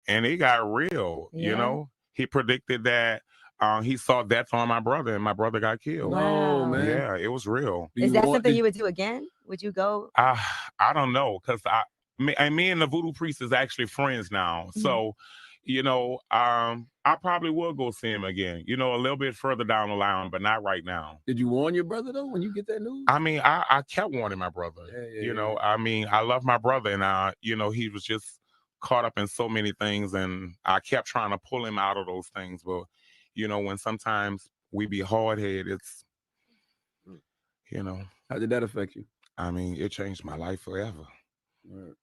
and it got real. Yeah. You know, he predicted that. He saw death on my brother, and my brother got killed. Wow. No, man. Yeah, it was real. Is that something you would do again? Would you go? I don't know, because me and the voodoo priest is actually friends now. So, you know, I probably will go see him again. You know, a little bit further down the line, but not right now. Did you warn your brother though when you get that news? I mean, I kept warning my brother. You know, I mean, I love my brother, and you know, he was just caught up in so many things, and I kept trying to pull him out of those things. But you know, when sometimes we be hard-headed, it's, you know. How did that affect you? I mean, it changed my life forever. Right.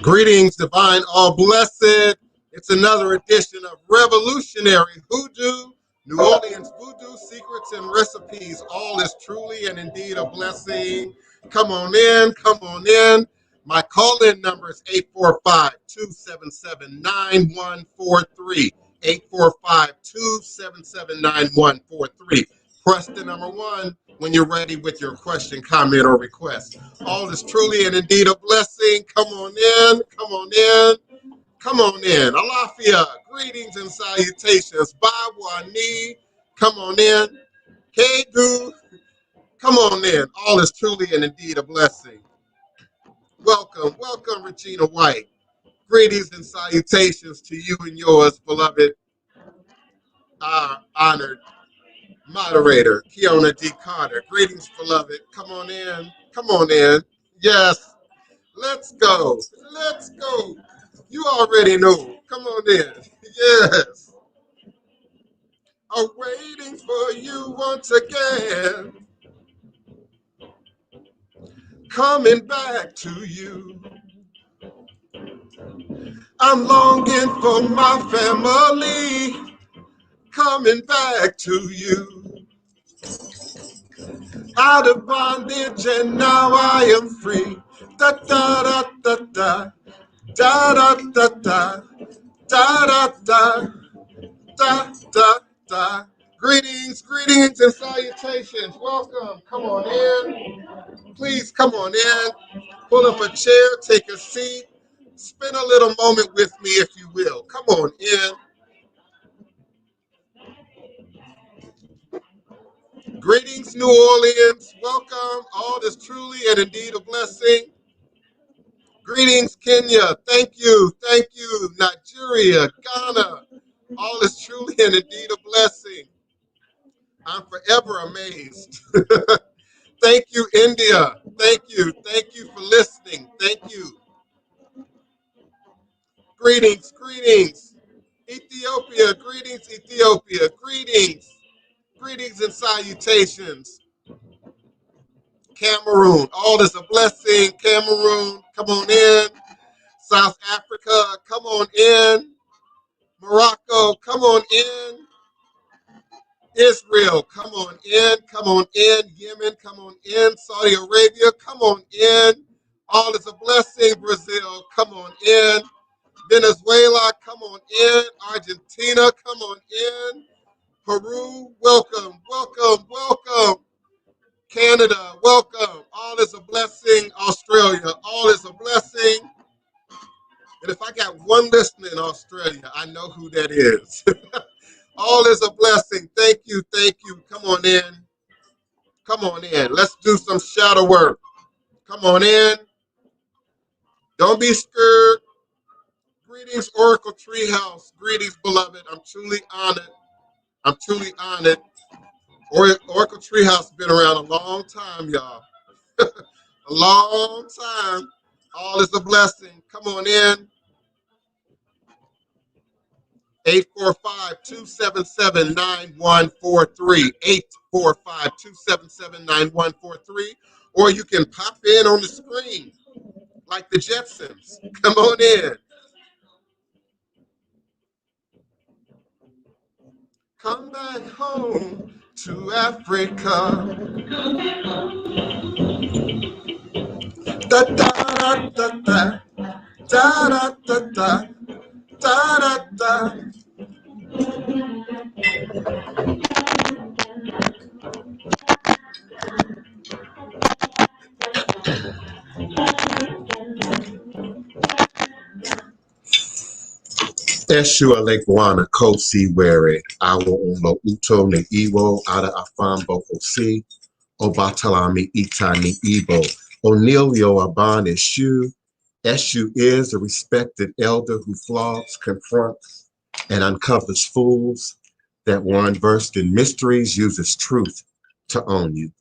Greetings, divine, all blessed. It's another edition of Revolutionary Hoodoo, New Orleans Voodoo Secrets and Recipes. All is truly and indeed a blessing. Come on in, come on in. My call-in number is 845-277-9143. 845-277-9143. Press the number 1 when you're ready with your question, comment, or request. All is truly and indeed a blessing. Come on in, come on in, come on in. Alafia, greetings and salutations. Bawani, come on in. Kegu, come on in. All is truly and indeed a blessing. Welcome, welcome, Regina White. Greetings and salutations to you and yours, beloved, honored moderator, Kiona D. Carter. Greetings, beloved. Come on in. Come on in. Yes. Let's go. Let's go. You already know. Come on in. Yes. I'm waiting for you once again. Coming back to you. I'm longing for my family. Coming back to you. Out of bondage and now I am free. Da da da da da. Da da da da. Da da da. Da da da. Greetings, greetings and salutations. Welcome. Come on in. Please come on in. Pull up a chair, take a seat. Spend a little moment with me if you will. Come on in. Greetings, New Orleans. Welcome. All is truly and indeed a blessing. Greetings, Kenya. Thank you. Thank you. Nigeria, Ghana. All is truly and indeed a blessing. I'm forever amazed. Thank you, India. Thank you. Thank you for listening. Thank you. Greetings, greetings. Ethiopia, greetings, Ethiopia. Greetings. Greetings and salutations. Cameroon, all is a blessing. Cameroon, come on in. South Africa, come on in. Morocco, come on in. Israel, come on in. Come on in. Yemen, come on in. Saudi Arabia, come on in. All is a blessing. Brazil, come on in. Venezuela, come on in. Argentina, come on in. Peru, welcome, welcome, welcome. Canada, welcome. All is a blessing. Australia, all is a blessing. And if I got one listener in Australia, I know who that is. All is a blessing. Thank you, thank you. Come on in. Come on in. Let's do some shadow work. Come on in. Don't be scared. Greetings, Oracle Treehouse. Greetings, beloved. I'm truly honored. I'm truly honored. Oracle Treehouse has been around a long time, y'all. A long time. All is a blessing. Come on in. 845-277-9143. 845-277-9143. Or you can pop in on the screen like the Jetsons. Come on in. Come back home to Africa. Da da da da da da da da da da da. Eshua Leguana Kosi Were Awo Umbo Uto Ne Iwo Ada Afambo Osi Obatalami Itani Ibo Onilio Aban Eshu. Eshu is a respected elder who flogs, confronts, and uncovers fools. That one versed in mysteries uses truth to own you.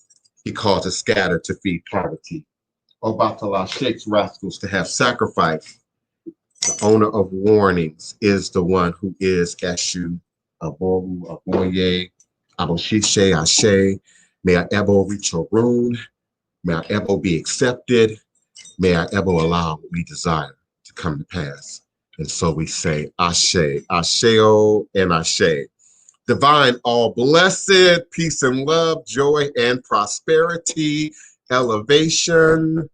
He causes scatter to feed poverty. Obatala shakes rascals to have sacrifice. The owner of warnings is the one who is Eshu, Aboru, Aboye, Aboshishe, Ashe. May I ever reach your rune. May I ever be accepted. May I ever allow what we desire to come to pass. And so we say, Ashe, Asheo, and Ashe. Divine, all blessed, peace and love, joy and prosperity, elevation,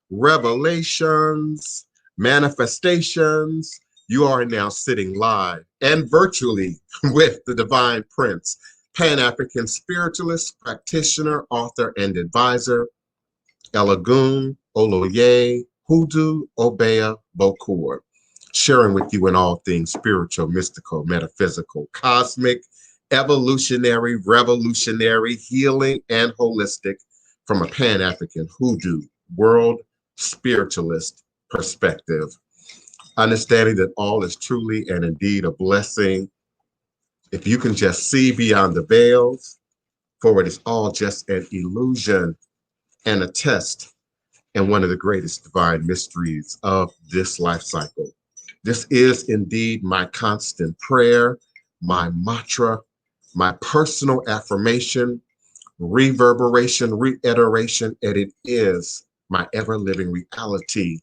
revelations, manifestations. You are now sitting live and virtually with the Divine Prince, Pan-African spiritualist, practitioner, author, and advisor, Elagun, Oloye, Hoodoo, Obeah, Bokur, sharing with you in all things spiritual, mystical, metaphysical, cosmic, evolutionary, revolutionary, healing, and holistic from a Pan-African Hoodoo world spiritualist perspective. Understanding that all is truly and indeed a blessing. If you can just see beyond the veils, for it is all just an illusion and a test and one of the greatest divine mysteries of this life cycle. This is indeed my constant prayer, my mantra, my personal affirmation, reverberation, reiteration, and it is my ever-living reality.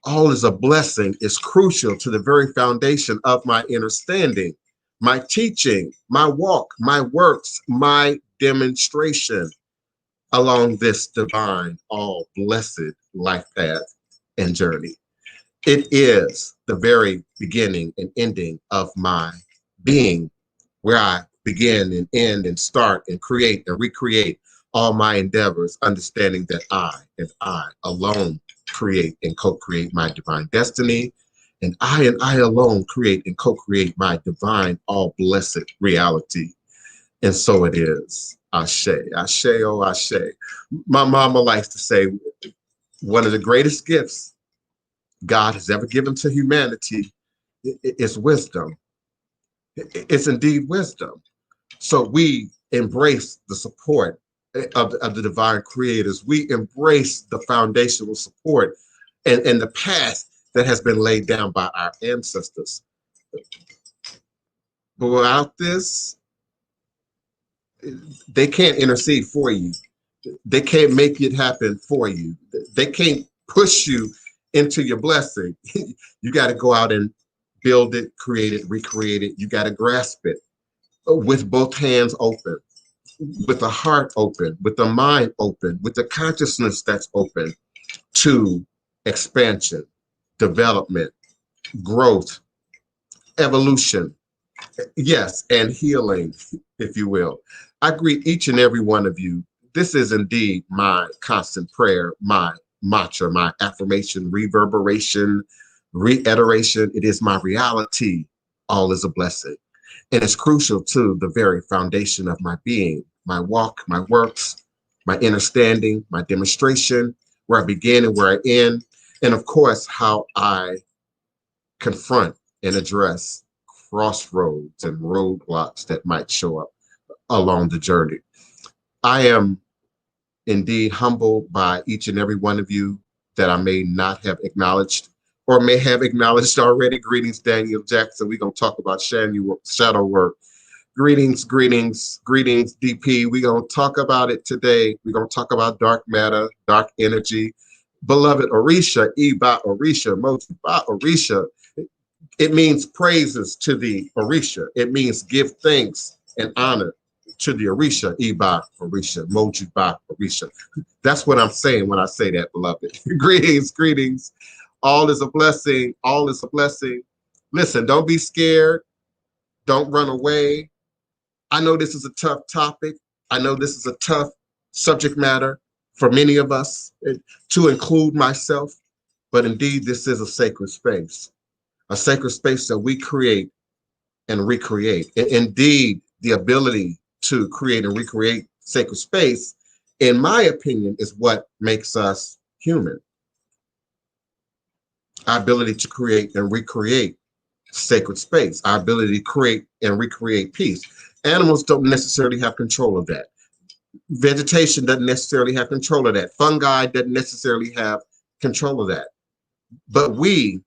All is a blessing is crucial to the very foundation of my understanding, my teaching, my walk, my works, my demonstration along this divine, all blessed life path and journey. It is the very beginning and ending of my being, where I begin and end and start and create and recreate all my endeavors, understanding that I and I alone create and co-create my divine destiny, and I alone create and co-create my divine, all blessed reality. And so it is. Ashe, Ashe, oh Ashe. My mama likes to say, one of the greatest gifts God has ever given to humanity is wisdom. It's indeed wisdom. So we embrace the support of the divine creators. We embrace the foundational support and the path that has been laid down by our ancestors. But without this, they can't intercede for you. They can't make it happen for you. They can't push you into your blessing. You got to go out and build it, create it, recreate it. You got to grasp it with both hands open, with the heart open, with the mind open, with the consciousness that's open to expansion, development, growth, evolution, yes, and healing, if you will. I greet each and every one of you. This is indeed my constant prayer, my mantra, my affirmation, reverberation, reiteration. It is my reality. All is a blessing. And it's crucial to the very foundation of my being, my walk, my works, my understanding, my demonstration, where I begin and where I end, and of course, how I confront and address crossroads and roadblocks that might show up along the journey. I am indeed humbled by each and every one of you that I may not have acknowledged or may have acknowledged already. Greetings, Daniel Jackson. We're going to talk about shadow work. Greetings, greetings, greetings, DP. We're going to talk about it today. We're going to talk about dark matter, dark energy. Beloved Orisha, Iba Orisha, Motiba Orisha. It means praises to the Orisha. It means give thanks and honor to the Orisha, Iba Orisha, Mojiba Orisha. That's what I'm saying when I say that, beloved. Greetings, greetings. All is a blessing. All is a blessing. Listen, don't be scared. Don't run away. I know this is a tough topic. I know this is a tough subject matter for many of us, to include myself, but indeed this is a sacred space. a sacred space that we create and recreate. Indeed, the ability to create and recreate sacred space, in my opinion, is what makes us human. Our ability to create and recreate sacred space, our ability to create and recreate peace. Animals don't necessarily have control of that. Vegetation doesn't necessarily have control of that. Fungi doesn't necessarily have control of that. But we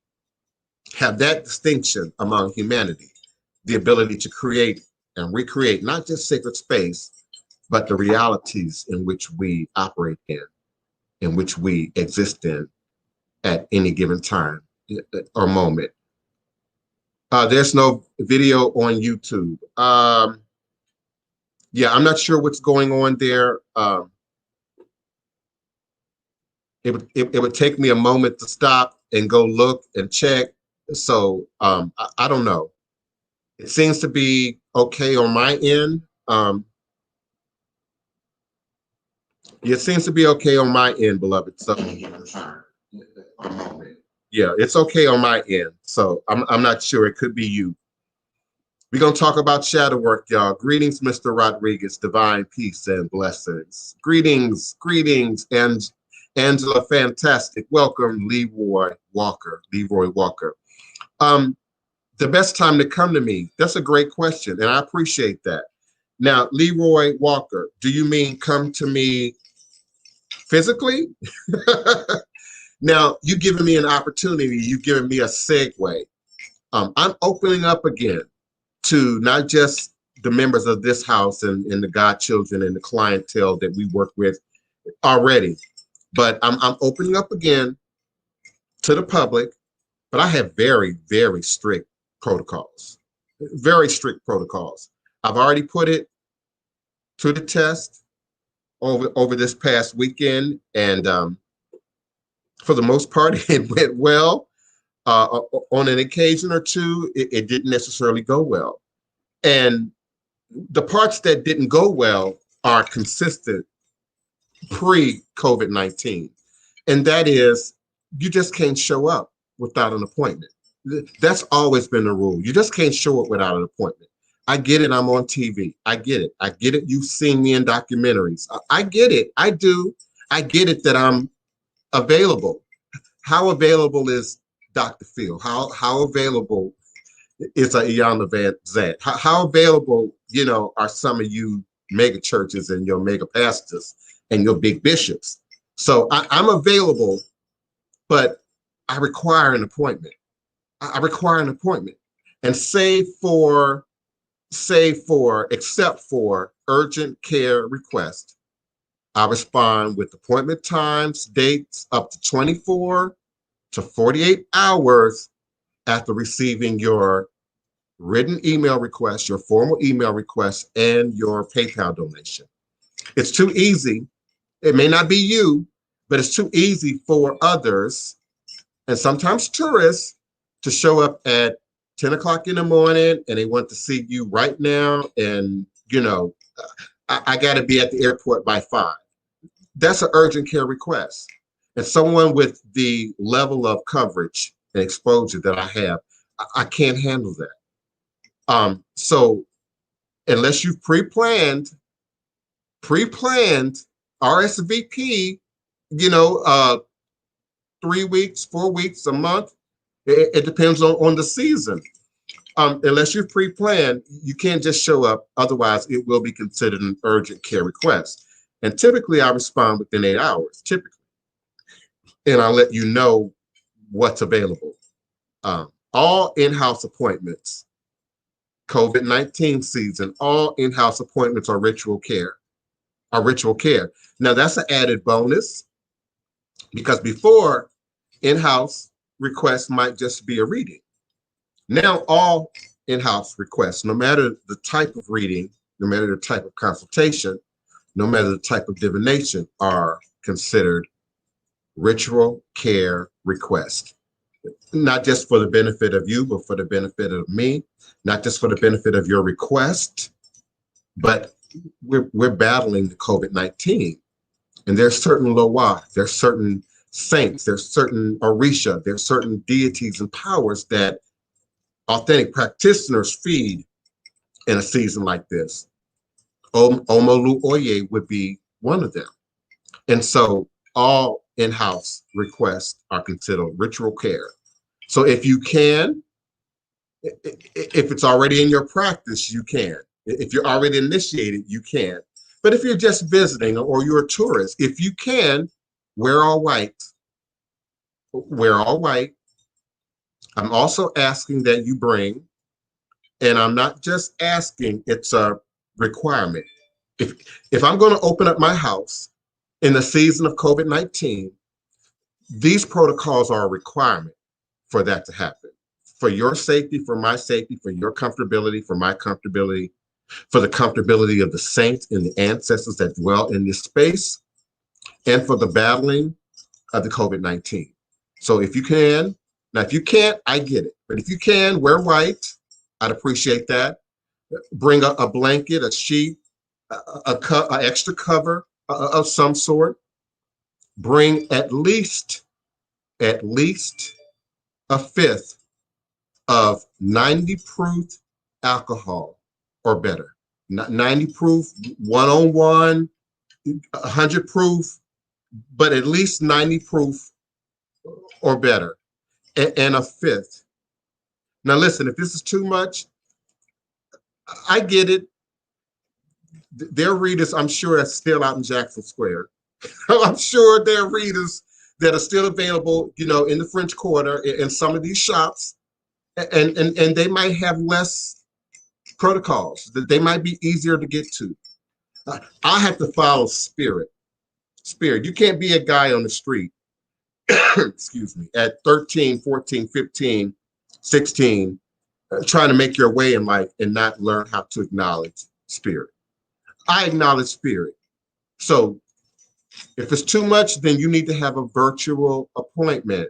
have that distinction among humanity, the ability to create and recreate not just sacred space, but the realities in which we operate in which we exist in at any given time or moment. There's no video on YouTube. Yeah, I'm not sure what's going on there. It would take me a moment to stop and go look and check. So I don't know. It seems to be okay on my end. It seems to be okay on my end, beloved. So yeah, it's okay on my end. So I'm not sure. It could be you. We're going to talk about shadow work, y'all. Greetings, Mr. Rodriguez. Divine peace and blessings. Greetings, and Angela, fantastic. Welcome, Leroy Walker. The best time to come to me? That's a great question, and I appreciate that. Now, Leroy Walker, do you mean come to me physically? Now, you've given me an opportunity. You've given me a segue. I'm opening up again to not just the members of this house and the godchildren and the clientele that we work with already, but I'm opening up again to the public. But I have very, very strict protocols, very strict protocols. I've already put it to the test over this past weekend, and for the most part, it went well. On an occasion or two, it didn't necessarily go well. And the parts that didn't go well are consistent pre-COVID-19. And that is, you just can't show up without an appointment. That's always been the rule. You just can't show up without an appointment. I get it. I'm on TV. I get it. I get it. You've seen me in documentaries. I get it. I do. I get it that I'm available. How available is Dr. Phil? How available is Iyanla Vanzant? How available, are some of you mega churches and your mega pastors and your big bishops? So I'm available, but I require an appointment. I require an appointment. And except for urgent care requests, I respond with appointment times, dates up to 24 to 48 hours after receiving your written email request, your formal email request, and your PayPal donation. It's too easy. It may not be you, but it's too easy for others, and sometimes tourists, to show up at 10 o'clock in the morning and they want to see you right now. And, I got to be at the airport by 5. That's an urgent care request. And someone with the level of coverage and exposure that I have, I can't handle that. So unless you've pre-planned RSVP, 3 weeks, 4 weeks, a month, it depends on the season. Unless you've pre-planned, you can't just show up. Otherwise, it will be considered an urgent care request. And typically, I respond within 8 hours, typically. And I'll let you know what's available. All in-house appointments, COVID-19 season, all in-house appointments are ritual care. Now, that's an added bonus, because before, in-house requests might just be a reading. Now, all in-house requests, no matter the type of reading, no matter the type of consultation, no matter the type of divination, are considered ritual care requests. Not just for the benefit of you, but for the benefit of me, not just for the benefit of your request, but we're battling the COVID-19. And there's certain Loa, there's certain saints, there's certain Orisha, there's certain deities and powers that authentic practitioners feed in a season like this. Omolu Oye would be one of them. And so all in-house requests are considered ritual care. So if you can, if it's already in your practice, you can. If you're already initiated, you can. But if you're just visiting or you're a tourist, if you can, wear all white. Wear all white. I'm also asking that you bring, and I'm not just asking, it's a requirement. If I'm going to open up my house in the season of COVID-19, these protocols are a requirement for that to happen. For your safety, for my safety, for your comfortability, for my comfortability, for the comfortability of the saints and the ancestors that dwell in this space, and for the battling of the COVID-19. So if you can, now if you can't, I get it. But if you can, wear white. I'd appreciate that. Bring a blanket, a sheet, an extra cover of some sort. Bring at least a fifth of 90 proof alcohol or better. 90 proof, 101, 100 proof, but at least 90 proof or better, and a fifth. Now listen, if this is too much, I get it. There are readers, I'm sure, are still out in Jackson Square. I'm sure there are readers that are still available, you know, in the French Quarter, in some of these shops, and they might have less protocols. That they might be easier to get to. I have to follow spirit. Spirit. You can't be a guy on the street, excuse me, at 13, 14, 15, 16, trying to make your way in life and not learn how to acknowledge spirit. I acknowledge spirit. So if it's too much, then you need to have a virtual appointment.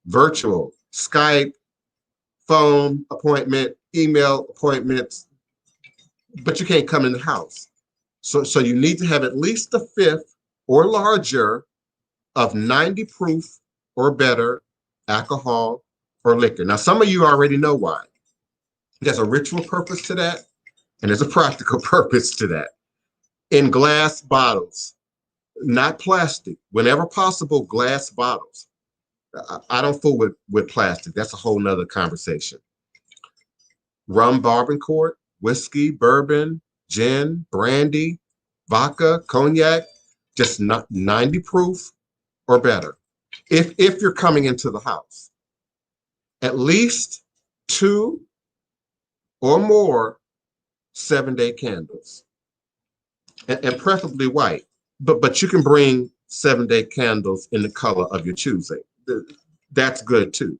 Virtual, Skype, phone appointment, email appointments, but you can't come in the house. So you need to have at least a fifth or larger of 90 proof or better alcohol or liquor. Now, some of you already know why. There's a ritual purpose to that, and there's a practical purpose to that. In glass bottles, not plastic. Whenever possible, glass bottles. I don't fool with plastic. That's a whole nother conversation. Rum, barbancourt, whiskey, bourbon, gin, brandy, vodka, cognac, just 90 proof or better. If you're coming into the house, at least 2 or more 7-day candles, and preferably white. But you can bring 7-day candles in the color of your choosing. That's good too.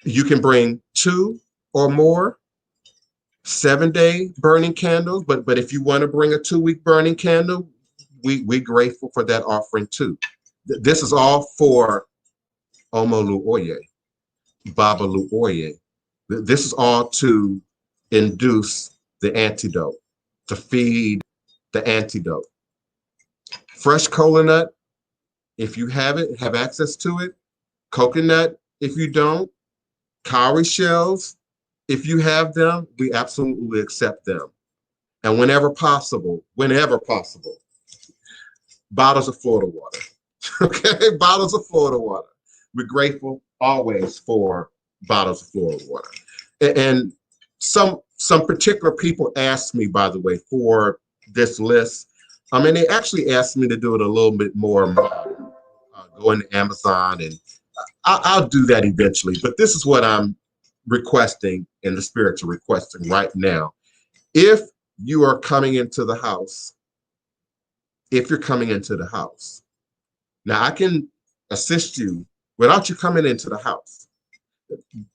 You can bring 2 or more 7-day burning candles, but if you want to bring a 2-week burning candle, we're grateful for that offering too. This is all for Omolu Oye, Babalu Oye. This is all to induce the antidote, to feed the antidote. Fresh cola nut, if you have it, have access to it. Coconut, if you don't. Cowrie shells, if you have them, we absolutely accept them. And whenever possible, bottles of Florida water. Okay, bottles of Florida water. We're grateful always for bottles of Florida water. And some particular people asked me, by the way, for this list. And they actually asked me to do it a little bit more, go into Amazon, and I'll do that eventually. But this is what I'm requesting in the spiritual requesting right now. If you are coming into the house, now I can assist you without you coming into the house.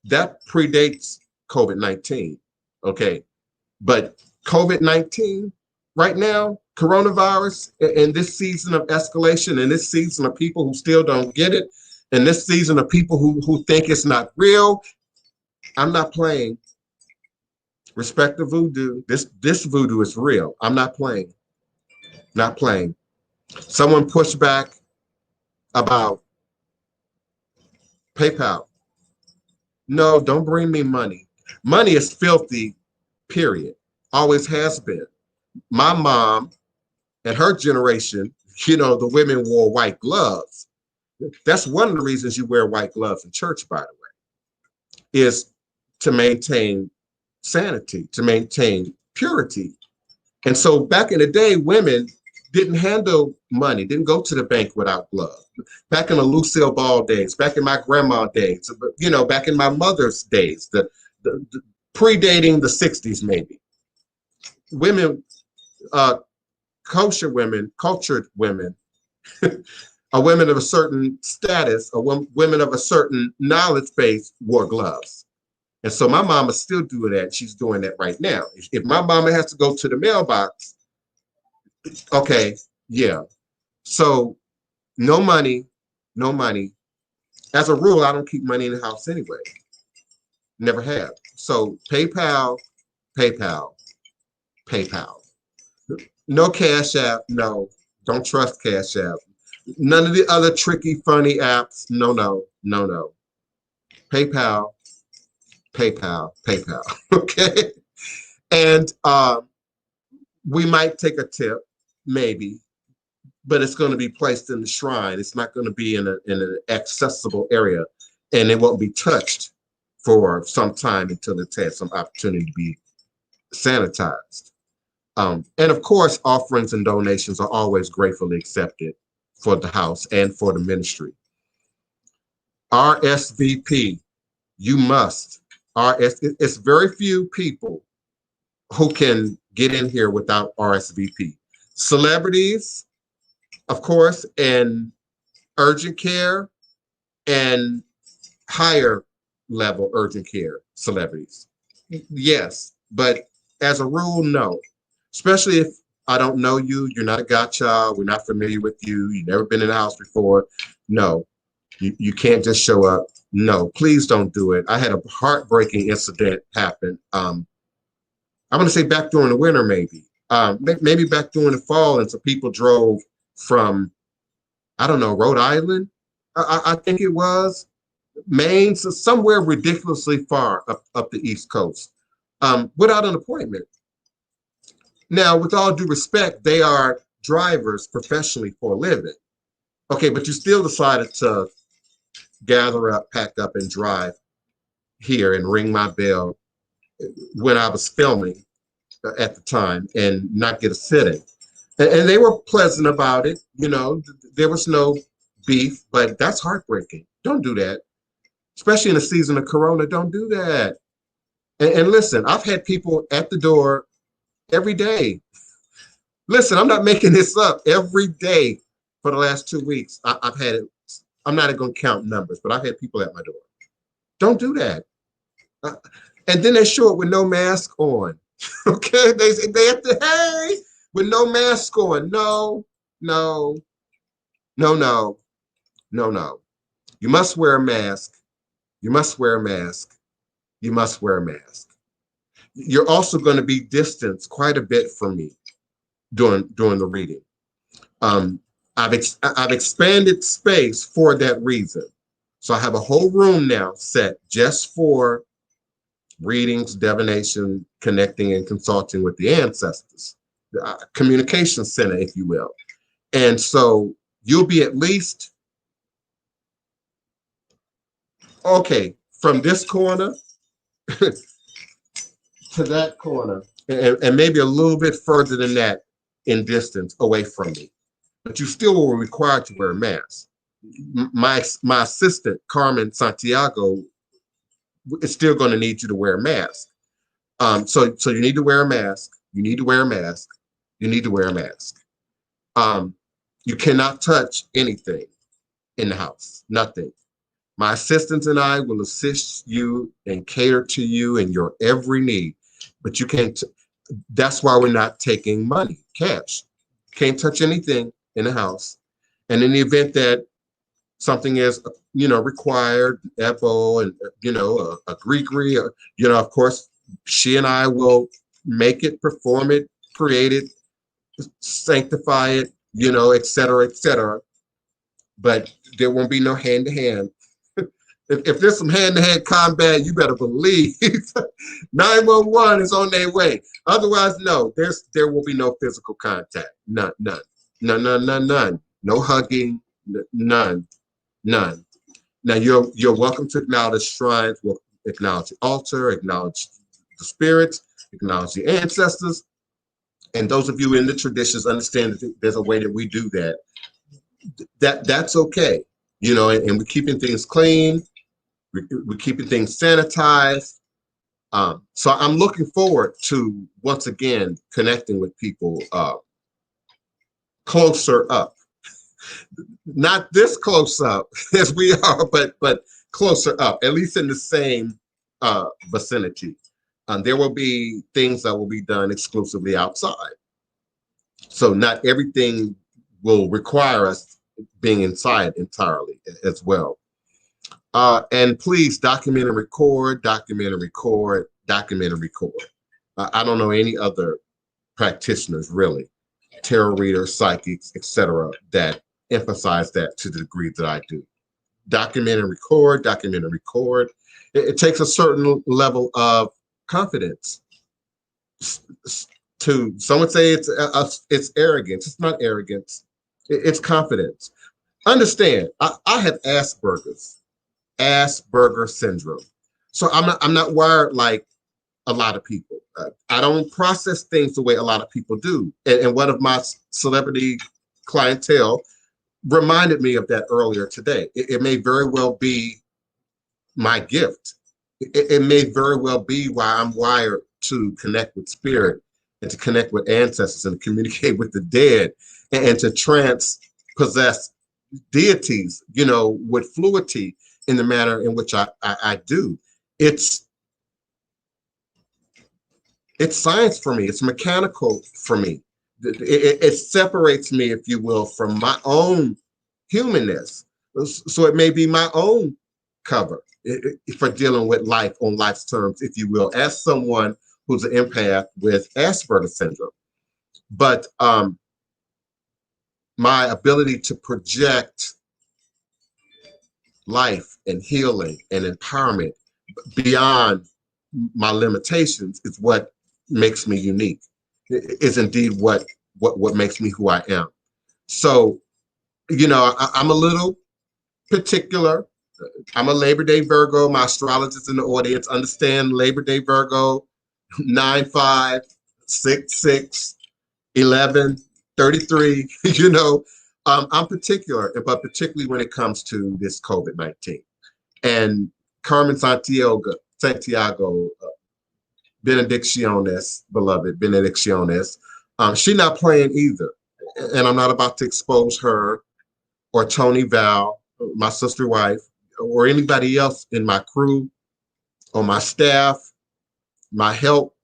That predates COVID-19, okay? But COVID-19 right now, coronavirus, in this season of escalation, in this season of people who still don't get it, in this season of people who think it's not real, I'm not playing. Respect the voodoo. This voodoo is real. I'm not playing. Not playing. Someone pushed back about PayPal. No, don't bring me money. Money is filthy, period. Always has been. My mom and her generation, the women wore white gloves. That's one of the reasons you wear white gloves in church, by the way, is to maintain sanity, to maintain purity. And so back in the day, women didn't handle money, didn't go to the bank without gloves. Back in the Lucille Ball days, back in my grandma days, back in my mother's days, the predating the 60s maybe. Women, cultured women, or women of a certain status, or women of a certain knowledge base wore gloves. And so my mama still doing that. She's doing that right now. If my mama has to go to the mailbox, okay, yeah. So no money. As a rule, I don't keep money in the house anyway. Never have. So PayPal. No Cash App, no. Don't trust Cash App. None of the other tricky, funny apps. No. PayPal. Okay. And we might take a tip, maybe, but it's going to be placed in the shrine. It's not going to be in an accessible area, and it won't be touched for some time until it's had some opportunity to be sanitized. And of course, offerings and donations are always gratefully accepted for the house and for the ministry. RSVP, you must. It's very few people who can get in here without RSVP. Celebrities, of course, and urgent care and higher level urgent care celebrities. Yes, but as a rule, no. Especially if I don't know you, you're not a godchild, we're not familiar with you, you've never been in the house before. No, you can't just show up. No, please don't do it. I had a heartbreaking incident happen. I'm going to say back during the winter, maybe. Maybe back during the fall, and some people drove from, I don't know, Rhode Island, I think it was, Maine, so somewhere ridiculously far up the East Coast, without an appointment. Now, with all due respect, they are drivers professionally for a living. Okay, but you still decided to gather up, pack up, and drive here and ring my bell when I was filming at the time and not get a sitting. And they were pleasant about it. There was no beef, but that's heartbreaking. Don't do that. Especially in the season of Corona, don't do that. And listen, I've had people at the door every day. Listen, I'm not making this up. Every day for the last 2 weeks, I've had it. I'm not going to count numbers, but I've had people at my door. Don't do that. And then they show up with no mask on. Okay, they have to, hey, with no mask on. No. You must wear a mask. You must wear a mask. You must wear a mask. You're also going to be distanced quite a bit from me during the reading. I've expanded space for that reason. So I have a whole room now set just for readings, divination, connecting and consulting with the ancestors, the communication center, if you will. And so you'll be at least, okay, from this corner to that corner, and maybe a little bit further than that in distance away from me. But you still will be required to wear a mask. My assistant, Carmen Santiago, is still going to need you to wear a mask. So you need to wear a mask. You need to wear a mask. You need to wear a mask. You cannot touch anything in the house, nothing. My assistants and I will assist you and cater to you and your every need, but you can't. That's why we're not taking money, cash. Can't touch anything in the house. And in the event that something is, required, EPO and, a Greekery, of course, she and I will make it, perform it, create it, sanctify it, et cetera, et cetera. But there won't be no hand-to-hand. If there's some hand-to-hand combat, you better believe 911 is on their way. Otherwise, no, there will be no physical contact. None. No hugging, none. Now you're welcome to acknowledge shrines, acknowledge the altar, acknowledge the spirits, acknowledge the ancestors. And those of you in the traditions understand that there's a way that we do that. That's okay, you know, and we're keeping things clean. We're keeping things sanitized. So I'm looking forward to, once again, connecting with people closer up. Not this close up as we are, but closer up, at least in the same vicinity. There will be things that will be done exclusively outside. So not everything will require us being inside entirely as well. And please document and record. I don't know any other practitioners, really, tarot readers, psychics, etc., that emphasize that to the degree that I do. Document and record. It takes a certain level of confidence. Some would say it's arrogance. It's not arrogance. It's confidence. Understand, I have Asperger syndrome. So I'm not wired like a lot of people. I don't process things the way a lot of people do. And one of my celebrity clientele reminded me of that earlier today. It may very well be my gift. It may very well be why I'm wired to connect with spirit and to connect with ancestors and to communicate with the dead and to possess deities, you know, with fluidity in the manner in which I do. It's science for me. It's mechanical for me. It separates me, if you will, from my own humanness. So it may be my own cover for dealing with life on life's terms, if you will, as someone who's an empath with Asperger syndrome. But my ability to project life and healing and empowerment beyond my limitations is what makes me unique. It is indeed what makes me who I am. So, you know, I'm a little particular. I'm a Labor Day Virgo. My astrologers in the audience understand Labor Day Virgo, 9/5, 6/6, 11, 33, you know. I'm particular, but particularly when it comes to this COVID-19. And Carmen Santiago, Benedicciones, beloved, Benedicciones, she's not playing either. And I'm not about to expose her or Tony Val, my sister wife, or anybody else in my crew or my staff, my help.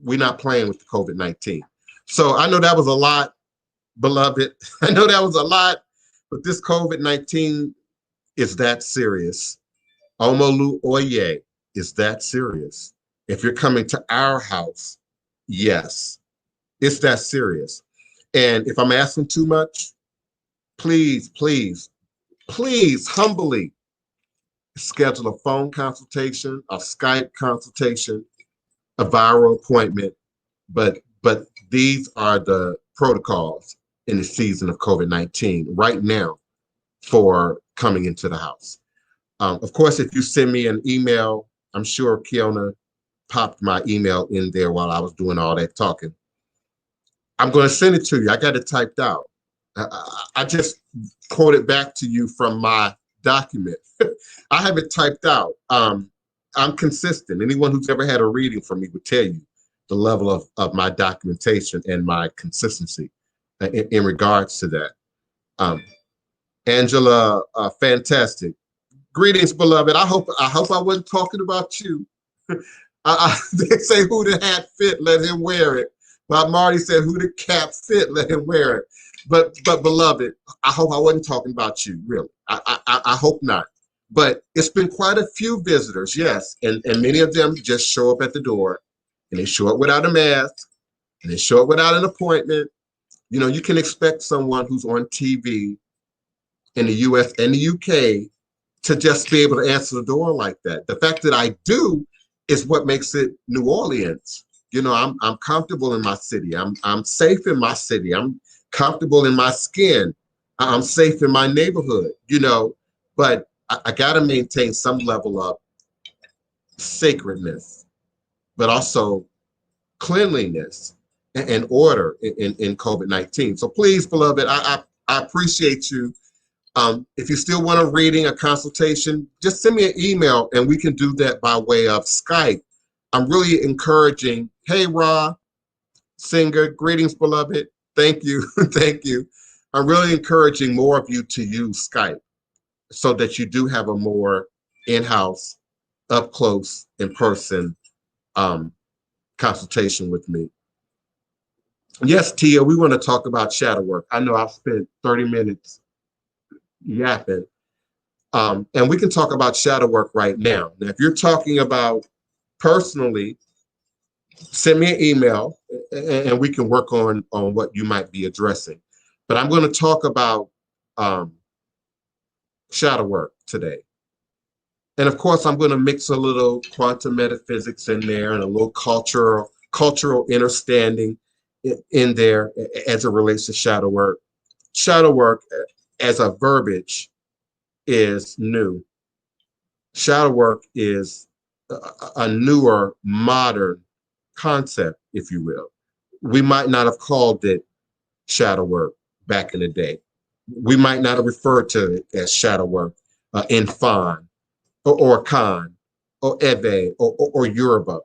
We're not playing with the COVID-19. So I know that was a lot, beloved. I know that was a lot, but this COVID-19 is that serious. Omolu Oye is that serious. If you're coming to our house, yes, it's that serious. And if I'm asking too much, please, please, please, humbly schedule a phone consultation, a Skype consultation, a viral appointment. But these are the protocols in the season of COVID-19 right now for coming into the house. Of course, if you send me an email, I'm sure Kiona popped my email in there while I was doing all that talking. I'm going to send it to you. I got it typed out. I just quoted back to you from my document. I have it typed out. I'm consistent. Anyone who's ever had a reading from me would tell you the level of my documentation and my consistency in regards to that. Angela, fantastic. Greetings, beloved. I hope I wasn't talking about you. They say who the hat fit, let him wear it. But Marty said who the cap fit, let him wear it. But beloved, I hope I wasn't talking about you, really. I hope not. But it's been quite a few visitors, yes. And many of them just show up at the door and they show up without a mask and they show up without an appointment. You know, you can expect someone who's on TV in the US and the UK to just be able to answer the door like that. The fact that I do is what makes it New Orleans. You know, I'm comfortable in my city. I'm safe in my city. I'm comfortable in my skin. I'm safe in my neighborhood, you know, but I got to maintain some level of sacredness, but also cleanliness and order in COVID-19. So please, beloved, I appreciate you. If you still want a reading, a consultation, just send me an email and we can do that by way of Skype. I'm really encouraging, hey, Ra, singer, greetings, beloved. Thank you. Thank you. I'm really encouraging more of you to use Skype so that you do have a more in-house, up close, in person consultation with me. Yes, Tia, we want to talk about shadow work. I know I've spent 30 minutes yapping. And we can talk about shadow work right now. Now, if you're talking about personally, send me an email and we can work on what you might be addressing. But I'm going to talk about shadow work today. And of course, I'm going to mix a little quantum metaphysics in there and a little cultural understanding in there as it relates to shadow work. Shadow work as a verbiage is new. Shadow work is a newer, modern concept, if you will. We might not have called it shadow work back in the day. We might not have referred to it as shadow work in Fan or Khan or Eve or Yoruba.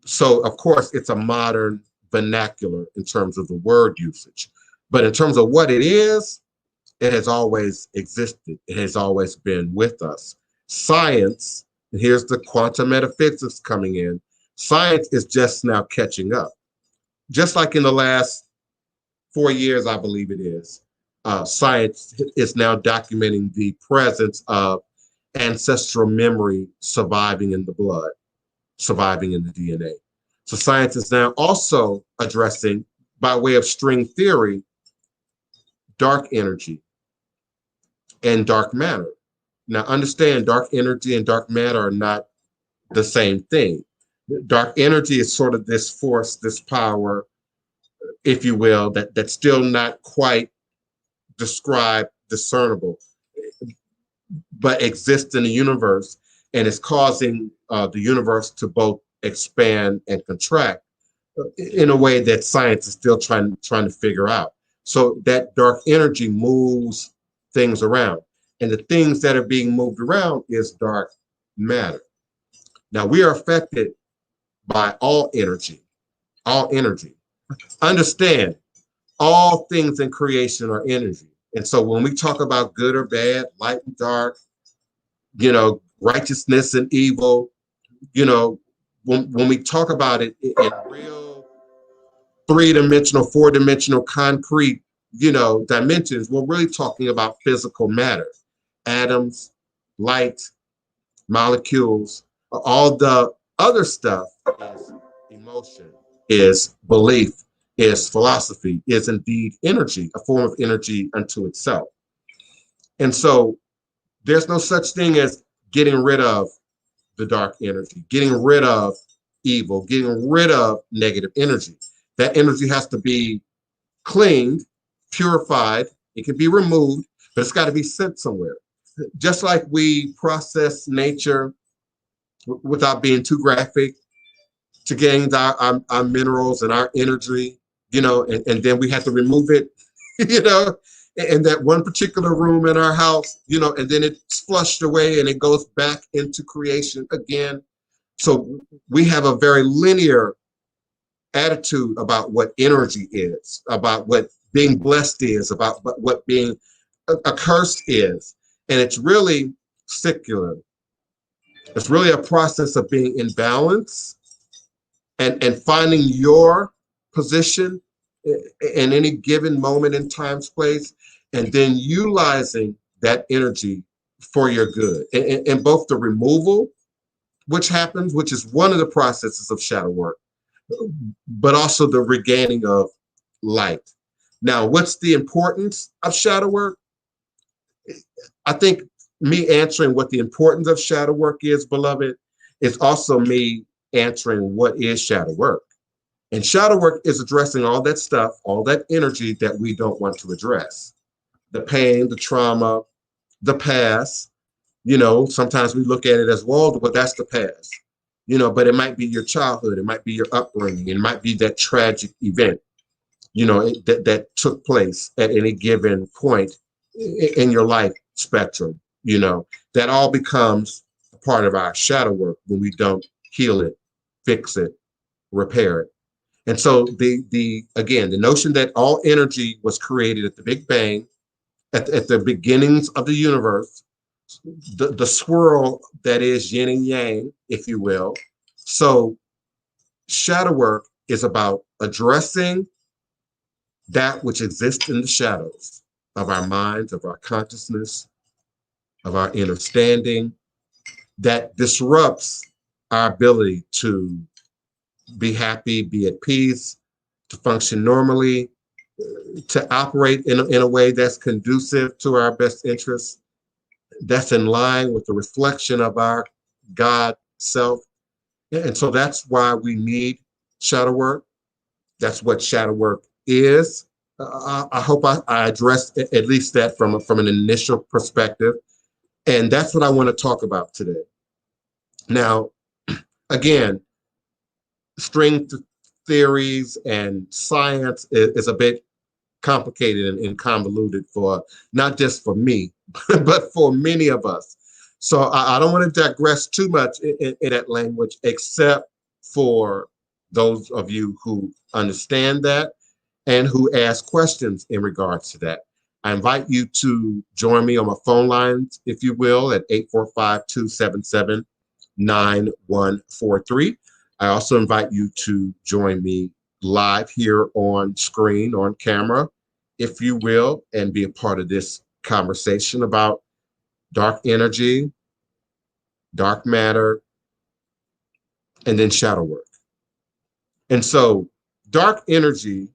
So, of course, it's a modern vernacular in terms of the word usage. But in terms of what it is, it has always existed. It has always been with us. Science, and here's the quantum metaphysics coming in, science is just now catching up. Just like in the last 4 years, I believe it is, science is now documenting the presence of ancestral memory surviving in the blood, surviving in the DNA. So science is now also addressing, by way of string theory, dark energy and dark matter. Now understand, dark energy and dark matter are not the same thing. Dark energy is sort of this force, this power, if you will, that's still not quite described, discernible, but exists in the universe and is causing the universe to both expand and contract in a way that science is still trying to figure out. So that dark energy moves things around, and the things that are being moved around is dark matter. Now we are affected by all energy, all energy. Understand, all things in creation are energy. And so when we talk about good or bad, light and dark, you know, righteousness and evil, you know, when we talk about it in real 3-dimensional, 4-dimensional, concrete, you know, dimensions, we're really talking about physical matter, atoms, light, molecules. All the other stuff is emotion, is belief, is philosophy, is indeed energy, a form of energy unto itself. And so there's no such thing as getting rid of the dark energy, getting rid of evil, getting rid of negative energy. That energy has to be cleaned, purified. It can be removed, but it's got to be sent somewhere. Just like we process nature without being too graphic to gain our minerals and our energy, you know, and then we have to remove it, you know, in that one particular room in our house, you know, and then it's flushed away and it goes back into creation again. So we have a very linear attitude about what energy is, about what being blessed is, about what being accursed is. And it's really secular. It's really a process of being in balance and finding your position in any given moment in time, space, and then utilizing that energy for your good. And both the removal, which happens, which is one of the processes of shadow work, but also the regaining of light. Now, what's the importance of shadow work? I think me answering what the importance of shadow work is, beloved, is also me answering what is shadow work. And shadow work is addressing all that stuff, all that energy that we don't want to address. The pain, the trauma, the past. Sometimes we look at it as, well, that's the past. But it might be your childhood, it might be your upbringing, it might be that tragic event, that took place at any given point in your life spectrum. That all becomes a part of our shadow work when we don't heal it, fix it, repair it. And so the notion that all energy was created at the Big Bang, at the beginnings of the universe, the swirl that is yin and yang, if you will. So shadow work is about addressing that which exists in the shadows of our minds, of our consciousness, of our understanding, that disrupts our ability to be happy, be at peace, to function normally, to operate in a way that's conducive to our best interests, that's in line with the reflection of our God self. And so that's why we need shadow work. That's what shadow work is. I hope I addressed at least that from an initial perspective. And that's what I want to talk about today. Now, again, string theories and science is a bit complicated and convoluted for not just for me, but for many of us. So I don't want to digress too much in that language, except for those of you who understand that and who ask questions in regards to that. I invite you to join me on my phone lines, if you will, at 845-277-9143. I also invite you to join me live here on screen, on camera, if you will, and be a part of this conversation about dark energy, dark matter, and then shadow work. And so dark energy,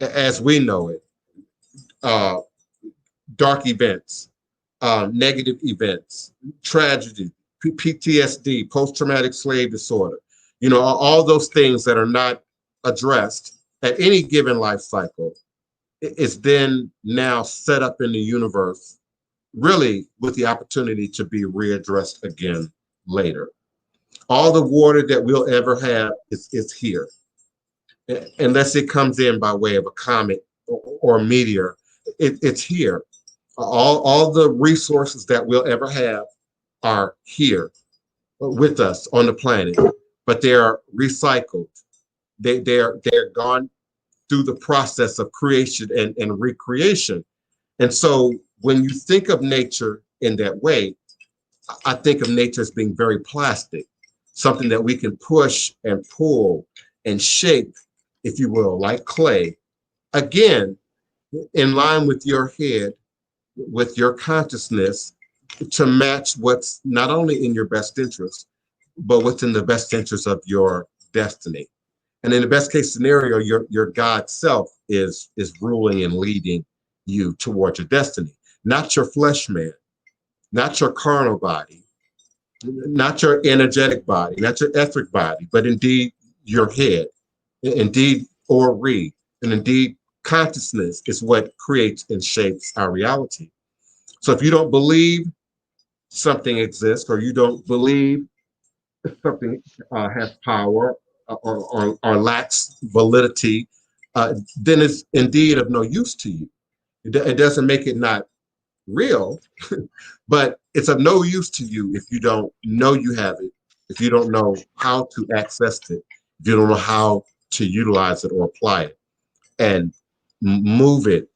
as we know it, dark events, negative events, tragedy, PTSD, post-traumatic slave disorder, all those things that are not addressed at any given life cycle is then now set up in the universe, really with the opportunity to be readdressed again later. All the water that we'll ever have is here. Unless it comes in by way of a comet or a meteor, it's here. All the resources that we'll ever have are here with us on the planet, but they are recycled. They're gone through the process of creation and recreation. And so when you think of nature in that way, I think of nature as being very plastic, something that we can push and pull and shape, if you will, like clay. Again, in line with your head, with your consciousness, to match what's not only in your best interest, but what's in the best interest of your destiny. And in the best case scenario, your God self is ruling and leading you towards your destiny, not your flesh man, not your carnal body, not your energetic body, not your etheric body, but indeed your head, indeed Ori, and indeed consciousness is what creates and shapes our reality. So if you don't believe something exists, or you don't believe something has power or lacks validity, then it's indeed of no use to you. It doesn't make it not real, but it's of no use to you if you don't know you have it, if you don't know how to access it, if you don't know how to utilize it or apply it and move it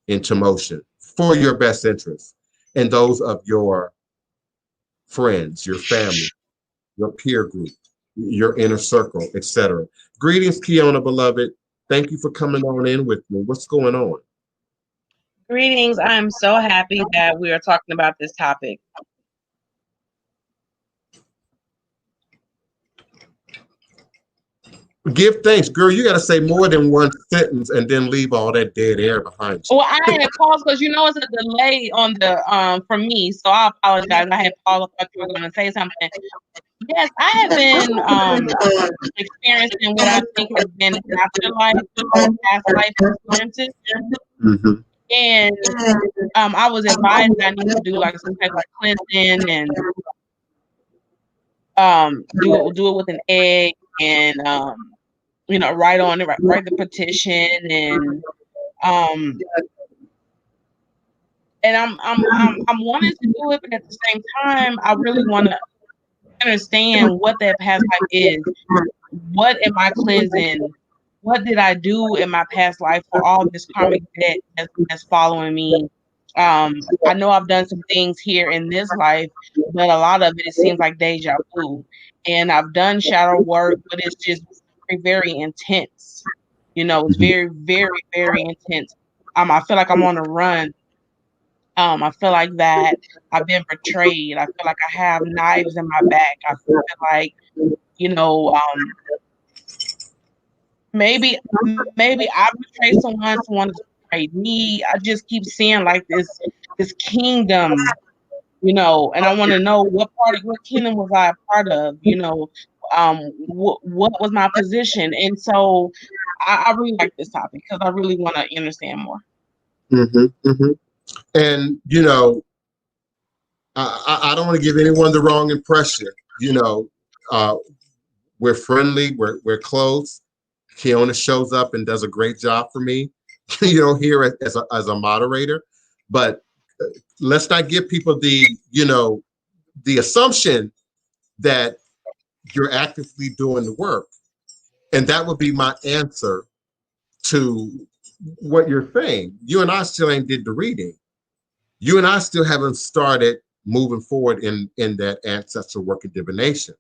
into motion for your best interest and those of your friends, your family, your peer group, your inner circle, etc. Greetings, Kiona, beloved. Thank you for coming on in with me. What's going on? Greetings. I'm so happy that we are talking about this topic. Give thanks, girl. You got to say more than one sentence and then leave all that dead air behind you. Well, I had paused because it's a delay on the from me, so I apologize. I had paused. I thought you were going to say something. Yes, I have been experiencing what I think has been afterlife, past life experiences, and I was advised that I need to do like some type of cleansing and do it with an egg and write on it, write the petition and I'm wanting to do it, but at the same time, I really want to understand what that past life is. What am I cleansing? What did I do in my past life for all this karmic debt that's following me? I know I've done some things here in this life, but a lot of it seems like deja vu. And I've done shadow work, but it's just very, very intense. It's very, very, very intense. I feel like I'm on a run. I feel like that I've been betrayed. I feel like I have knives in my back. I feel like, maybe I betrayed someone has betrayed me. I just keep seeing like this kingdom, and I want to know what kingdom was I a part of, what was my position? And so I really like this topic because I really want to understand more. And I don't want to give anyone the wrong impression. We're friendly, we're close. Kiona shows up and does a great job for me, here as a moderator. But let's not give people the assumption that you're actively doing the work. And that would be my answer to what you're saying. You and I still ain't did the reading. You and I still haven't started moving forward in that ancestral work of divination.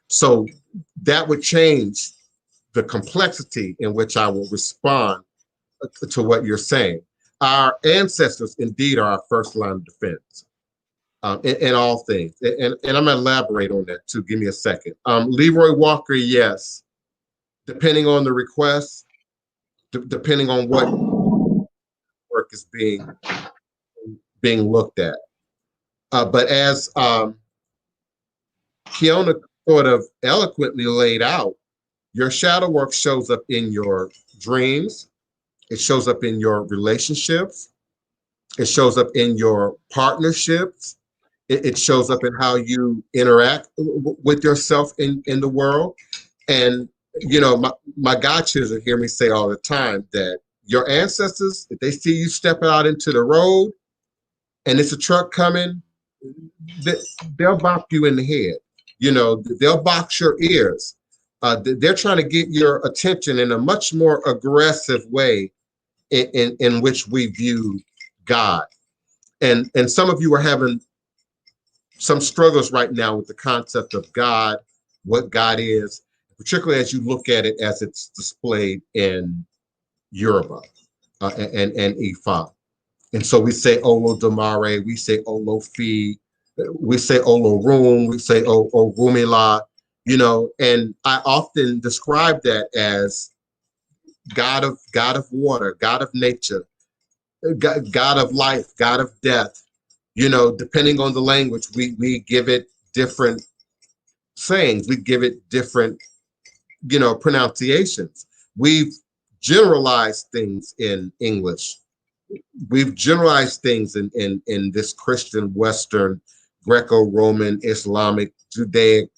So that would change the complexity in which I will respond to what you're saying. Our ancestors indeed are our first line of defense in all things. And I'm going to elaborate on that too. Give me a second. Leroy Walker, yes. Depending on the request, depending on what work is being looked at. But as Kiona sort of eloquently laid out, your shadow work shows up in your dreams. It shows up in your relationships. It shows up in your partnerships. It shows up in how you interact with yourself in the world. And, my godchildren hear me say all the time that your ancestors, if they see you stepping out into the road and it's a truck coming, they'll bop you in the head. They'll box your ears. They're trying to get your attention in a much more aggressive way in which we view God. And some of you are having some struggles right now with the concept of God, what God is, particularly as you look at it as it's displayed in Yoruba and Ifa. And so we say Olodumare, we say Olofi, we say Olorun, we say Orumila, and I often describe that as God of water, God of nature, God of life, God of death. Depending on the language, we give it different sayings, we give it different, pronunciations. We've generalized things in English. We've generalized things in this Christian, Western, Greco-Roman, Islamic, Judaic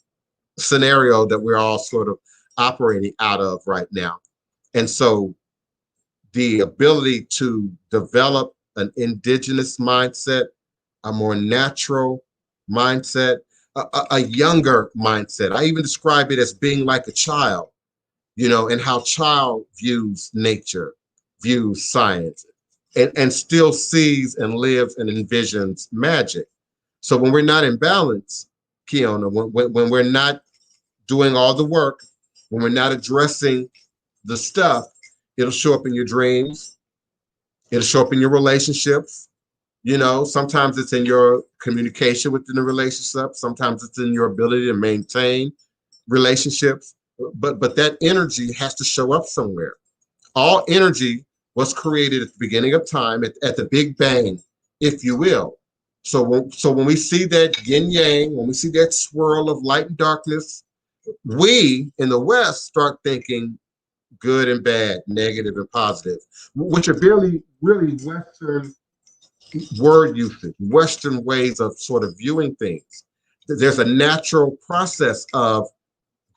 scenario that we're all sort of operating out of right now. And so the ability to develop an indigenous mindset, a more natural mindset, a younger mindset. I even describe it as being like a child, and how child views nature, views science, and still sees and lives and envisions magic. So when we're not in balance, Kiona, when we're not doing all the work, when we're not addressing the stuff, it'll show up in your dreams. It'll show up in your relationships. Sometimes it's in your communication within the relationship. Sometimes it's in your ability to maintain relationships. but that energy has to show up somewhere. All energy was created at the beginning of time, at the Big Bang, if you will. So when we see that yin yang, when we see that swirl of light and darkness, we in the West start thinking good and bad, negative and positive, which are really Western word usage, Western ways of sort of viewing things. There's a natural process of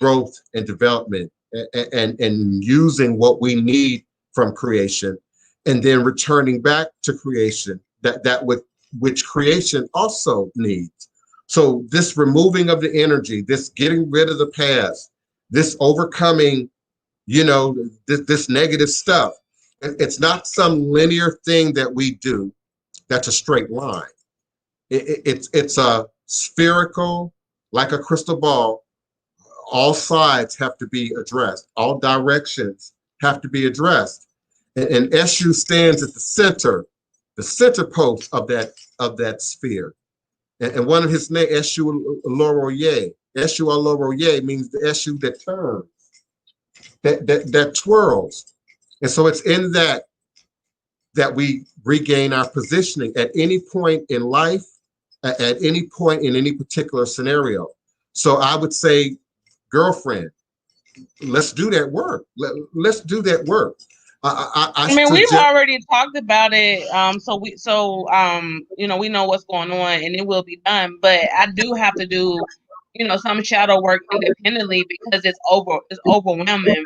growth and development and using what we need from creation and then returning back to creation which creation also needs. So this removing of the energy, this getting rid of the past, this overcoming, this negative stuff, it's not some linear thing that we do that's a straight line. It's a spherical, like a crystal ball. All sides have to be addressed. All directions have to be addressed. And Eshu stands at the center post of that sphere. And one of his name, Eshu Aloroye. Eshu Aloroye means the Eshu that turns, that twirls. And so it's in that we regain our positioning at any point in life, at any point in any particular scenario. So I would say, girlfriend, let's do that work. Let's do that work. I mean, we've already talked about it. We know what's going on and it will be done. But I do have to do, some shadow work independently because it's overwhelming.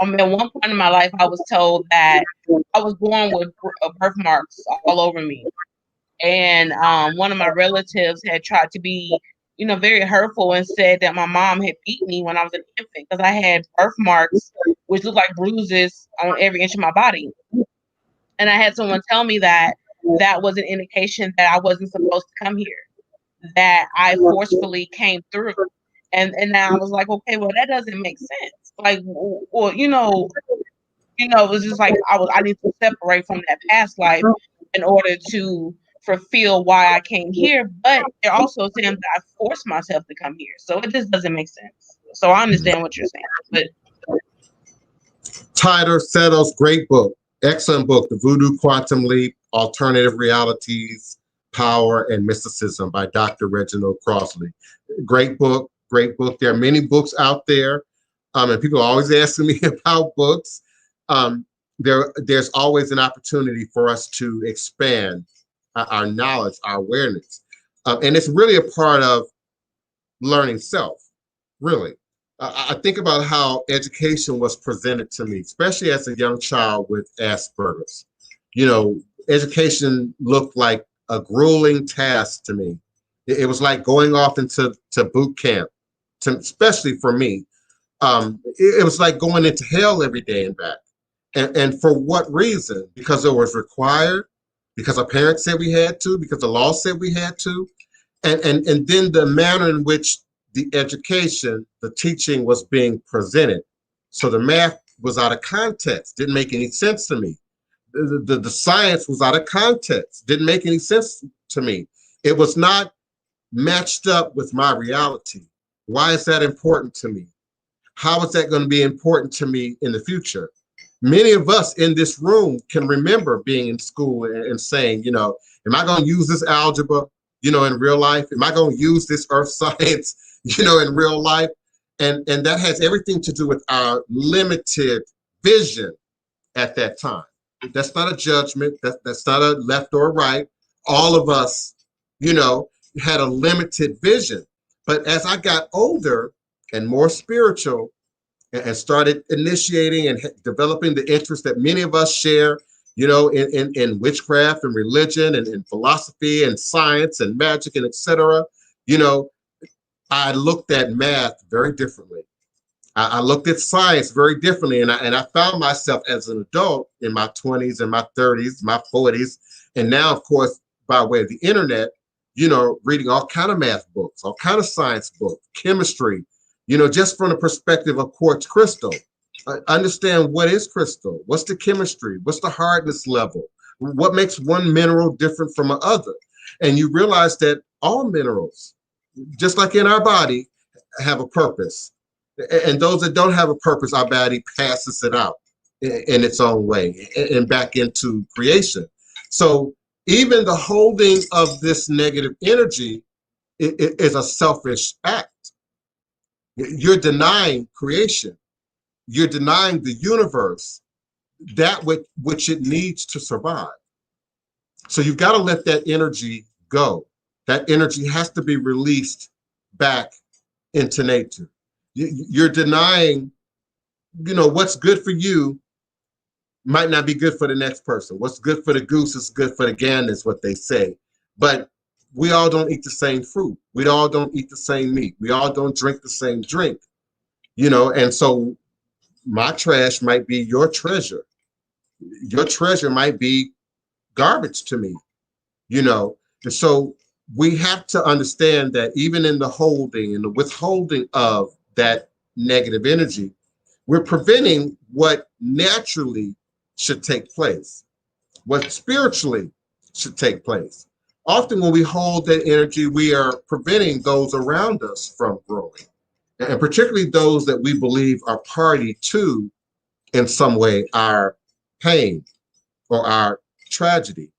At one point in my life, I was told that I was born with birthmarks all over me. And one of my relatives had tried to be, very hurtful and said that my mom had beat me when I was an infant because I had birthmarks, which looked like bruises on every inch of my body. And I had someone tell me that was an indication that I wasn't supposed to come here, that I forcefully came through. And now I was like, okay, well, that doesn't make sense. Like, well, it was just like I need to separate from that past life in order to fulfill why I came here. But they're also saying that I forced myself to come here. So it just doesn't make sense. So I understand what you're saying. But Tyler Seto's great book, excellent book, The Voodoo Quantum Leap, Alternative Realities, Power and Mysticism by Dr. Reginald Crossley. Great book. There are many books out there. And people are always asking me about books. There's always an opportunity for us to expand our knowledge, our awareness. And it's really a part of learning self, really. I think about how education was presented to me, especially as a young child with Asperger's. Education looked like a grueling task to me. It was like going off into boot camp, especially for me. It was like going into hell every day and back. And for what reason? Because it was required, because our parents said we had to, because the law said we had to. And then the manner in which the education, the teaching was being presented. So the math was out of context, didn't make any sense to me. The science was out of context, didn't make any sense to me. It was not matched up with my reality. Why is that important to me? How is that going to be important to me in the future? Many of us in this room can remember being in school and saying, am I going to use this algebra, in real life? Am I going to use this earth science, in real life? And that has everything to do with our limited vision at that time. That's not a judgment. That's not a left or right. All of us, had a limited vision. But as I got older and more spiritual and started initiating and developing the interest that many of us share, in witchcraft and religion and in philosophy and science and magic and etc., I looked at math very differently. I looked at science very differently, and I found myself as an adult in my 20s and my 30s, my 40s, and now, of course, by way of the internet, reading all kind of math books, all kind of science books, chemistry, just from the perspective of quartz crystal. Understand what is crystal, what's the chemistry, what's the hardness level, what makes one mineral different from another. And you realize that all minerals, just like in our body, have a purpose. And those that don't have a purpose, our body passes it out in its own way and back into creation. So even the holding of this negative energy is a selfish act. You're denying creation. You're denying the universe that which it needs to survive. So you've got to let that energy go. That energy has to be released back into nature. You're denying, what's good for you might not be good for the next person. What's good for the goose is good for the gander, is what they say. But we all don't eat the same fruit. We all don't eat the same meat. We all don't drink the same drink, and so my trash might be your treasure. Your treasure might be garbage to me, And so we have to understand that even in the holding and the withholding of that negative energy, we're preventing what naturally should take place, what spiritually should take place. Often when we hold that energy, we are preventing those around us from growing, and particularly those that we believe are party to, in some way, our pain or our tragedy.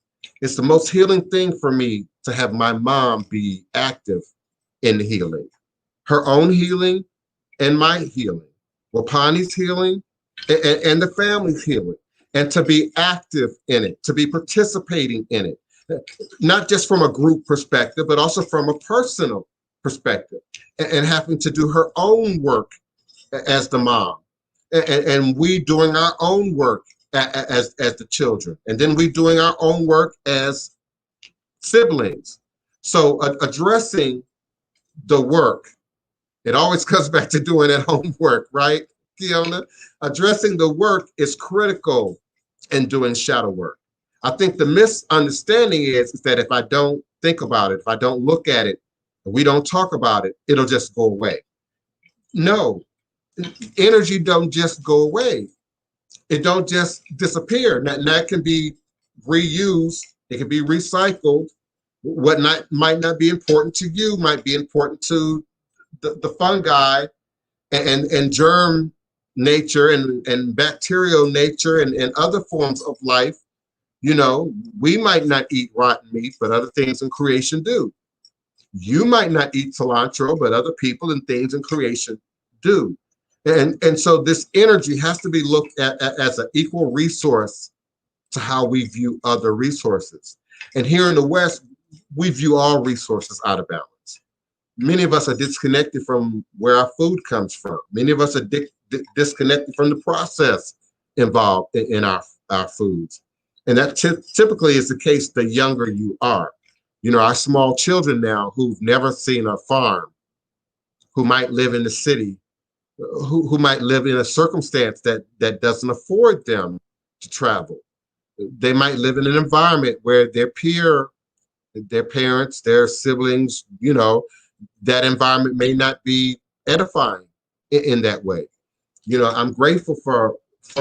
It's the most healing thing for me to have my mom be active in the healing, her own healing and my healing, Wapani's healing and the family's healing, and to be active in it, to be participating in it, not just from a group perspective, but also from a personal perspective, and having to do her own work as the mom, and we doing our own work as the children, and then we doing our own work as siblings. So addressing the work, it always comes back to doing that homework, right, Kiona? Addressing the work is critical in doing shadow work. I think the misunderstanding is that if I don't think about it, if I don't look at it, if we don't talk about it, it'll just go away. No, energy don't just go away. It don't just disappear. That can be reused. It can be recycled. What might not be important to you might be important to the fungi and germ nature and bacterial nature and other forms of life. We might not eat rotten meat, but other things in creation do. You might not eat cilantro, but other people and things in creation do. And so this energy has to be looked at as an equal resource to how we view other resources. And here in the West, we view all resources out of balance. Many of us are disconnected from where our food comes from. Many of us are disconnected from the process involved in our foods. And that typically is the case the younger you are. Our small children now who've never seen a farm, who might live in the city, who might live in a circumstance that doesn't afford them to travel. They might live in an environment where their parents, their siblings, that environment may not be edifying in that way. I'm grateful for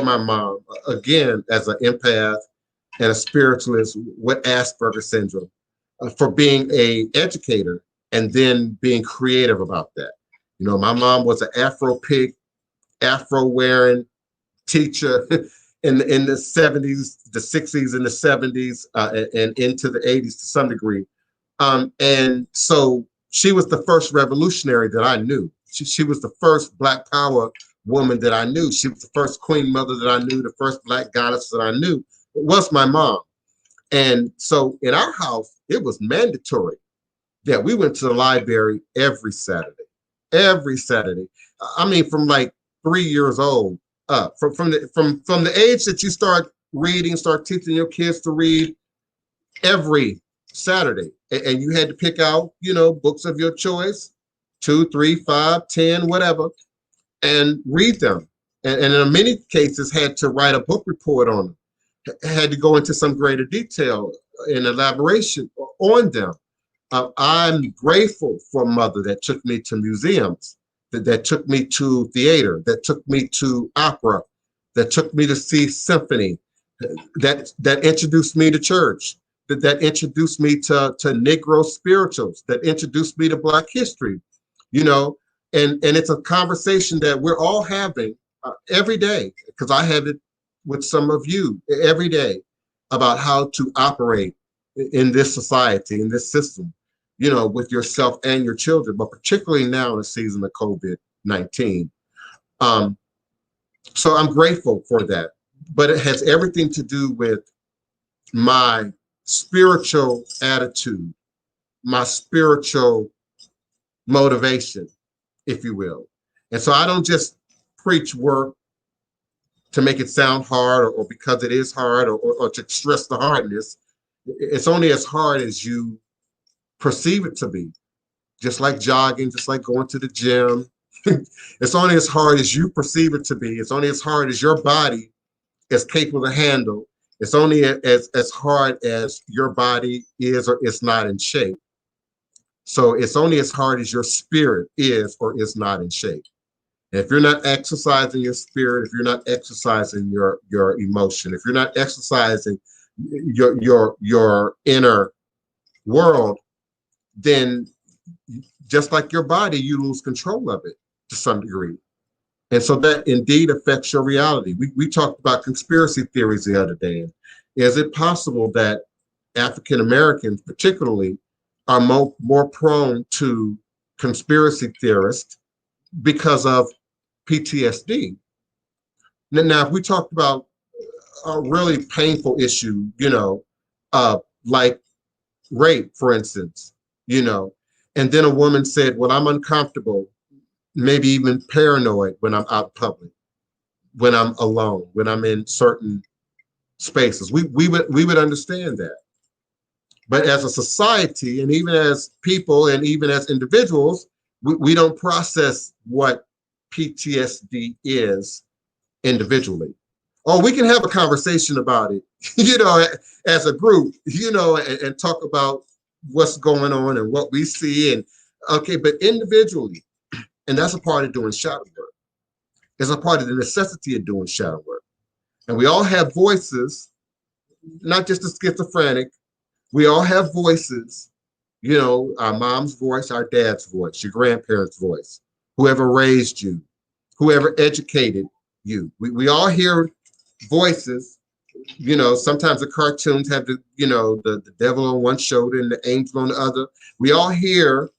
my mom, again, as an empath and a spiritualist with Asperger's syndrome, for being an educator and then being creative about that. My mom was an Afro-pig, Afro-wearing teacher in the 70s, the 60s, and the 70s, and into the 80s to some degree. And so she was the first revolutionary that I knew. She was the first Black Power woman that I knew. She was the first Queen Mother that I knew, the first Black goddess that I knew. It was my mom. And so in our house, it was mandatory that we went to the library every Saturday. Every Saturday. I mean, from like 3 years old up, from the age that you start reading, start teaching your kids to read, every Saturday. And you had to pick out, books of your choice, 2, 3, 5, 10, whatever, and read them. And in many cases had to write a book report on them, had to go into some greater detail and elaboration on them. I'm grateful for a mother that took me to museums, that took me to theater, that took me to opera, that took me to see symphony, that introduced me to church, that introduced me to Negro spirituals, that introduced me to Black history. And it's a conversation that we're all having every day, because I have it with some of you every day about how to operate in this society, in this system, you know, with yourself and your children, but particularly now in the season of COVID-19. So I'm grateful for that, but it has everything to do with my spiritual attitude, my spiritual motivation, if you will. And so I don't just preach work to make it sound hard or because it is hard or to stress the hardness. It's only as hard as you perceive it to be. Just like jogging, just like going to the gym. It's only as hard as you perceive it to be. It's only as hard as your body is capable to handle. It's only as hard as your body is or is not in shape. So it's only as hard as your spirit is or is not in shape. And if you're not exercising your spirit, if you're not exercising your emotion, if you're not exercising your inner world, then just like your body, you lose control of it to some degree. And so that indeed affects your reality. We talked about conspiracy theories the other day. Is it possible that African Americans particularly are more prone to conspiracy theorists because of PTSD? Now, if we talked about a really painful issue, you know, like rape, for instance, you know, and then a woman said, well, I'm uncomfortable, maybe even paranoid when I'm out in public, when I'm alone, when I'm in certain spaces. We would understand that. But as a society, and even as people, and even as individuals, we don't process what PTSD is individually. Oh, we can have a conversation about it, you know, as a group, you know, and talk about what's going on and what we see. And okay, but individually, and that's a part of doing shadow work. It's a part of the necessity of doing shadow work. And we all have voices, not just the schizophrenic. We all have voices, you know, our mom's voice, our dad's voice, your grandparents' voice, whoever raised you, whoever educated you. We all hear voices. You know, sometimes the cartoons have the, you know, the devil on one shoulder and the angel on the other. We all hear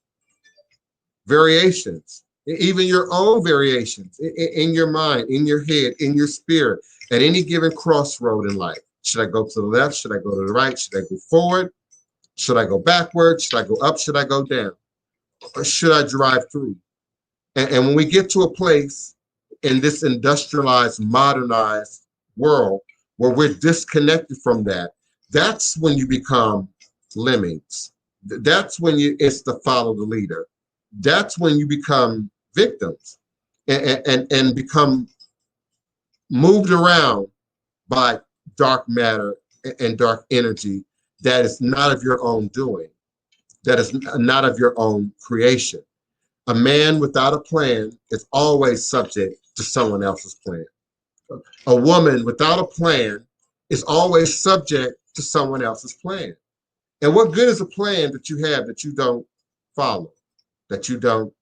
variations, even your own variations in your mind, in your head, in your spirit, at any given crossroad in life. Should I go to the left? Should I go to the right? Should I go forward? Should I go backwards? Should I go up? Should I go down? Or should I drive through? And when we get to a place in this industrialized, modernized world where we're disconnected from that, that's when you become lemmings. That's when it's to follow the leader. That's when you become victims and become moved around by dark matter and dark energy that is not of your own doing, that is not of your own creation. A man without a plan is always subject to someone else's plan. A woman without a plan is always subject to someone else's plan. And what good is a plan that you have that you don't follow, that you don't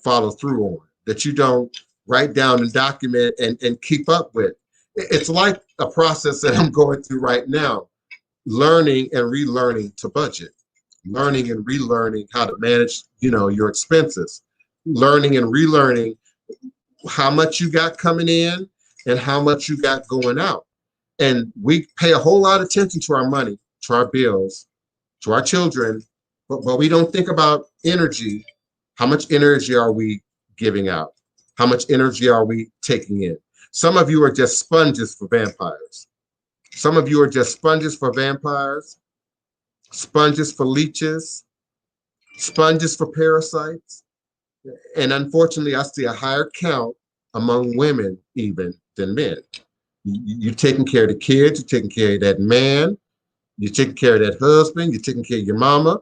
follow through on, that you don't write down and document and keep up with? It's like a process that I'm going through right now, learning and relearning to budget, learning and relearning how to manage, you know, your expenses, learning and relearning how much you got coming in and how much you got going out. And we pay a whole lot of attention to our money, to our bills, to our children, but we don't think about energy. How much energy are we giving out? How much energy are we taking in? Some of you are just sponges for vampires. Some of you are just sponges for vampires, sponges for leeches, sponges for parasites. And unfortunately, I see a higher count among women even than men. You're taking care of the kids, you're taking care of that man, you're taking care of that husband, you're taking care of your mama,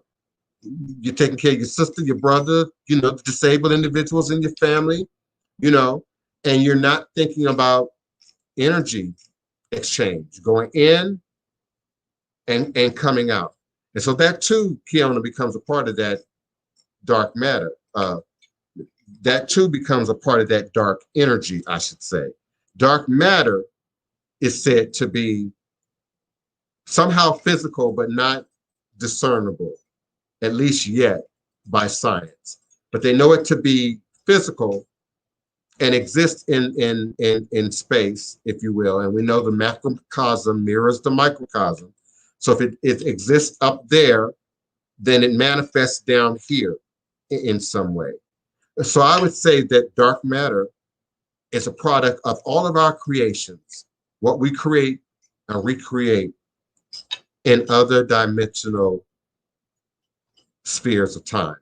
you're taking care of your sister, your brother, you know, the disabled individuals in your family, you know, and you're not thinking about energy exchange, going in and coming out. And so that too, Kiona, becomes a part of that dark matter. that too becomes a part of that dark energy, I should say. Dark matter is said to be somehow physical, but not discernible, at least yet, by science. But they know it to be physical and exist in space, if you will. And we know the macrocosm mirrors the microcosm. So if it exists up there, then it manifests down here in some way. So I would say that dark matter is a product of all of our creations, what we create and recreate in other dimensional spheres of time.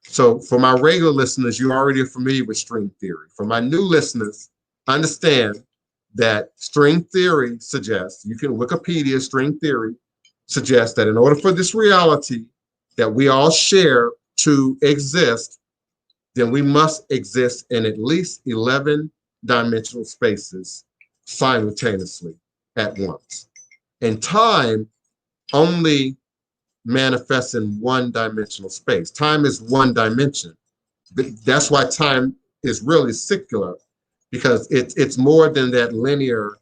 So for my regular listeners, you already are familiar with string theory. For my new listeners, understand that string theory suggests, you can Wikipedia string theory, suggests that in order for this reality that we all share to exist, then we must exist in at least 11 dimensional spaces simultaneously at once. And time only manifests in one dimensional space. Time is one dimension. That's why time is really secular, because it's more than that linear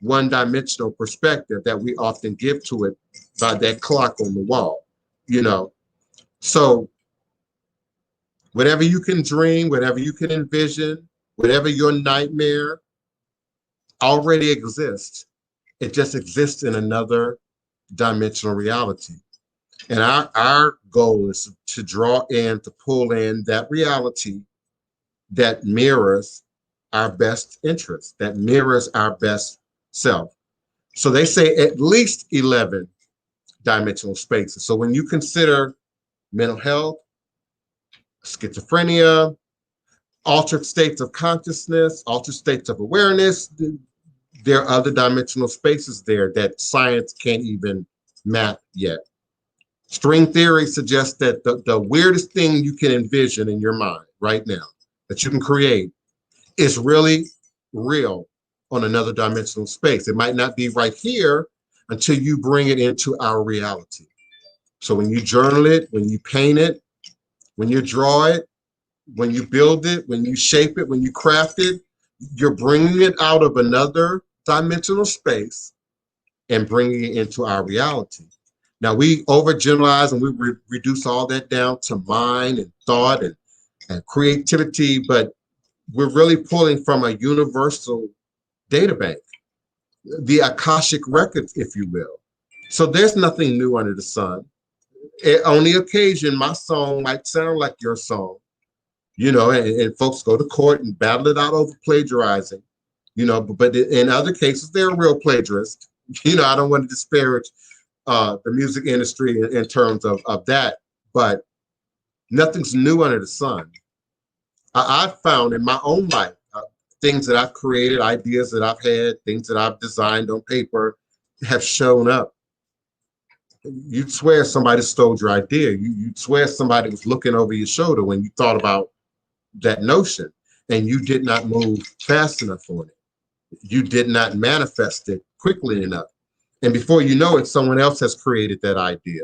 one-dimensional perspective that we often give to it by that clock on the wall, you know. So whatever you can dream, whatever you can envision, whatever your nightmare already exists. It just exists in another dimensional reality. And our goal is to draw in, to pull in that reality that mirrors our best interest, that mirrors our best self. So they say at least 11 dimensional spaces. So when you consider mental health, schizophrenia, altered states of consciousness, altered states of awareness, there are other dimensional spaces there that science can't even map yet. String theory suggests that the weirdest thing you can envision in your mind right now that you can create is really real on another dimensional space. It might not be right here until you bring it into our reality. So when you journal it, when you paint it, when you draw it, when you build it, when you shape it, when you craft it, you're bringing it out of another dimensional space and bringing it into our reality. Now we overgeneralize and we reduce all that down to mind and thought and creativity, but we're really pulling from a universal data bank, the Akashic records, if you will. So there's nothing new under the sun. On the occasion, my song might sound like your song, you know, and folks go to court and battle it out over plagiarizing, you know, but in other cases, they're a real plagiarist. You know, I don't want to disparage the music industry in terms of that, but nothing's new under the sun. I've found in my own life, things that I've created, ideas that I've had, things that I've designed on paper have shown up. You'd swear somebody stole your idea. You'd swear somebody was looking over your shoulder when you thought about that notion, and you did not move fast enough on it. You did not manifest it quickly enough. And before you know it, someone else has created that idea.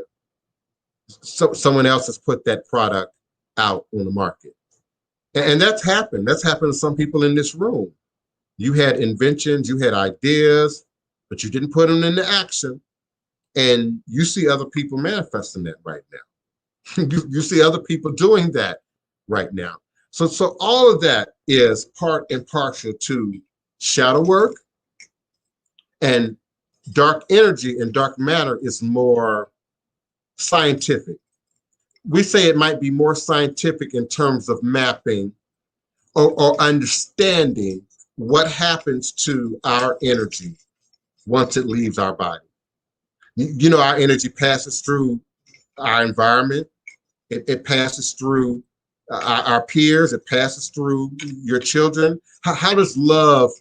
So someone else has put that product out on the market. And that's happened. That's happened to some people in this room. You had inventions, you had ideas, but you didn't put them into action. And you see other people manifesting that right now. you see other people doing that right now. So all of that is part and partial to shadow work, and dark energy and dark matter is more scientific. We say it might be more scientific in terms of mapping or understanding what happens to our energy once it leaves our body. You know, our energy passes through our environment. It passes through our peers. It passes through your children. How does love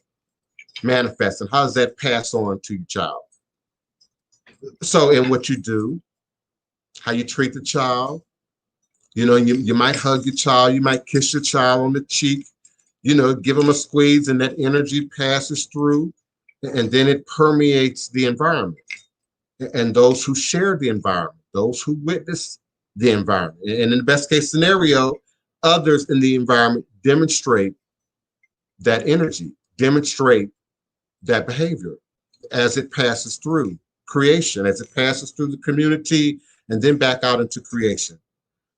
manifest, and how does that pass on to your child? So in what you do, how you treat the child, you know, you might hug your child, you might kiss your child on the cheek, you know, give them a squeeze, and that energy passes through, and then it permeates the environment. And those who share the environment, those who witness the environment. And in the best case scenario, others in the environment demonstrate that energy, demonstrate that behavior as it passes through creation, as it passes through the community, and then back out into creation.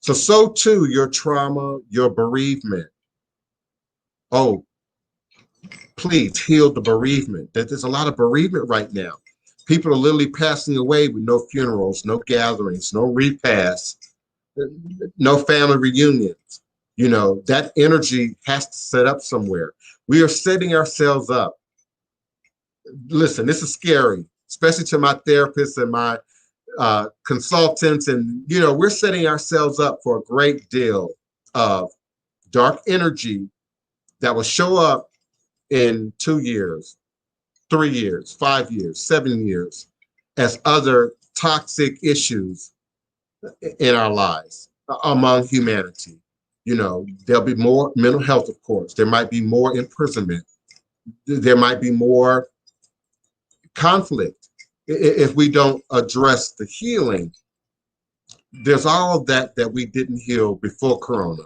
So too, your trauma, your bereavement. Oh, please heal the bereavement. There's a lot of bereavement right now. People are literally passing away with no funerals, no gatherings, no repasts, no family reunions. You know, that energy has to set up somewhere. We are setting ourselves up. Listen, this is scary, especially to my therapists and my consultants. And, you know, we're setting ourselves up for a great deal of dark energy that will show up in 2 years, 3 years, 5 years, 7 years as other toxic issues in our lives among humanity. You know, there'll be more mental health, of course. There might be more imprisonment. There might be more conflict if we don't address the healing. There's all of that we didn't heal before Corona.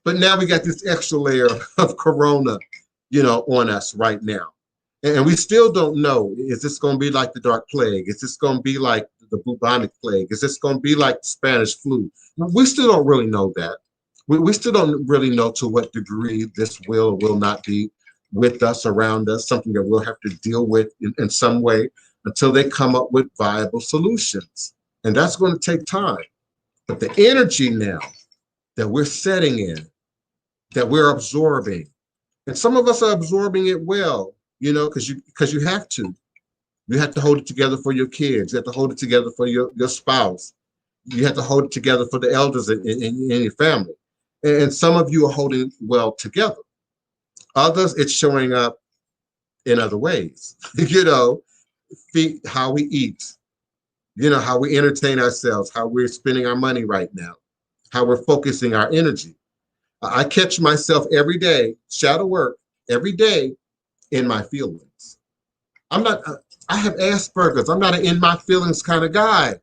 But now we got this extra layer of Corona, you know, on us right now. And we still don't know, is this going to be like the Dark Plague? Is this going to be like the bubonic plague? Is this going to be like the Spanish flu? We still don't really know that. We still don't really know to what degree this will or will not be with us, around us, something that we'll have to deal with in some way until they come up with viable solutions. And that's going to take time. But the energy now that we're setting in, that we're absorbing, and some of us are absorbing it well, you know, because you have to. You have to hold it together for your kids. You have to hold it together for your spouse. You have to hold it together for the elders in your family. And some of you are holding well together. Others, it's showing up in other ways. You know, how we eat, you know, how we entertain ourselves, how we're spending our money right now, how we're focusing our energy. I catch myself every day, shadow work, every day in my feelings. I have Asperger's. I'm not an in my feelings kind of guy.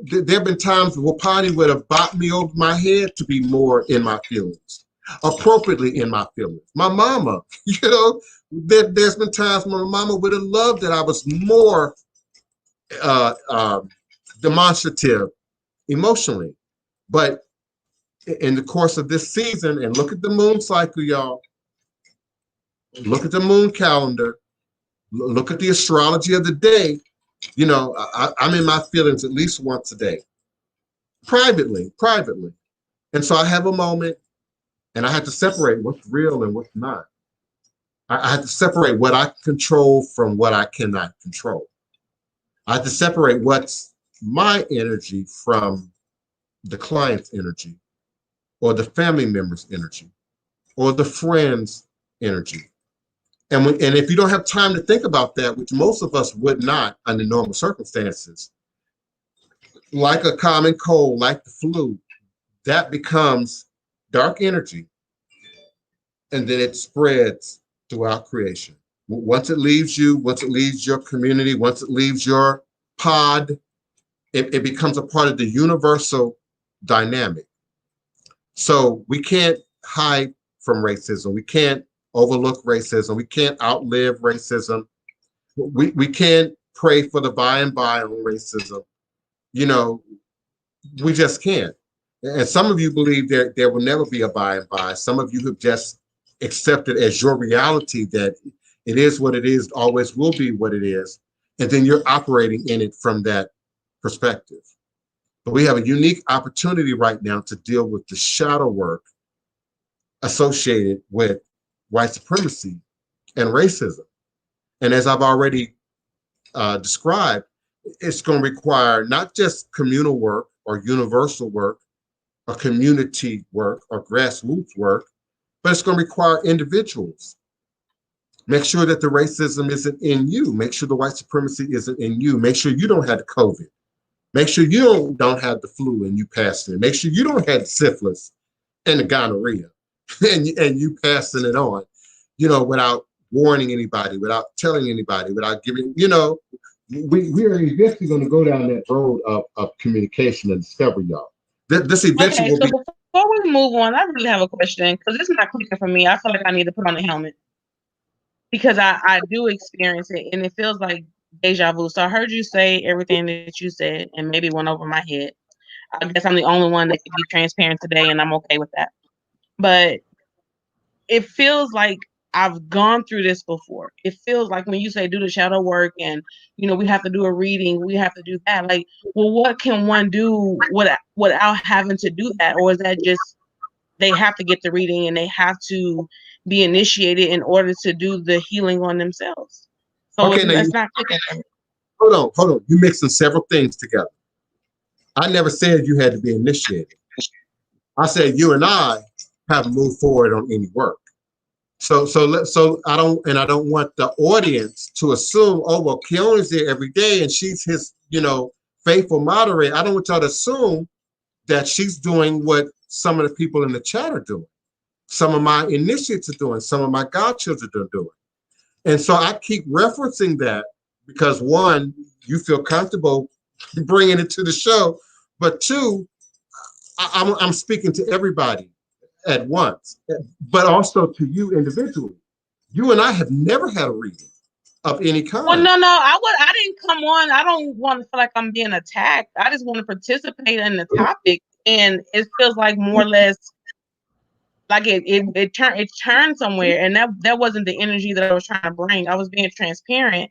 There have been times where Wapani would have bopped me over my head to be more in my feelings, appropriately in my feelings. My mama, you know, there's been times when my mama would have loved that I was more demonstrative emotionally. But in the course of this season, and look at the moon cycle, y'all, look at the moon calendar, look at the astrology of the day. You know, I'm in my feelings at least once a day, privately. And so I have a moment and I have to separate what's real and what's not. I have to separate what I control from what I cannot control. I have to separate what's my energy from the client's energy, or the family member's energy, or the friend's energy. And if you don't have time to think about that, which most of us would not under normal circumstances, like a common cold, like the flu, that becomes dark energy, and then it spreads throughout creation. Once it leaves you, once it leaves your community, once it leaves your pod, it becomes a part of the universal dynamic. So we can't hide from racism. We can't overlook racism. We can't outlive racism. We can't pray for the by and by on racism. You know, we just can't. And some of you believe there will never be a by and by. Some of you have just accepted as your reality that it is what it is, always will be what it is. And then you're operating in it from that perspective. But we have a unique opportunity right now to deal with the shadow work associated with white supremacy and racism. And as I've already described, it's going to require not just communal work or universal work or community work or grassroots work, but it's going to require individuals. Make sure that the racism isn't in you. Make sure the white supremacy isn't in you. Make sure you don't have the COVID. Make sure you don't have the flu and you passed it. Make sure you don't have the syphilis and the gonorrhea and you passing it on, you know, without warning anybody, without telling anybody, without giving, you know, we are eventually going to go down that road of communication and discovery, y'all. This eventually okay, will so be. before we can move on. I really have a question because it's not clicking for me. I feel like I need to put on a helmet because I do experience it and it feels like deja vu. So I heard you say everything that you said and maybe went over my head. I guess I'm the only one that can be transparent today and I'm okay with that. But it feels like I've gone through this before. It feels like when you say do the shadow work and, we have to do a reading, we have to do that. Like, well, what can one do without having to do that? Or is that just they have to get the reading and they have to be initiated in order to do the healing on themselves? So Okay, it's not clicking. Hold on. You're mixing several things together. I never said you had to be initiated. I said you and I haven't moved forward on any work. So I don't want the audience to assume, oh, well, Keona's there every day and she's his, faithful moderator. I don't want y'all to assume that she's doing what some of the people in the chat are doing. Some of my initiates are doing, some of my godchildren are doing. And so I keep referencing that because one, you feel comfortable bringing it to the show, but two, I'm speaking to everybody at once, but also to you individually. You and I have never had a reading of any kind. Well, no, I didn't come on. I don't want to feel like I'm being attacked. I just want to participate in the topic, and it feels like more or less like it turned somewhere, and that wasn't the energy that I was trying to bring. I was being transparent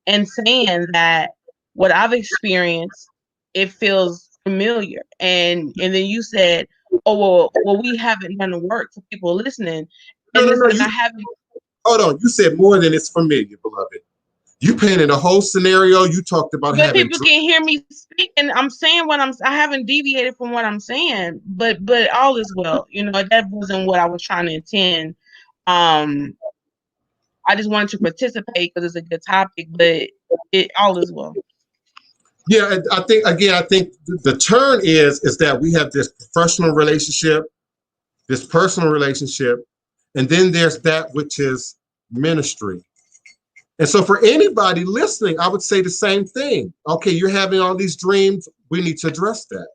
and saying that what I've experienced, it feels familiar, and then you said, oh well we haven't done the work for people listening. And No, I haven't. Hold on, you said more than it's familiar, beloved. You painted a whole scenario. You talked about but people can hear me speak, and I'm saying I haven't deviated from what I'm saying, but all is well. That wasn't what I was trying to intend. I just wanted to participate because it's a good topic, but all is well. Yeah, I think the turn is that we have this professional relationship, this personal relationship, and then there's that which is ministry. And so for anybody listening, I would say the same thing. Okay, you're having all these dreams. We need to address that.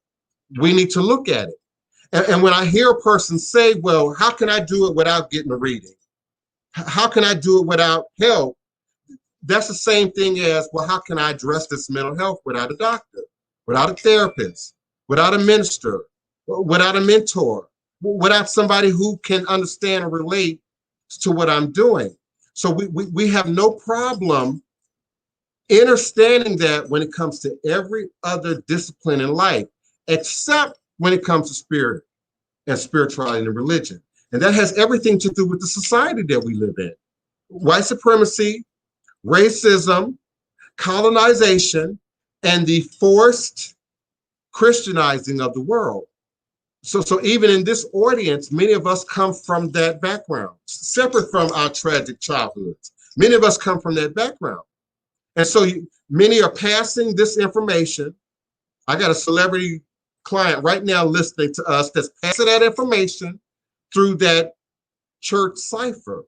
We need to look at it. And when I hear a person say, well, how can I do it without getting a reading? How can I do it without help? That's the same thing as, well, how can I address this mental health without a doctor, without a therapist, without a minister, without a mentor, without somebody who can understand and relate to what I'm doing? So we have no problem understanding that when it comes to every other discipline in life, except when it comes to spirit and spirituality and religion. And that has everything to do with the society that we live in. White supremacy, racism, colonization, and the forced Christianizing of the world. So even in this audience, many of us come from that background, separate from our tragic childhoods. Many of us come from that background. And so many are passing this information. I got a celebrity client right now listening to us that's passing that information through that church cipher.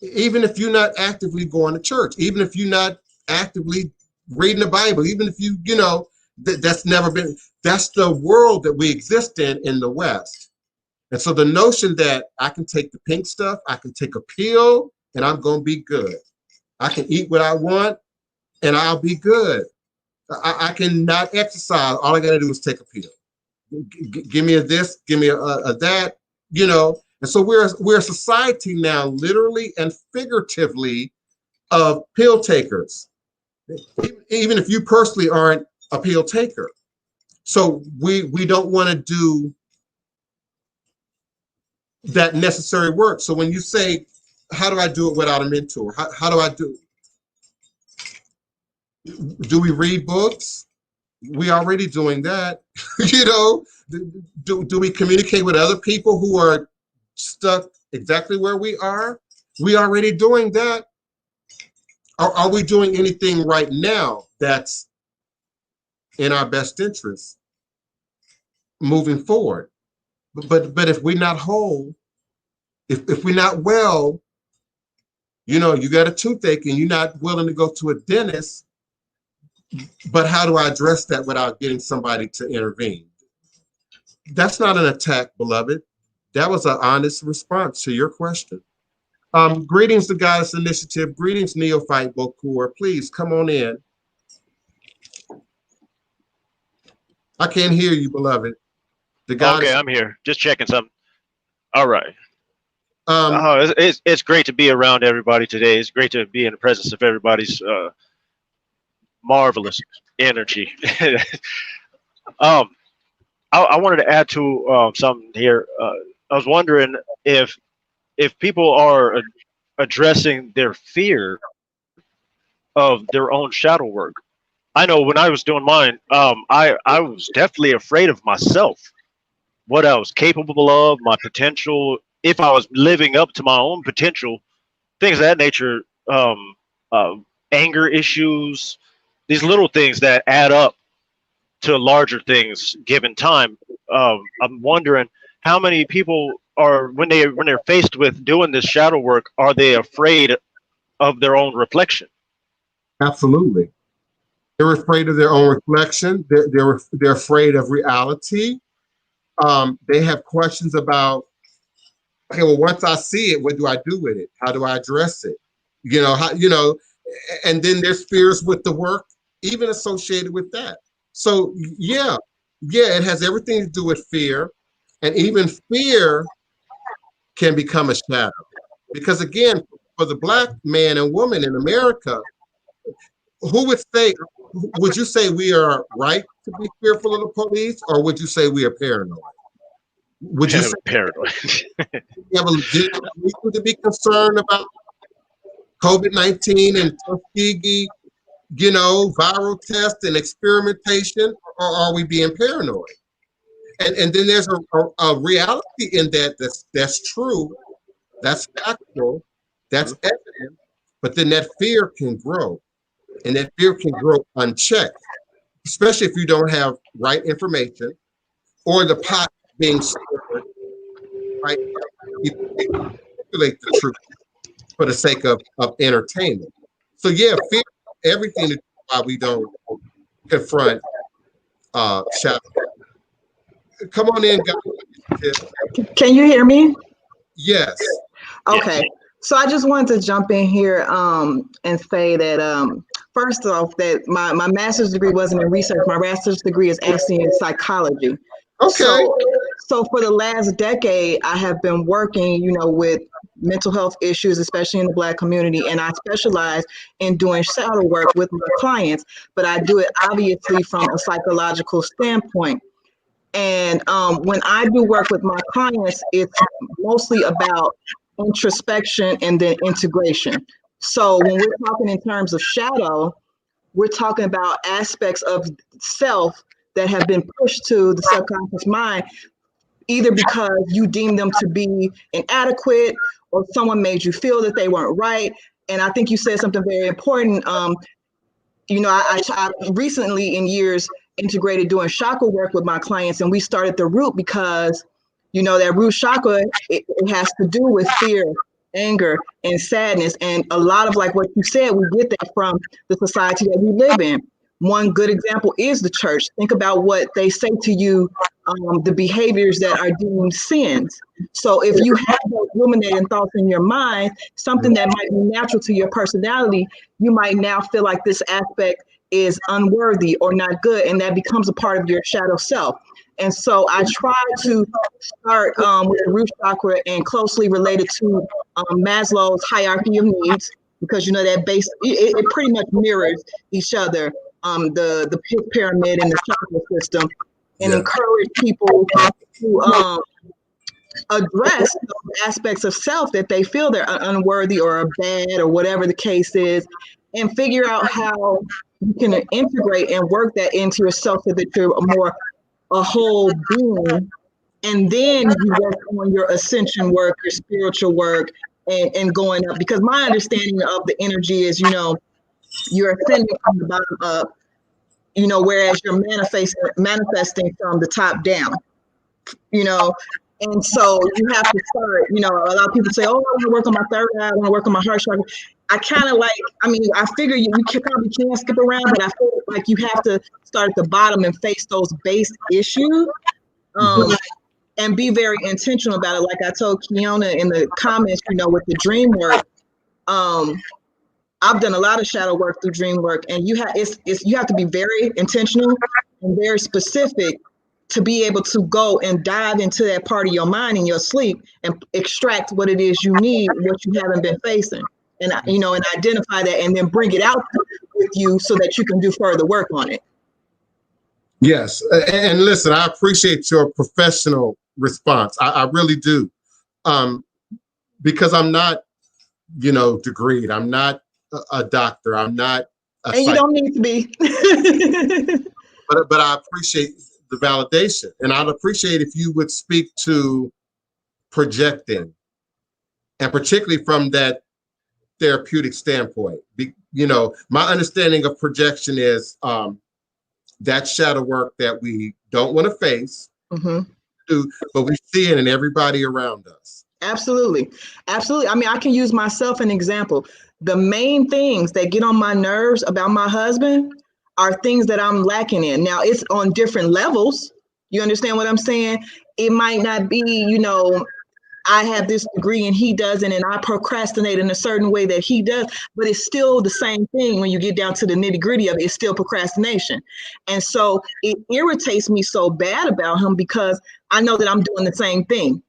Even if you're not actively going to church, even if you're not actively reading the Bible, even if that's never been, that's the world that we exist in the West. And so the notion that I can take the pink stuff, I can take a pill and I'm going to be good. I can eat what I want and I'll be good. I can not exercise. All I got to do is take a pill. Give me a this, give me a that, And so we're a society now, literally and figuratively, of pill takers, even if you personally aren't a pill taker. So we don't want to do that necessary work. So when you say, how do I do it without a mentor? How do I do it? Do we read books? We already doing that. Do we communicate with other people who are stuck exactly where we are? We already doing that. Are we doing anything right now that's in our best interest moving forward? But if we're not whole, if we're not well, you got a toothache and you're not willing to go to a dentist, but how do I address that without getting somebody to intervene? That's not an attack, beloved. That was an honest response to your question. Greetings to Goddess Initiative. Greetings, Neophyte Bokur. Please come on in. I can't hear you, beloved. The Goddess. Okay, I'm here. Just checking something. All right. Um, It's great to be around everybody today. It's great to be in the presence of everybody's marvelous energy. I wanted to add to something here. I was wondering if people are addressing their fear of their own shadow work. I know when I was doing mine, I was definitely afraid of myself, what I was capable of, my potential, if I was living up to my own potential, things of that nature, anger issues, these little things that add up to larger things given time. I'm wondering how many people are, when they're faced with doing this shadow work, are they afraid of their own reflection? Absolutely. They're afraid of their own reflection. They're afraid of reality. They have questions about, okay, well, once I see it, what do I do with it? How do I address it? And then there's fears with the work, even associated with that. So yeah, it has everything to do with fear. And even fear can become a shadow. Because again, for the Black man and woman in America, would you say we are right to be fearful of the police, or would you say we are paranoid? Would you say paranoid? we have a legitimate reason to be concerned about COVID-19 and Tuskegee, viral tests and experimentation, or are we being paranoid? And then there's a reality in that's true, that's factual, that's evident, but then that fear can grow. And that fear can grow unchecked, especially if you don't have right information or the pot being stirred, right? People manipulate the truth for the sake of entertainment. So yeah, fear has everything to do with why we don't confront shadow. Come on in, guys. Can you hear me? Yes. Okay. So I just wanted to jump in here and say that first off, that my master's degree wasn't in research. My master's degree is actually in psychology. Okay. So for the last decade, I have been working, with mental health issues, especially in the Black community, and I specialize in doing shadow work with my clients, but I do it obviously from a psychological standpoint. And when I do work with my clients, it's mostly about introspection and then integration. So when we're talking in terms of shadow, we're talking about aspects of self that have been pushed to the subconscious mind, either because you deem them to be inadequate or someone made you feel that they weren't right. And I think you said something very important. I recently in years integrated doing chakra work with my clients, and we started the root because that root chakra, it has to do with fear, anger, and sadness. And a lot of, like what you said, we get that from the society that we live in. One good example is the church. Think about what they say to you, the behaviors that are deemed sins. So if you have those ruminating thoughts in your mind, something that might be natural to your personality, you might now feel like this aspect is unworthy or not good, and that becomes a part of your shadow self. And so I try to start with the root chakra and closely related to Maslow's hierarchy of needs, because that base, it pretty much mirrors each other, the pyramid and the chakra system, and encourage people to address those aspects of self that they feel they're unworthy or are bad or whatever the case is, and figure out how you can integrate and work that into yourself so that you're a whole being. And then you work on your ascension work, your spiritual work, and going up. Because my understanding of the energy is, you're ascending from the bottom up, whereas you're manifesting from the top down, And so you have to start, a lot of people say, oh, I want to work on my third eye, I want to work on my heart chakra. I kind of I figure you probably can skip around, but I feel like you have to start at the bottom and face those base issues. And be very intentional about it. Like I told Kiona in the comments, you know, with the dream work, I've done a lot of shadow work through dream work, and you have to be very intentional and very specific to be able to go and dive into that part of your mind in your sleep and extract what it is you need, what you haven't been facing, and you know, and identify that, and then bring it out with you so that you can do further work on it. Yes, and listen, I appreciate your professional response. I really do, because I'm not, you know, degreed. I'm not a doctor. I'm not and you don't need to be. but I appreciate the validation, and I'd appreciate if you would speak to projecting, and particularly from that therapeutic standpoint. You know, my understanding of projection is that shadow work that we don't want to face, but we see it in everybody around us. Absolutely. Absolutely. I mean, I can use myself an example. The main things that get on my nerves about my husband are things that I'm lacking in. Now, it's on different levels. You understand what I'm saying? It might not be, you know, I have this degree and he doesn't, and I procrastinate in a certain way that he does, but it's still the same thing when you get down to the nitty gritty of it. It's still procrastination. And so it irritates me so bad about him because I know that I'm doing the same thing.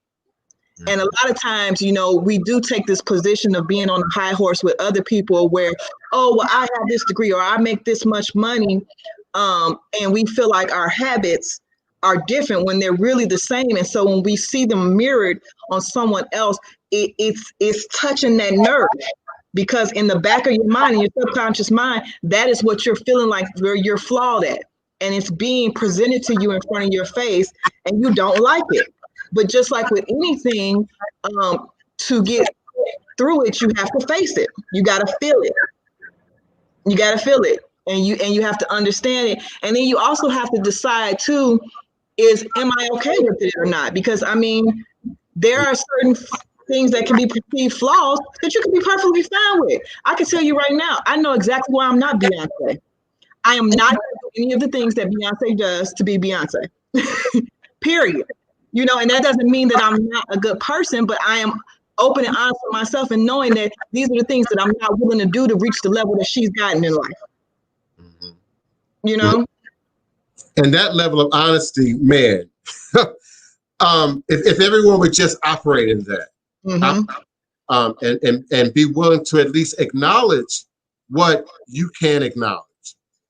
And a lot of times, you know, we do take this position of being on a high horse with other people where, oh, well, I have this degree or I make this much money. And we feel like our habits are different when they're really the same. And so when we see them mirrored on someone else, it's touching that nerve, because in the back of your mind, in your subconscious mind, that is what you're feeling like where you're flawed at. And it's being presented to you in front of your face and you don't like it. But just like with anything, to get through it, you have to face it. You got to feel it. You got to feel it. And you have to understand it. And then you also have to decide too, am I okay with it or not? Because I mean, there are certain things that can be perceived flaws that you can be perfectly fine with. I can tell you right now, I know exactly why I'm not Beyonce. I am not doing any of the things that Beyonce does to be Beyonce. Period. You know, and that doesn't mean that I'm not a good person, but I am open and honest with myself and knowing that these are the things that I'm not willing to do to reach the level that she's gotten in life. You know? And that level of honesty, man, if everyone would just operate in that, and be willing to at least acknowledge what you can acknowledge,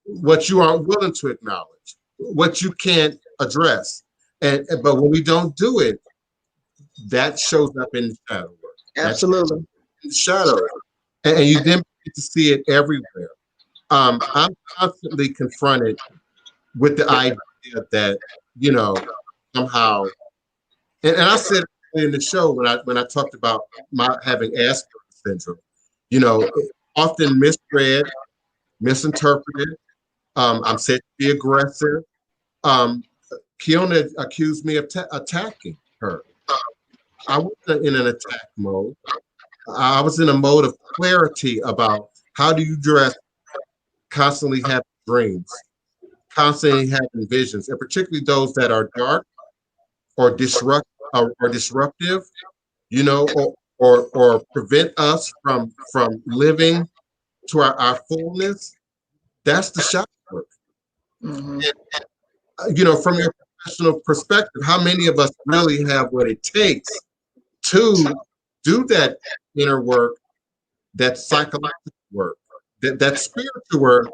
what you aren't willing to acknowledge, what you can't address. But when we don't do it, that shows up in the shadow work. Absolutely. In the shadow. And you then get to see it everywhere. I'm constantly confronted with the idea that, you know, somehow, and I said in the show when I talked about my having Asperger's syndrome, you know, often misread, misinterpreted. I'm said to be aggressive. Kiona accused me of attacking her. I wasn't in an attack mode. I was in a mode of clarity about how do you dress, constantly having dreams, constantly having visions, and particularly those that are dark or disruptive, you know, or prevent us from living to our fullness. That's the shadow work. And, you know, from your professional perspective, how many of us really have what it takes to do that inner work, that psychological work, that spiritual work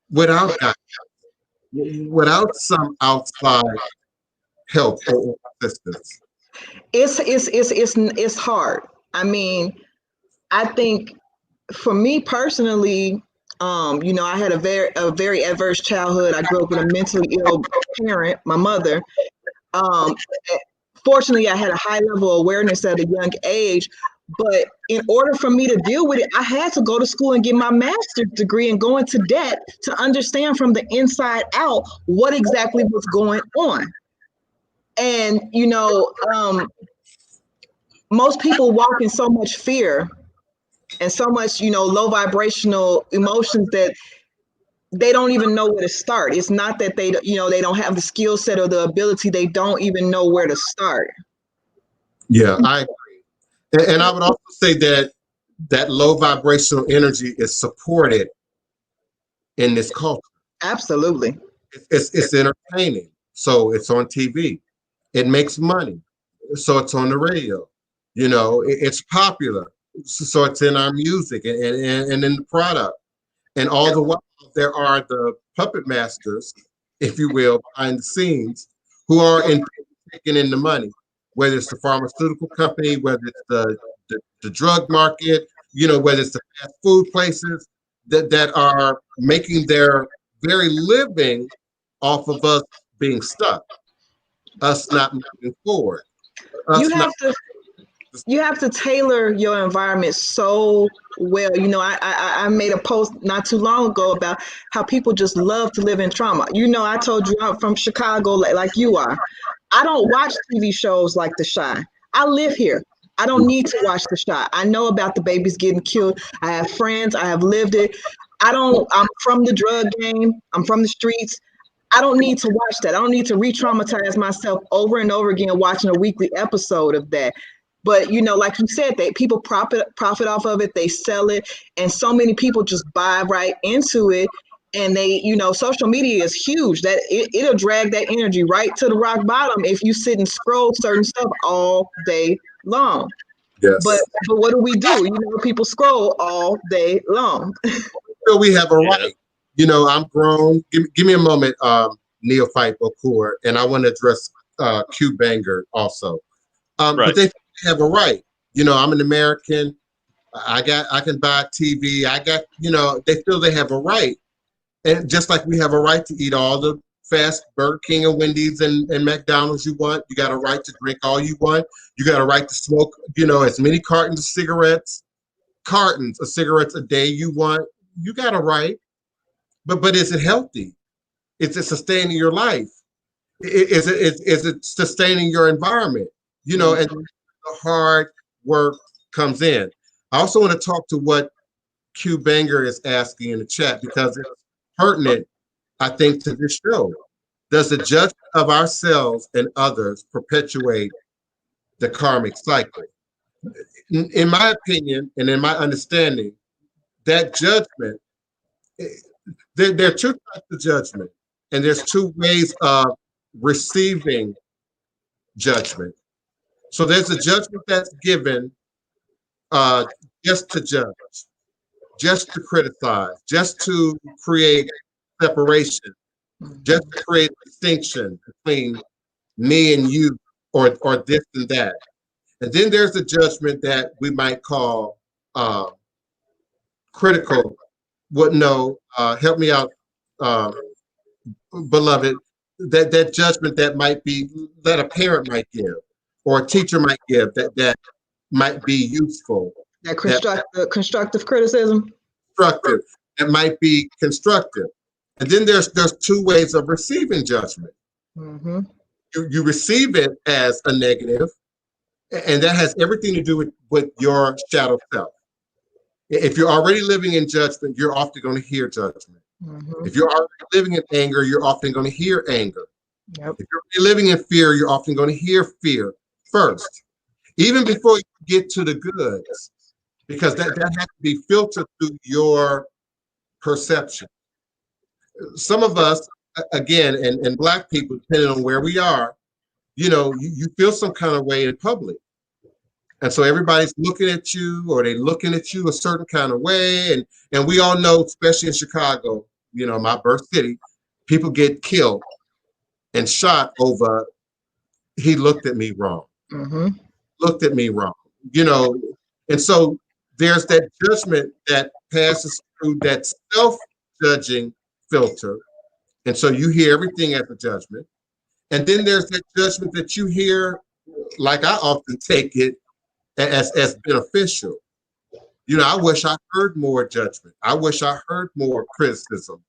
without guidance, without some outside help or assistance? It's hard. I mean, I think for me personally, you know, I had a very adverse childhood. I grew up with a mentally ill parent, my mother. Fortunately, I had a high level of awareness at a young age, but in order for me to deal with it, I had to go to school and get my master's degree and go into debt to understand from the inside out what exactly was going on. And, you know, most people walk in so much fear and so much, you know, low vibrational emotions that they don't even know where to start. It's not that they, they don't have the skill set or the ability. They don't even know where to start. Yeah, I agree. And I would also say that low vibrational energy is supported in this culture. Absolutely. It's entertaining, so it's on TV. It makes money, so it's on the radio. It's popular, so it's in our music and in the product. And all the while, there are the puppet masters, if you will, behind the scenes, who are taking in the money, whether it's the pharmaceutical company, whether it's the drug market, whether it's the fast food places that are making their very living off of us being stuck, us not moving forward. You have to tailor your environment so well. I made a post not too long ago about how people just love to live in trauma. I told you I'm from Chicago, like you are. I don't watch TV shows like The Chi. I live here. I don't need to watch The Chi. I know about the babies getting killed. I have friends. I have lived it. I'm from the drug game. I'm from the streets. I don't need to watch that. I don't need to re-traumatize myself over and over again watching a weekly episode of that. But, like you said, people profit off of it. They sell it. And so many people just buy right into it. And they, social media is huge. That it'll drag that energy right to the rock bottom if you sit and scroll certain stuff all day long. Yes. But what do? People scroll all day long. So we have a right. I'm grown. Give me a moment, Neophyte Okur, and I want to address Q Banger also. Right. But they have a right. I'm an American. I can buy TV. They feel they have a right. And just like we have a right to eat all the fast Burger King and Wendy's and McDonald's you want, you got a right to drink all you want. You got a right to smoke, as many cartons of cigarettes a day you want. You got a right. But is it healthy? Is it sustaining your life? Is it sustaining your environment? And the hard work comes in. I also want to talk to what Q Banger is asking in the chat because it's pertinent, I think, to this show. Does the judgment of ourselves and others perpetuate the karmic cycle? In my opinion and in my understanding, that judgment, there are two types of judgment, and there's two ways of receiving judgment. So there's a judgment that's given just to judge, just to criticize, just to create separation, just to create distinction between me and you, or this and that. And then there's the judgment that we might call critical. Help me out, beloved. That judgment that a parent might give, or a teacher might give, that might be useful. That constructive criticism. Constructive. That might be constructive. And then there's two ways of receiving judgment. Mm-hmm. You receive it as a negative, and that has everything to do with your shadow self. If you're already living in judgment, you're often going to hear judgment. Mm-hmm. If you're already living in anger, you're often going to hear anger. Yep. If you're living in fear, you're often going to hear fear first, even before you get to the goods, because that has to be filtered through your perception. Some of us, again, and Black people, depending on where we are, you feel some kind of way in public. And so everybody's looking at you, or they're looking at you a certain kind of way. And we all know, especially in Chicago, my birth city, people get killed and shot over, he looked at me wrong. Mm-hmm. Looked at me wrong. And so there's that judgment that passes through that self-judging filter. And so you hear everything as a judgment. And then there's that judgment that you hear, like I often take it, as beneficial. I wish I heard more judgment. I wish I heard more criticism.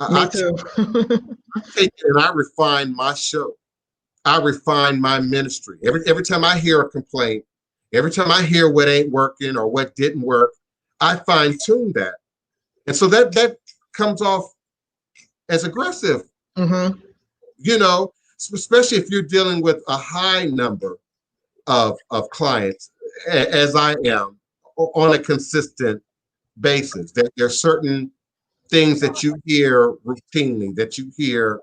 Me too. I take it and I refine my show. I refine my ministry. Every time I hear a complaint, every time I hear what ain't working or what didn't work, I fine tune that. And so that comes off as aggressive. Mm-hmm. You know, especially if you're dealing with a high number of clients, as I am, on a consistent basis. There are certain things that you hear routinely, that you hear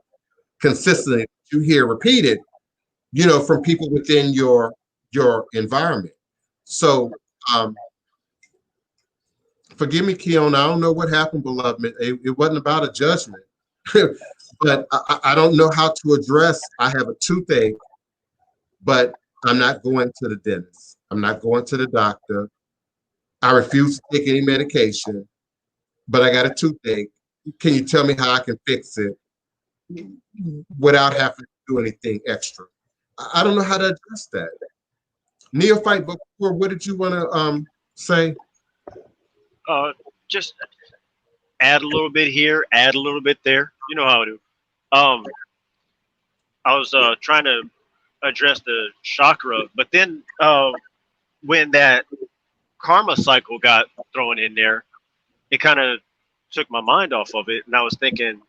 consistently, that you hear repeated, you know, from people within your environment. So forgive me, Keon, I don't know what happened, beloved. It wasn't about a judgment. But I don't know how to address. I have a toothache, but I'm not going to the dentist. I'm not going to the doctor. I refuse to take any medication, but I got a toothache. Can you tell me how I can fix it without having to do anything extra? I don't know how to address that. Neophyte, before, what did you want to say? Just add a little bit here, add a little bit there. You know how I do. I was trying to address the chakra, but then when that karma cycle got thrown in there, it kind of took my mind off of it, and I was thinking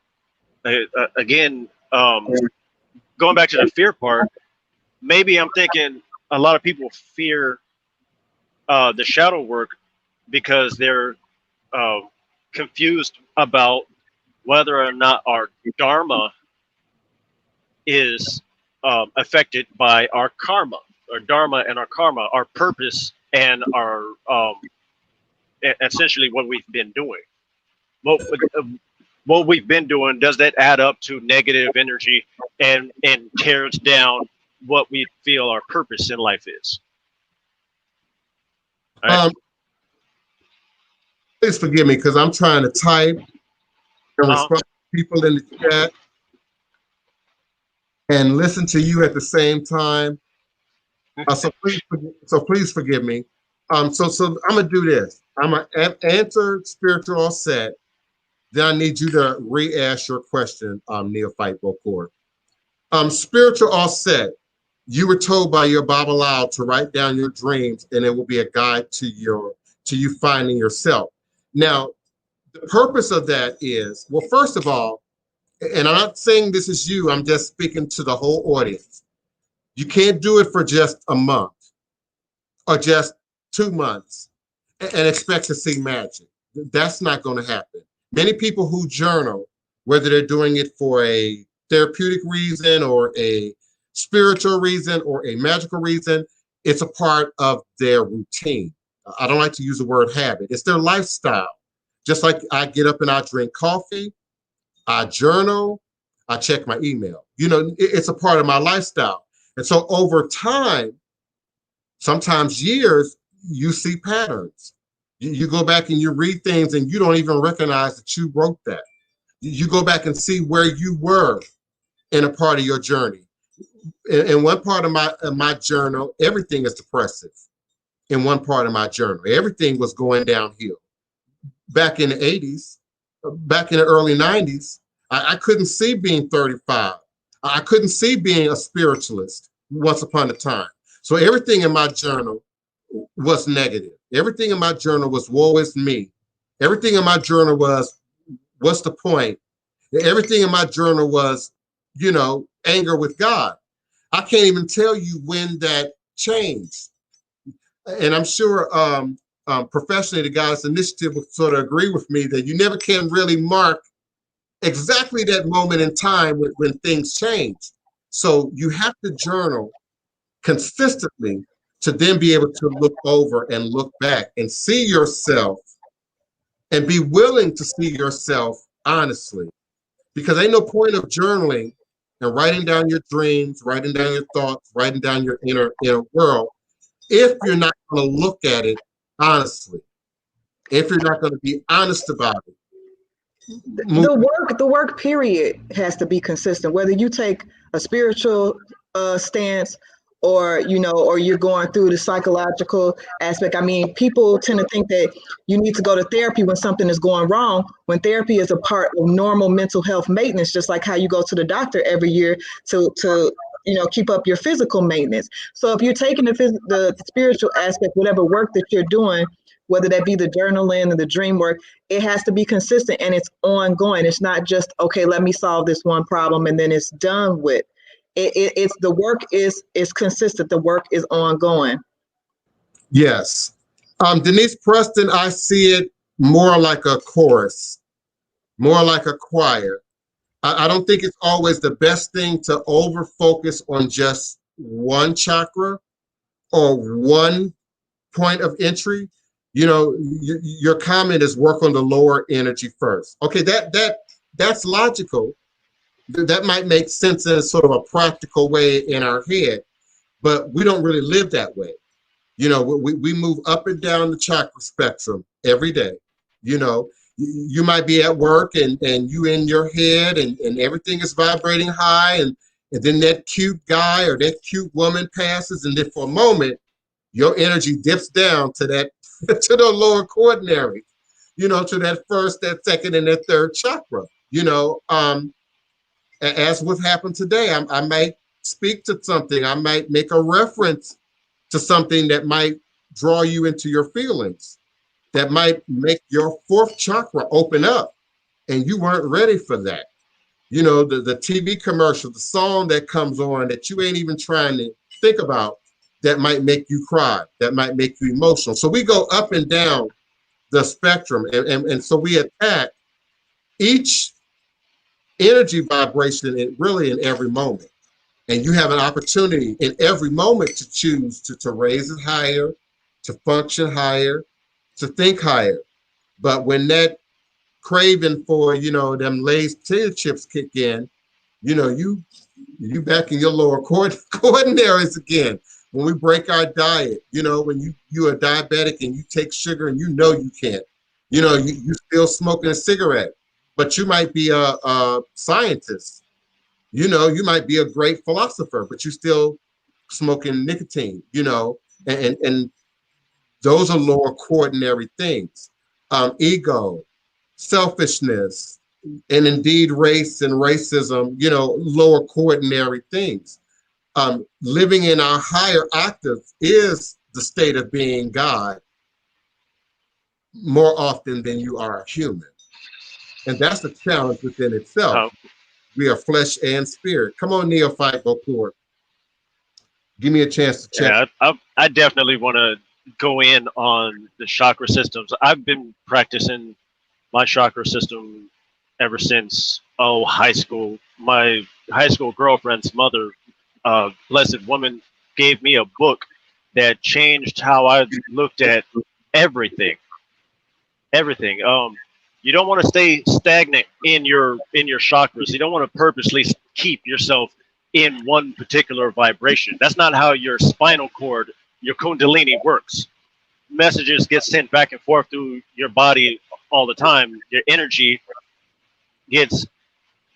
again, going back to the fear part. Maybe I'm thinking a lot of people fear the shadow work because they're confused about whether or not our dharma is affected by our karma, our dharma and our karma, our purpose and our essentially what we've been doing. What we've been doing, does that add up to negative energy and tears down what we feel our purpose in life is? Right? Please forgive me because I'm trying to type and respond to people in the chat and listen to you at the same time. So please forgive me. So I'm gonna do this. I'm gonna answer spiritual all set. Then I need you to re-ask your question, Neophyte Bokor. Spiritual all set. You were told by your Babalao to write down your dreams, and it will be a guide to you finding yourself. Now, the purpose of that is, well, first of all, and I'm not saying this is you, I'm just speaking to the whole audience. You can't do it for just a month or just 2 months and expect to see magic. That's not going to happen. Many people who journal, whether they're doing it for a therapeutic reason or a spiritual reason or a magical reason, it's a part of their routine. I don't like to use the word habit. It's their lifestyle. Just like I get up and I drink coffee, I journal, I check my email. You know, it's a part of my lifestyle. And so over time, sometimes years, you see patterns. You go back and you read things and you don't even recognize that you wrote that. You go back and see where you were in a part of your journey. In one part of my journal, everything is depressive. In one part of my journal, everything was going downhill. Back in the 80s, back in the early 90s, I couldn't see being 35. I couldn't see being a spiritualist once upon a time. So everything in my journal was negative. Everything in my journal was woe is me. Everything in my journal was, what's the point? Everything in my journal was, you know, anger with God. I can't even tell you when that changed. And I'm sure professionally, the Goddess Initiative will sort of agree with me that you never can really mark exactly that moment in time when things change. So you have to journal consistently to then be able to look over and look back and see yourself and be willing to see yourself honestly. Because ain't no point of journaling and writing down your dreams, writing down your thoughts, writing down your inner world, if you're not going to look at it honestly, if you're not going to be honest about it. The work period has to be consistent, whether you take a spiritual stance or, you know, or you're going through the psychological aspect. I mean, people tend to think that you need to go to therapy when something is going wrong, when therapy is a part of normal mental health maintenance, just like how you go to the doctor every year to you know, keep up your physical maintenance. So if you're taking the spiritual aspect, whatever work that you're doing, whether that be the journaling or the dream work, it has to be consistent and it's ongoing. It's not just, okay, let me solve this one problem and then it's done with. It's the work is consistent. The work is ongoing. Yes. Denise Preston, I see it more like a chorus, more like a choir. I don't think it's always the best thing to over focus on just one chakra or one point of entry. You know, your comment is work on the lower energy first. Okay, that's logical. That might make sense in sort of a practical way in our head, but we don't really live that way. You know, we move up and down the chakra spectrum every day. You know, you might be at work and you in your head and everything is vibrating high and then that cute guy or that cute woman passes and then for a moment, your energy dips down to that, to the lower quaternary, you know, to that first, that second, and that third chakra. You know, as what happened today, I might speak to something. I might make a reference to something that might draw you into your feelings, that might make your fourth chakra open up, and you weren't ready for that. You know, the TV commercial, the song that comes on that you ain't even trying to think about, that might make you cry, that might make you emotional. So we go up and down the spectrum, and so we attack each energy vibration really in every moment. And you have an opportunity in every moment to choose to raise it higher, to function higher, to think higher. But when that craving for, you know, them Lay's potato chips kick in, you know, you back in your lower quaternaries again. When we break our diet, you know, when you're a diabetic and you take sugar and you know you can't, you know, you still smoking a cigarette, but you might be a scientist. You know, you might be a great philosopher, but you're still smoking nicotine, you know, and those are lower quaternary things. Ego, selfishness, and indeed race and racism, you know, lower quaternary things. Living in our higher octave is the state of being God more often than you are a human. And that's the challenge within itself. We are flesh and spirit. Come on, Neophyte, go forward. Give me a chance to check. Yeah, I definitely want to go in on the chakra systems. I've been practicing my chakra system ever since, high school. My high school girlfriend's mother, blessed woman, gave me a book that changed how I looked at everything. Everything. You don't want to stay stagnant in your chakras. You don't want to purposely keep yourself in one particular vibration. That's not how your spinal cord, your kundalini works. Messages get sent back and forth through your body all the time. Your energy gets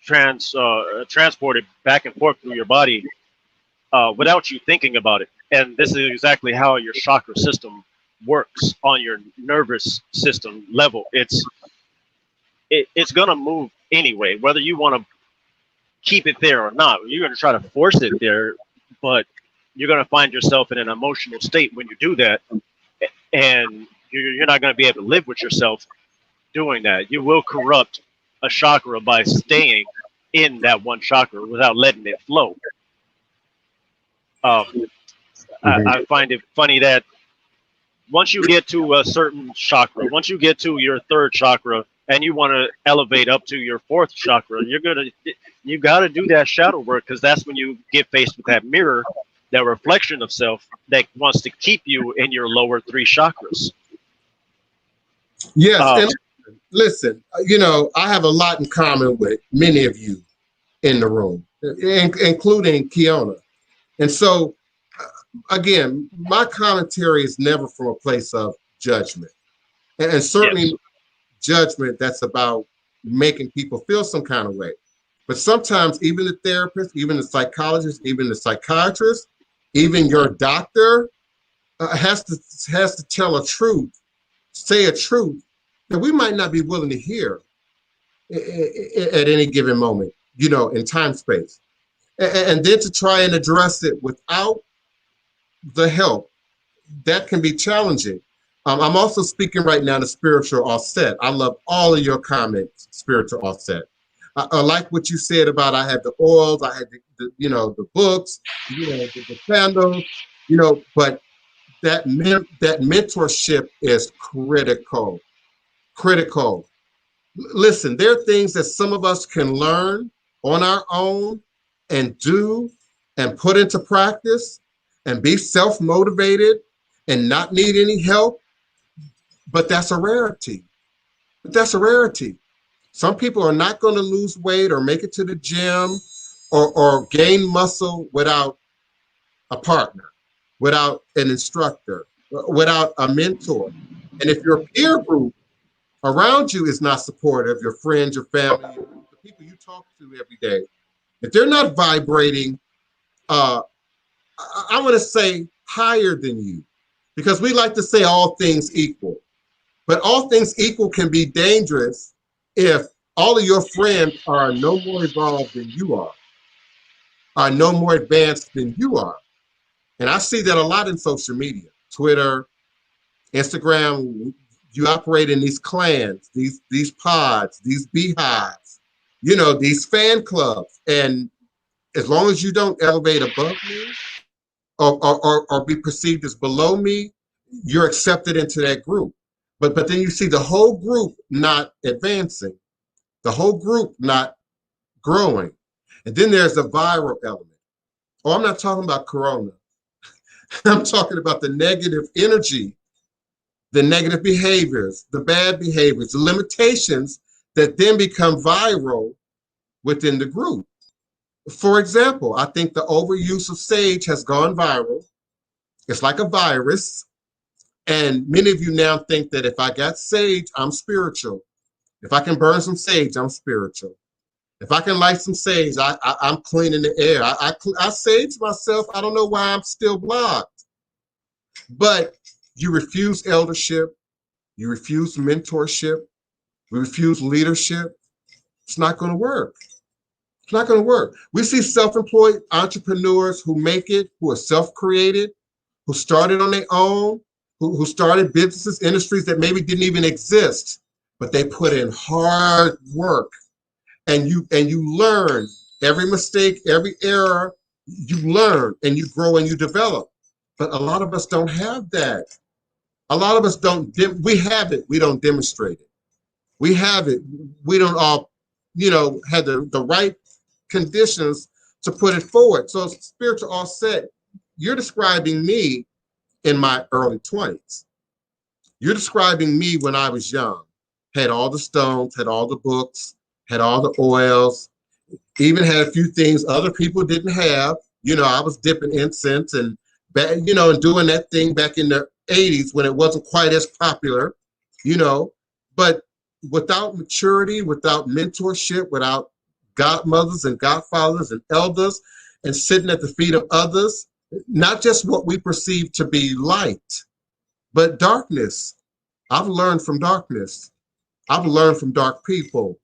transported back and forth through your body without you thinking about it. And this is exactly how your chakra system works on your nervous system level. It's gonna move anyway, whether you want to keep it there or not. You're gonna try to force it there, but you're gonna find yourself in an emotional state when you do that, and you're not gonna be able to live with yourself doing that. You will corrupt a chakra by staying in that one chakra without letting it flow. I find it funny that once you get to a certain chakra, once you get to your third chakra and you want to elevate up to your fourth chakra, you got to do that shadow work, because that's when you get faced with that mirror, that reflection of self that wants to keep you in your lower three chakras. Yes, and listen, you know, I have a lot in common with many of you in the room, including Kiona. And so, again, my commentary is never from a place of judgment. And certainly judgment that's about making people feel some kind of way. But sometimes even the therapist, even the psychologist, even the psychiatrist, even your doctor has to tell a truth, say a truth that we might not be willing to hear at any given moment, you know, in time space. And then to try and address it without the help, that can be challenging. I'm also speaking right now to Spiritual Offset. I love all of your comments, Spiritual Offset. I like what you said about I had the oils, I had the books, the candles, but that mentorship is critical. Critical. Listen, there are things that some of us can learn on our own and do and put into practice and be self-motivated and not need any help, but that's a rarity. That's a rarity. Some people are not going to lose weight or make it to the gym or gain muscle without a partner, without an instructor, without a mentor. And if your peer group around you is not supportive, your friends, your family, the people you talk to every day, if they're not vibrating, I want to say higher than you, because we like to say all things equal. But all things equal can be dangerous if all of your friends are no more evolved than you are no more advanced than you are. And I see that a lot in social media, Twitter, Instagram. You operate in these clans, these pods, these beehives, these fan clubs. And as long as you don't elevate above me or be perceived as below me, you're accepted into that group. But then you see the whole group not advancing, the whole group not growing. And then there's the viral element. Oh, I'm not talking about Corona. I'm talking about the negative energy, the negative behaviors, the bad behaviors, the limitations that then become viral within the group. For example, I think the overuse of sage has gone viral. It's like a virus. And many of you now think that if I got sage, I'm spiritual. If I can burn some sage, I'm spiritual. If I can light some sage, I'm cleaning the air. I sage myself. I don't know why I'm still blocked. But you refuse eldership. You refuse mentorship. You refuse leadership. It's not going to work. It's not going to work. We see self-employed entrepreneurs who make it, who are self-created, who started on their own, who started businesses, industries that maybe didn't even exist, but they put in hard work, and you learn every mistake, every error. You learn and you grow and you develop. But a lot of us don't have that. A lot of us don't. We have it. We don't demonstrate it. We have it. We don't all, have the right conditions to put it forward. So Spiritual Offset, you're describing me in my early 20s. You're describing me when I was young, had all the stones, had all the books, had all the oils, even had a few things other people didn't have. I was dipping incense and, and doing that thing back in the 80s when it wasn't quite as popular, but without maturity, without mentorship, without godmothers and godfathers and elders and sitting at the feet of others, not just what we perceive to be light, but darkness. I've learned from darkness. I've learned from dark people.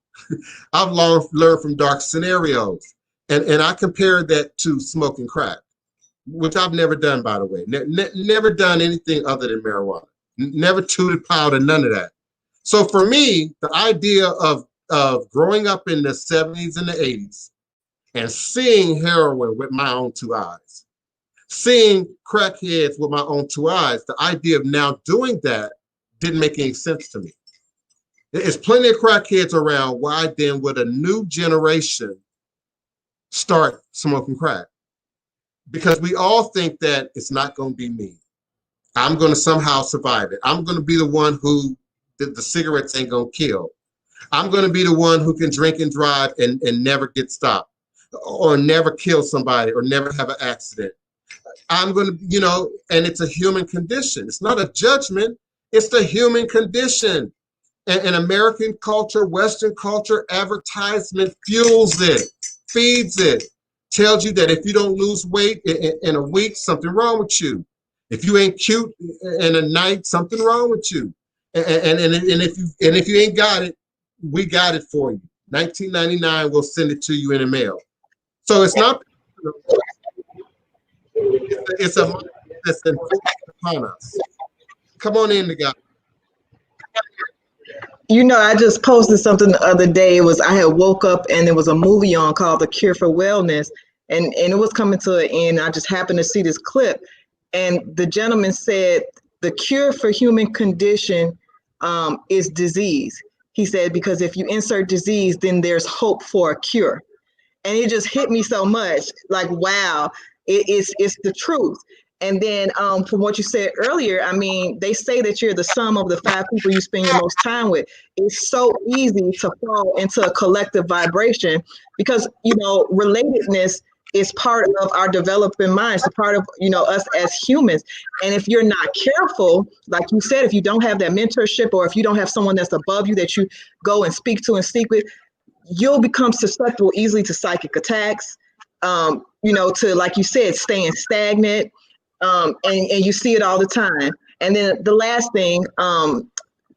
I've learned from dark scenarios. And I compare that to smoking crack, which I've never done, by the way. Never done anything other than marijuana. Never tooted powder, none of that. So for me, the idea of growing up in the 70s and the 80s and seeing heroin with my own two eyes, seeing crackheads with my own two eyes, the idea of now doing that didn't make any sense to me. There's plenty of crackheads around. Why then would a new generation start smoking crack? Because we all think that it's not going to be me. I'm going to somehow survive it. I'm going to be the one who the cigarettes ain't going to kill. I'm going to be the one who can drink and drive and never get stopped or never kill somebody or never have an accident. I'm going to, and it's a human condition. It's not a judgment. It's the human condition. And American culture, Western culture, advertisement fuels it, feeds it, tells you that if you don't lose weight in a week, something wrong with you. If you ain't cute in a night, something wrong with you. And if you ain't got it, we got it for you. 1999, we'll send it to you in the mail. So it's not. It's a mind that's enforced upon us. Come on in, the guy. You know, I just posted something the other day. I had woke up and there was a movie on called The Cure for Wellness, and it was coming to an end. I just happened to see this clip, and the gentleman said the cure for human condition is disease. He said, because if you insert disease, then there's hope for a cure. And it just hit me so much, like, wow, it's the truth. And then from what you said earlier, I mean, they say that you're the sum of the 5 people you spend your most time with. It's so easy to fall into a collective vibration because, you know, relatedness is part of our developing minds, a part of, you know, us as humans. And if you're not careful, like you said, if you don't have that mentorship, or if you don't have someone that's above you that you go and speak to and speak with, you'll become susceptible easily to psychic attacks, you know, to, like you said, staying stagnant. And you see it all the time. And then the last thing,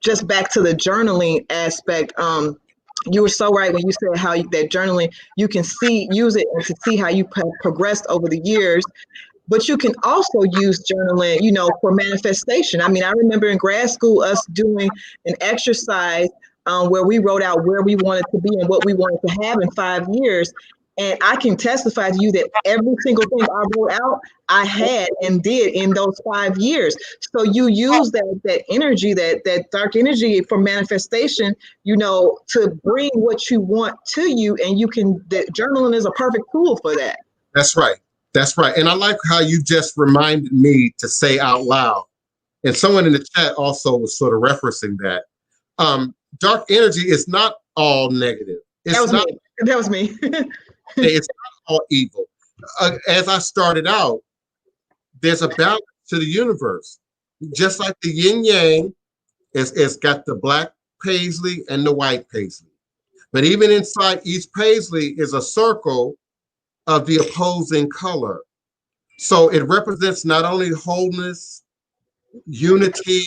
just back to the journaling aspect, you were so right when you said how that journaling, you can use it and to see how you progressed over the years. But you can also use journaling, you know, for manifestation. I mean, I remember in grad school us doing an exercise where we wrote out where we wanted to be and what we wanted to have in 5 years. And I can testify to you that every single thing I wrote out, I had and did in those 5 years. So you use that energy, that dark energy for manifestation, you know, to bring what you want to you. And journaling is a perfect tool for that. That's right. That's right. And I like how you just reminded me to say out loud. And someone in the chat also was sort of referencing that. Dark energy is not all negative. That was me. It's not all evil. As I started out, there's a balance to the universe. Just like the yin yang, it's got the black paisley and the white paisley. But even inside each paisley is a circle of the opposing color. So it represents not only wholeness, unity,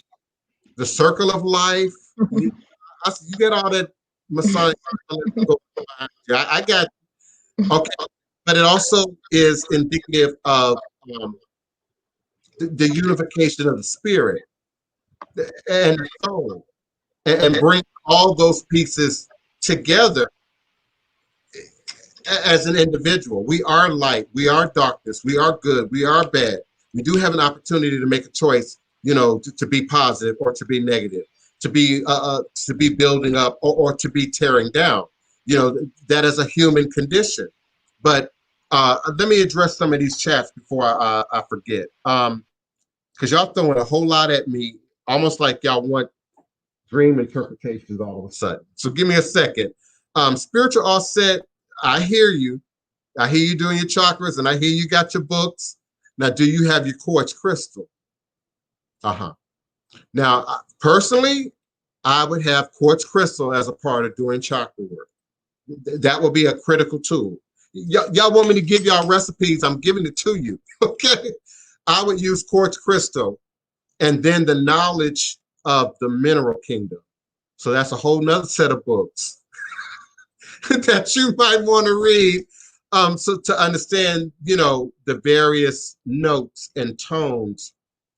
the circle of life. You get all that Masonic. I got. Okay, but it also is indicative of the unification of the spirit and the soul, and bring all those pieces together as an individual. We are light, we are darkness, we are good, we are bad. We do have an opportunity to make a choice, you know, to be positive or to be negative, to be building up or to be tearing down. You know, that is a human condition. But let me address some of these chats before I forget. Because y'all throwing a whole lot at me, almost like y'all want dream interpretations all of a sudden. So give me a second. Spiritual Offset, I hear you. I hear you doing your chakras, and I hear you got your books. Now, do you have your quartz crystal? Now, personally, I would have quartz crystal as a part of doing chakra work. That will be a critical tool. Y'all want me to give y'all recipes? I'm giving it to you, okay? I would use quartz crystal and then the knowledge of the mineral kingdom. So that's a whole nother set of books that you might want to read. So to understand, you know, the various notes and tones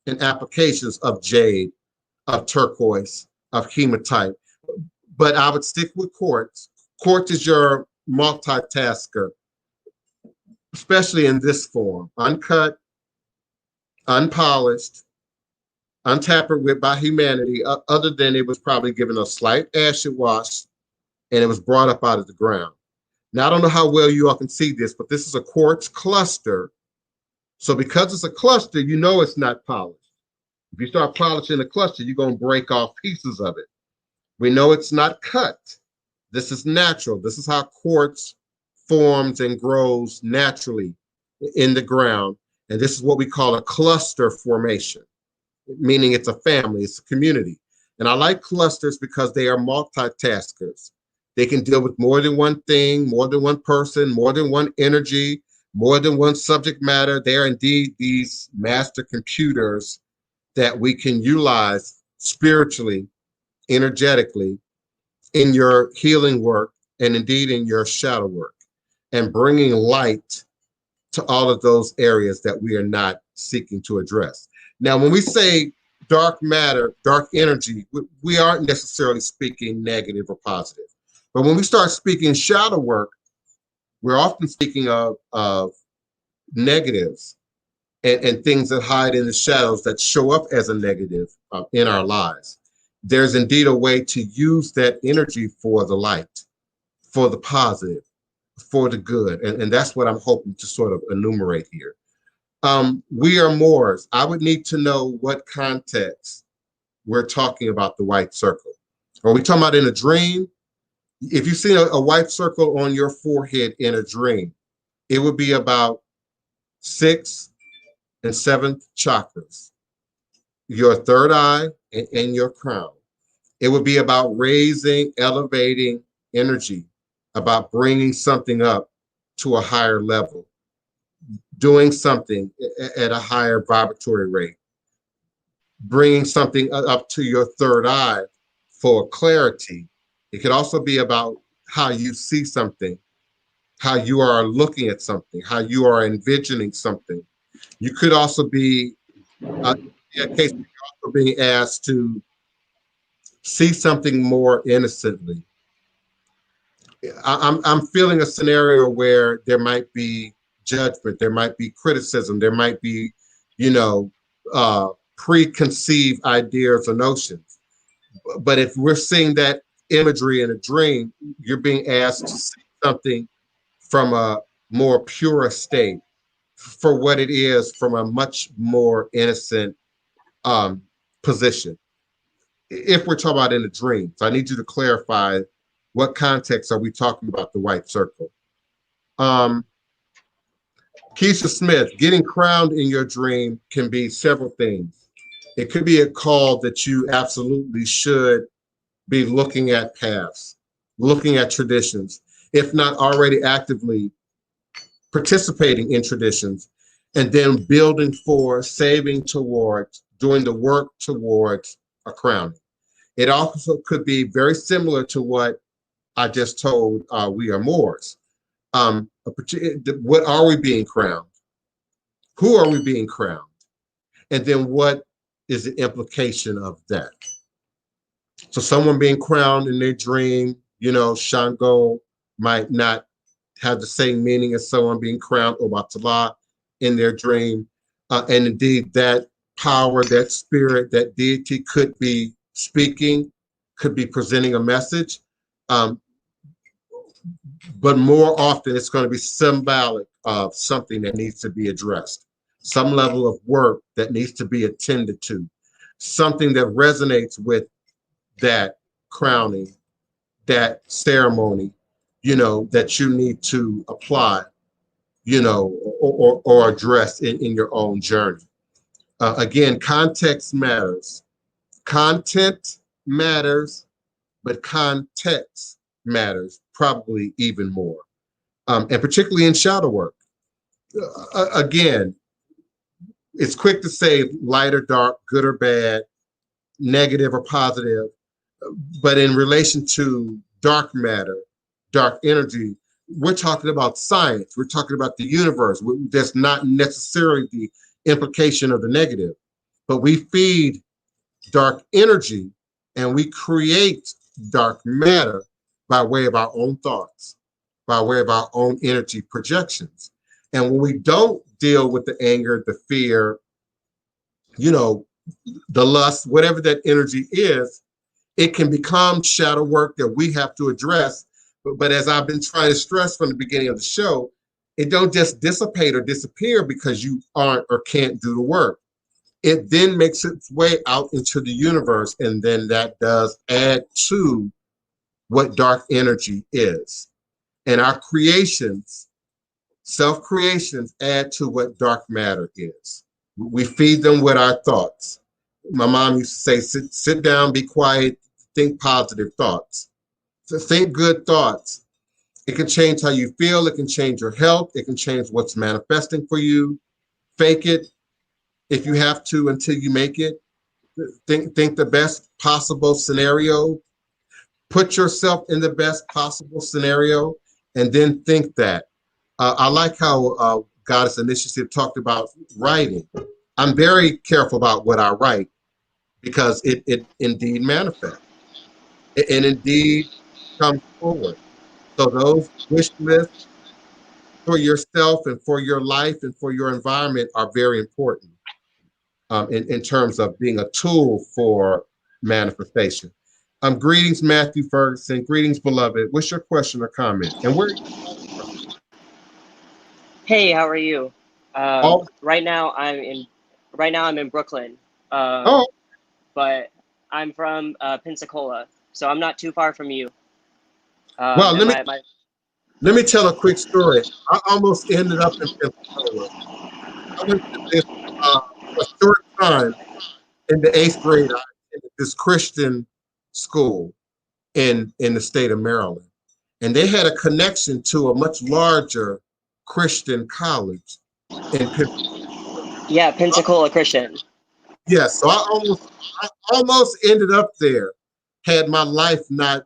and applications of jade, of turquoise, of hematite. But I would stick with quartz. Quartz is your multitasker, especially in this form: uncut, unpolished, untampered with by humanity, other than it was probably given a slight acid wash and it was brought up out of the ground. Now, I don't know how well you all can see this, but this is a quartz cluster. So because it's a cluster, you know it's not polished. If you start polishing a cluster, you're going to break off pieces of it. We know it's not cut. This is natural. This is how quartz forms and grows naturally in the ground. And this is what we call a cluster formation, meaning it's a family, it's a community. And I like clusters because they are multitaskers. They can deal with more than one thing, more than one person, more than one energy, more than one subject matter. They are indeed these master computers that we can utilize spiritually, energetically, in your healing work, and indeed in your shadow work, and bringing light to all of those areas that we are not seeking to address. Now, when we say dark matter, dark energy, we aren't necessarily speaking negative or positive. But when we start speaking shadow work, we're often speaking of negatives and things that hide in the shadows that show up as a negative in our lives. There's indeed a way to use that energy for the light, for the positive, for the good. And that's what I'm hoping to sort of enumerate here. We are Moors. I would need to know what context we're talking about the white circle. Are we talking about in a dream? If you see a white circle on your forehead in a dream, it would be about 6th and 7th chakras, your third eye and your crown. It would be about raising, elevating energy, about bringing something up to a higher level, doing something at a higher vibratory rate, bringing something up to your third eye for clarity. It could also be about how you see something, how you are looking at something, how you are envisioning something. You could also be, in a case where you're also being asked to see something more innocently. I'm feeling a scenario where there might be judgment, there might be criticism, there might be, preconceived ideas or notions. But if we're seeing that imagery in a dream, you're being asked to see something from a more pure state, for what it is, from a much more innocent position. If we're talking about in a dream, so I need you to clarify what context are we talking about the white circle. Keisha Smith, getting crowned in your dream can be several things. It could be a call that you absolutely should be looking at paths, looking at traditions, if not already actively participating in traditions, and then building for, saving towards, doing the work towards a crowning. It also could be very similar to what I just told We Are Moors. What are we being crowned? Who are we being crowned? And then what is the implication of that? So someone being crowned in their dream, Shango might not have the same meaning as someone being crowned Obatala in their dream. And indeed, that power, that spirit, that deity could be speaking, could be presenting a message. But more often, it's going to be symbolic of something that needs to be addressed, some level of work that needs to be attended to, something that resonates with that crowning, that ceremony, that you need to apply, or address in your own journey. Again, context matters. Content matters, but context matters probably even more. And particularly in shadow work. Again, it's quick to say light or dark, good or bad, negative or positive. But in relation to dark matter, dark energy, we're talking about science. We're talking about the universe. That's not necessarily the implication of the negative. But we feed dark energy and we create dark matter by way of our own thoughts, by way of our own energy projections. And when we don't deal with the anger, the fear, the lust, whatever that energy is, it can become shadow work that we have to address. But as I've been trying to stress from the beginning of the show, it don't just dissipate or disappear because you aren't or can't do the work. It then makes its way out into the universe, and then that does add to what dark energy is. And our creations, self-creations, add to what dark matter is. We feed them with our thoughts. My mom used to say, sit down, be quiet, think positive thoughts. So think good thoughts. It can change how you feel. It can change your health. It can change what's manifesting for you. Fake it if you have to until you make it. Think the best possible scenario. Put yourself in the best possible scenario and then think that. I like how Goddess Initiative talked about writing. I'm very careful about what I write because it indeed manifests. And indeed comes forward. So those wish lists for yourself and for your life and for your environment are very important in terms of being a tool for manifestation. Greetings, Matthew Ferguson. Greetings, beloved. What's your question or comment? And where are you from? Hey, how are you? Oh. Right now I'm in Brooklyn. Oh. But I'm from Pensacola, so I'm not too far from you. Well, let me tell a quick story. I almost ended up in Pensacola. I went to this for a short time in the 8th grade. I attended this Christian school in the state of Maryland. And they had a connection to a much larger Christian college in Pensacola. Yeah, Pensacola Christian. Yes, so I almost ended up there had my life not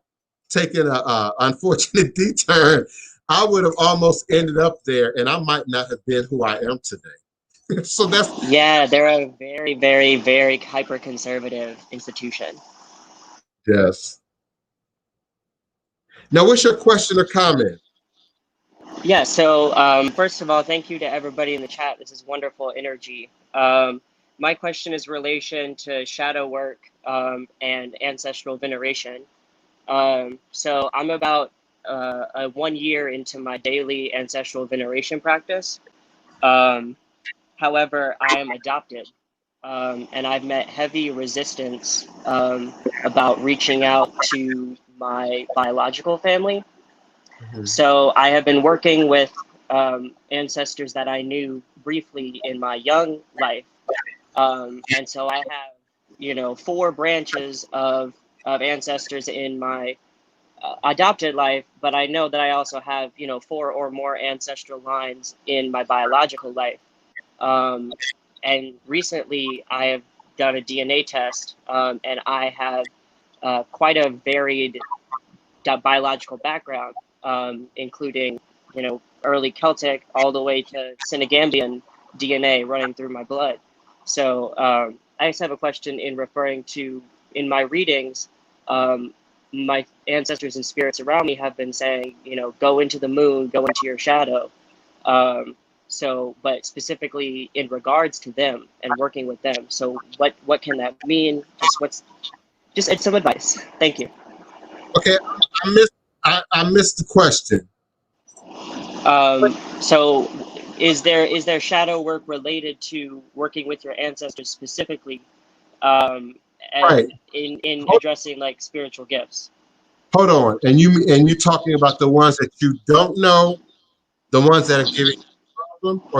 taken a unfortunate detour. I would have almost ended up there, and I might not have been who I am today. So yeah, they're a very, very, very hyper conservative institution. Yes. Now, what's your question or comment? Yeah, so first of all, thank you to everybody in the chat. This is wonderful energy. My question is relation to shadow work and ancestral veneration. So I'm about 1 year into my daily ancestral veneration practice. However, I am adopted, and I've met heavy resistance about reaching out to my biological family. Mm-hmm. So I have been working with ancestors that I knew briefly in my young life. And so I have, 4 branches of ancestors in my adopted life, but I know that I also have, 4 or more ancestral lines in my biological life. And recently I have done a DNA test, and I have quite a varied biological background, including, early Celtic all the way to Senegambian DNA running through my blood. So I just have a question in referring to, in my readings, my ancestors and spirits around me have been saying, go into the moon, go into your shadow. But specifically in regards to them and working with them. So what can that mean? Just some advice. Thank you. Okay, I missed the question. So is there shadow work related to working with your ancestors specifically, and right. in addressing like spiritual gifts? Hold on, and you're talking about the ones that you don't know, the ones that are giving you a problem, or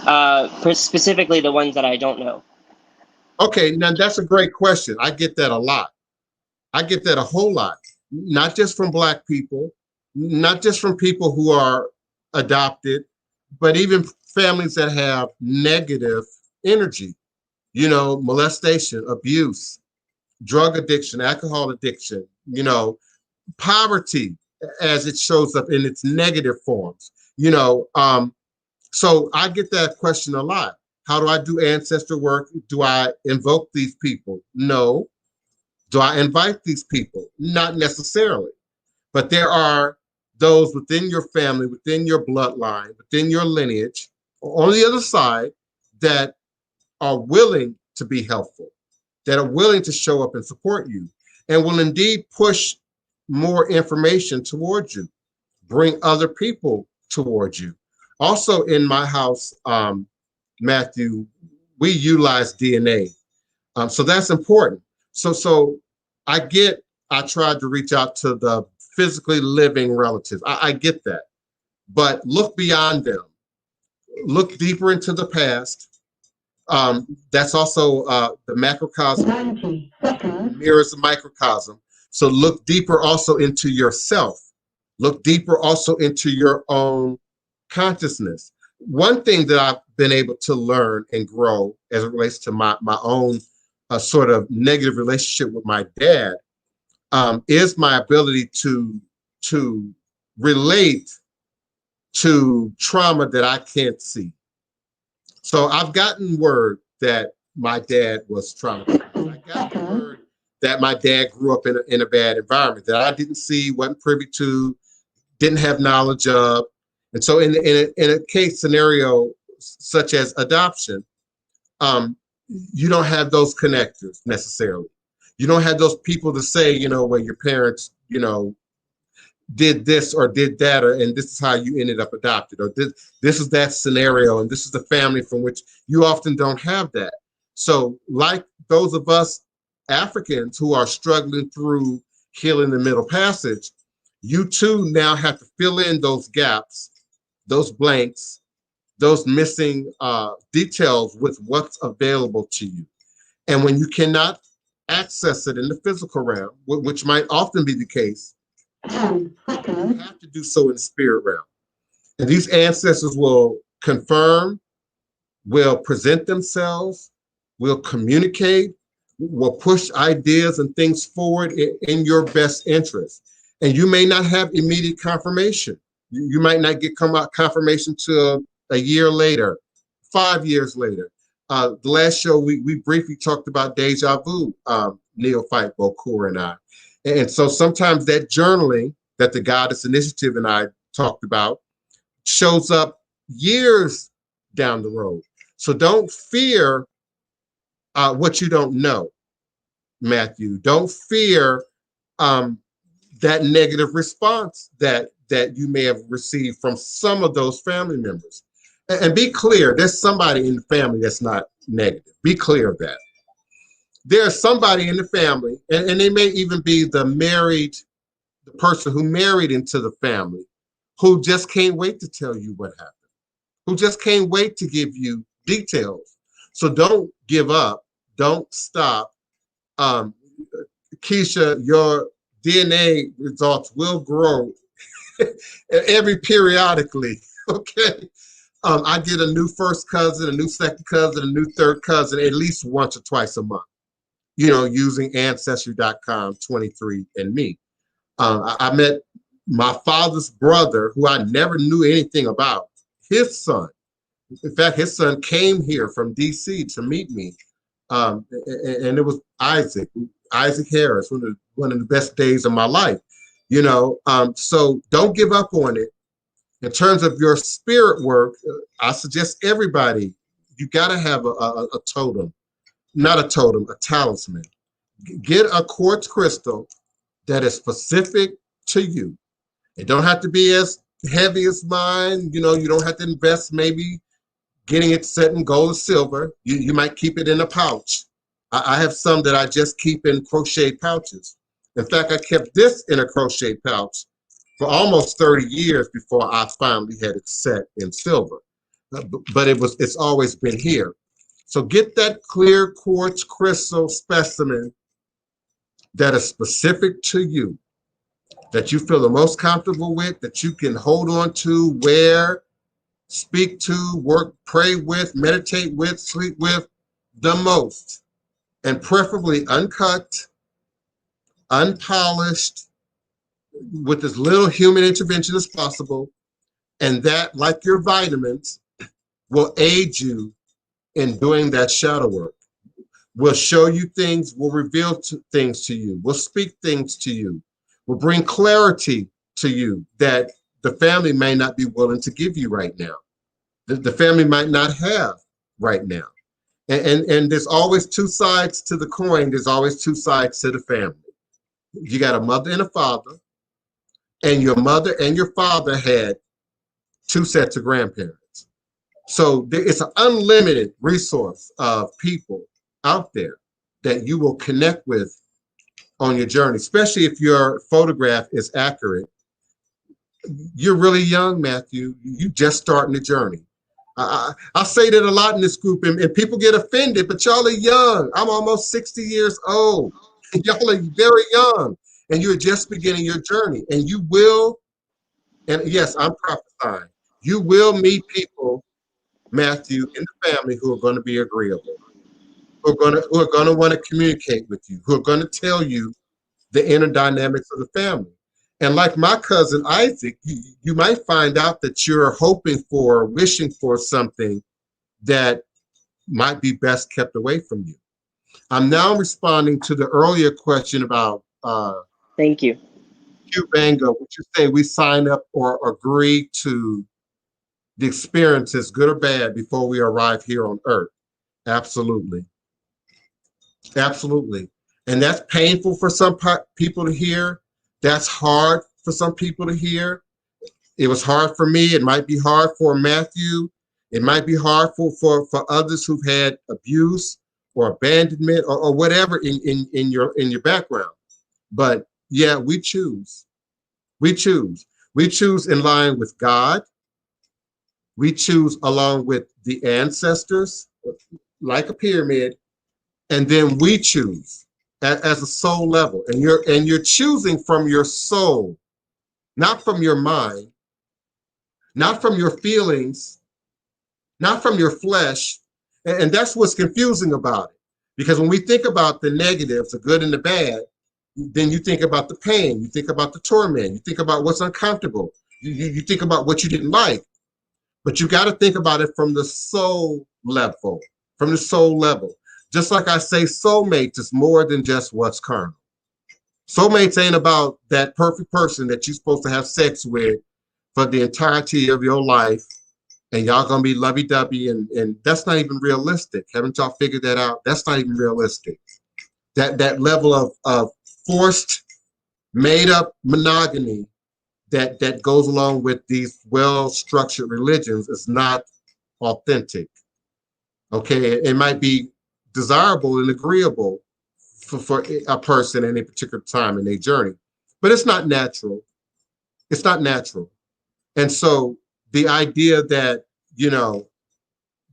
are you specifically the ones that I don't know? Okay, now that's a great question. I get that a lot. I get that a whole lot, not just from Black people, not just from people who are adopted, but even families that have negative energy, molestation, abuse, drug addiction, alcohol addiction, poverty as it shows up in its negative forms, so I get that question a lot. How do I do ancestral work? Do I invoke these people? No. Do I invite these people? Not necessarily. But there are those within your family, within your bloodline, within your lineage, on the other side, that are willing to be helpful, that are willing to show up and support you, and will indeed push more information towards you, bring other people towards you. Also in my house, Matthew, we utilize DNA. So that's important. So I tried to reach out to the physically living relatives. I get that. But look beyond them. Look deeper into the past. That's also the macrocosm mirrors the microcosm. So look deeper also into yourself. Look deeper also into your own consciousness. One thing that I've been able to learn and grow as it relates to my own sort of negative relationship with my dad is my ability to relate to trauma that I can't see. So I've gotten word that my dad was traumatized. I got the word that my dad grew up in a bad environment that I didn't see, wasn't privy to, didn't have knowledge of. And so in a case scenario such as adoption, you don't have those connectors necessarily. You don't have those people to say, you know, well, your parents, you know, did this or did that, and this is how you ended up adopted, or this is that scenario, and this is the family from which you often don't have that. So like those of us Africans who are struggling through healing the Middle Passage, you too now have to fill in those gaps, those blanks, those missing details with what's available to you. And when you cannot access it in the physical realm, which might often be the case, you have to do so in the spirit realm. And these ancestors will confirm, will present themselves, will communicate, will push ideas and things forward in your best interest. And you may not have immediate confirmation. You might not get confirmation till a year later, 5 years later. The last show, we briefly talked about deja vu, neophyte Bokur and I. And so sometimes that journaling that the Goddess Initiative and I talked about shows up years down the road. So don't fear what you don't know, Matthew. Don't fear that negative response that you may have received from some of those family members. And be clear, there's somebody in the family that's not negative. Be clear of that. There's somebody in the family, and they may even be the person who married into the family, who just can't wait to tell you what happened, who just can't wait to give you details. So don't give up. Don't stop. Keisha, your DNA results will grow periodically, okay? I get a new first cousin, a new second cousin, a new third cousin at least once or twice a month, you know, using Ancestry.com, 23andMe. I met my father's brother, who I never knew anything about, his son. In fact, his son came here from DC to meet me. And it was Isaac Harris, one of the best days of my life, you know. So don't give up on it. In terms of your spirit work, I suggest everybody, you got to have a totem, not a totem, a talisman. Get a quartz crystal that is specific to you. It don't have to be as heavy as mine. You know, you don't have to invest maybe getting it set in gold or silver. You might keep it in a pouch. I have some that I just keep in crocheted pouches. In fact, I kept this in a crocheted pouch for almost 30 years before I finally had it set in silver. But it's always been here. So get that clear quartz crystal specimen that is specific to you, that you feel the most comfortable with, that you can hold on to, wear, speak to, work, pray with, meditate with, sleep with the most, and preferably uncut, unpolished, with as little human intervention as possible. And that, like your vitamins, will aid you in doing that shadow work. Will show you things, will reveal things to you, will speak things to you, will bring clarity to you that the family may not be willing to give you right now. The family might not have right now. And there's always two sides to the coin. There's always two sides to the family. You got a mother and a father, and your mother and your father had two sets of grandparents. So it's an unlimited resource of people out there that you will connect with on your journey, especially if your photograph is accurate. You're really young, Matthew. You just starting the journey. I say that a lot in this group, and people get offended, but y'all are young. I'm almost 60 years old. Y'all are very young, and you're just beginning your journey. And you will, and yes, I'm prophesying, you will meet people, Matthew, in the family who are going to be agreeable, who are going to want to communicate with you, who are going to tell you the inner dynamics of the family. And like my cousin Isaac, you might find out that you're hoping for, wishing for something that might be best kept away from you. I'm now responding to the earlier question about Thank you. Cubango, which you say we sign up or agree to the experiences, good or bad, before we arrive here on Earth. Absolutely. Absolutely. And that's painful for some people to hear. That's hard for some people to hear. It was hard for me. It might be hard for Matthew. It might be hard for others who've had abuse or abandonment or whatever in your background. But yeah, we choose. We choose. We choose in line with God. We choose along with the ancestors, like a pyramid, and then we choose as a soul level. And you're choosing from your soul, not from your mind, not from your feelings, not from your flesh. And that's what's confusing about it. Because when we think about the negatives, the good and the bad, then you think about the pain, you think about the torment, you think about what's uncomfortable, you think about what you didn't like. But you got to think about it from the soul level, from the soul level. Just like I say, soulmates is more than just what's carnal. Soulmates ain't about that perfect person that you're supposed to have sex with for the entirety of your life, and y'all gonna be lovey-dovey, and that's not even realistic. Haven't y'all figured that out? That's not even realistic. That level of forced, made-up monogamy that goes along with these well-structured religions is not authentic. Okay, it might be desirable and agreeable for a person in a particular time in their journey, but it's not natural. It's not natural. And so the idea that, you know,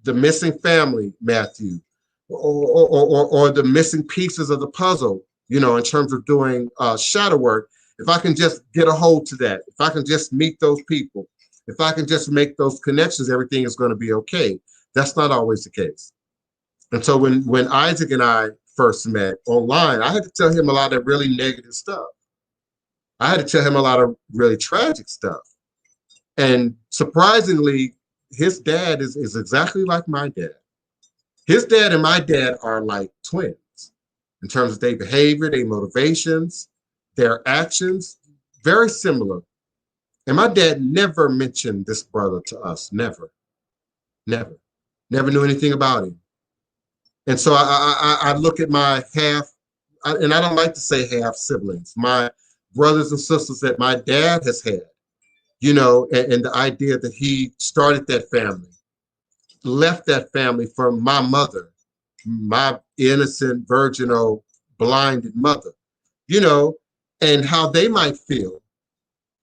the missing family, Matthew, or the missing pieces of the puzzle, you know, in terms of doing shadow work, if I can just get a hold to that, if I can just meet those people, if I can just make those connections, everything is going to be okay. That's not always the case. And so when Isaac and I first met online, I had to tell him a lot of really negative stuff. I had to tell him a lot of really tragic stuff. And surprisingly, his dad is exactly like my dad. His dad and my dad are like twins in terms of their behavior, their motivations, their actions, very similar. And my dad never mentioned this brother to us, never knew anything about him. And so I look at my and I don't like to say half siblings, my brothers and sisters that my dad has had, you know, and the idea that he started that family, left that family from my mother, my innocent, virginal, blinded mother, you know, and how they might feel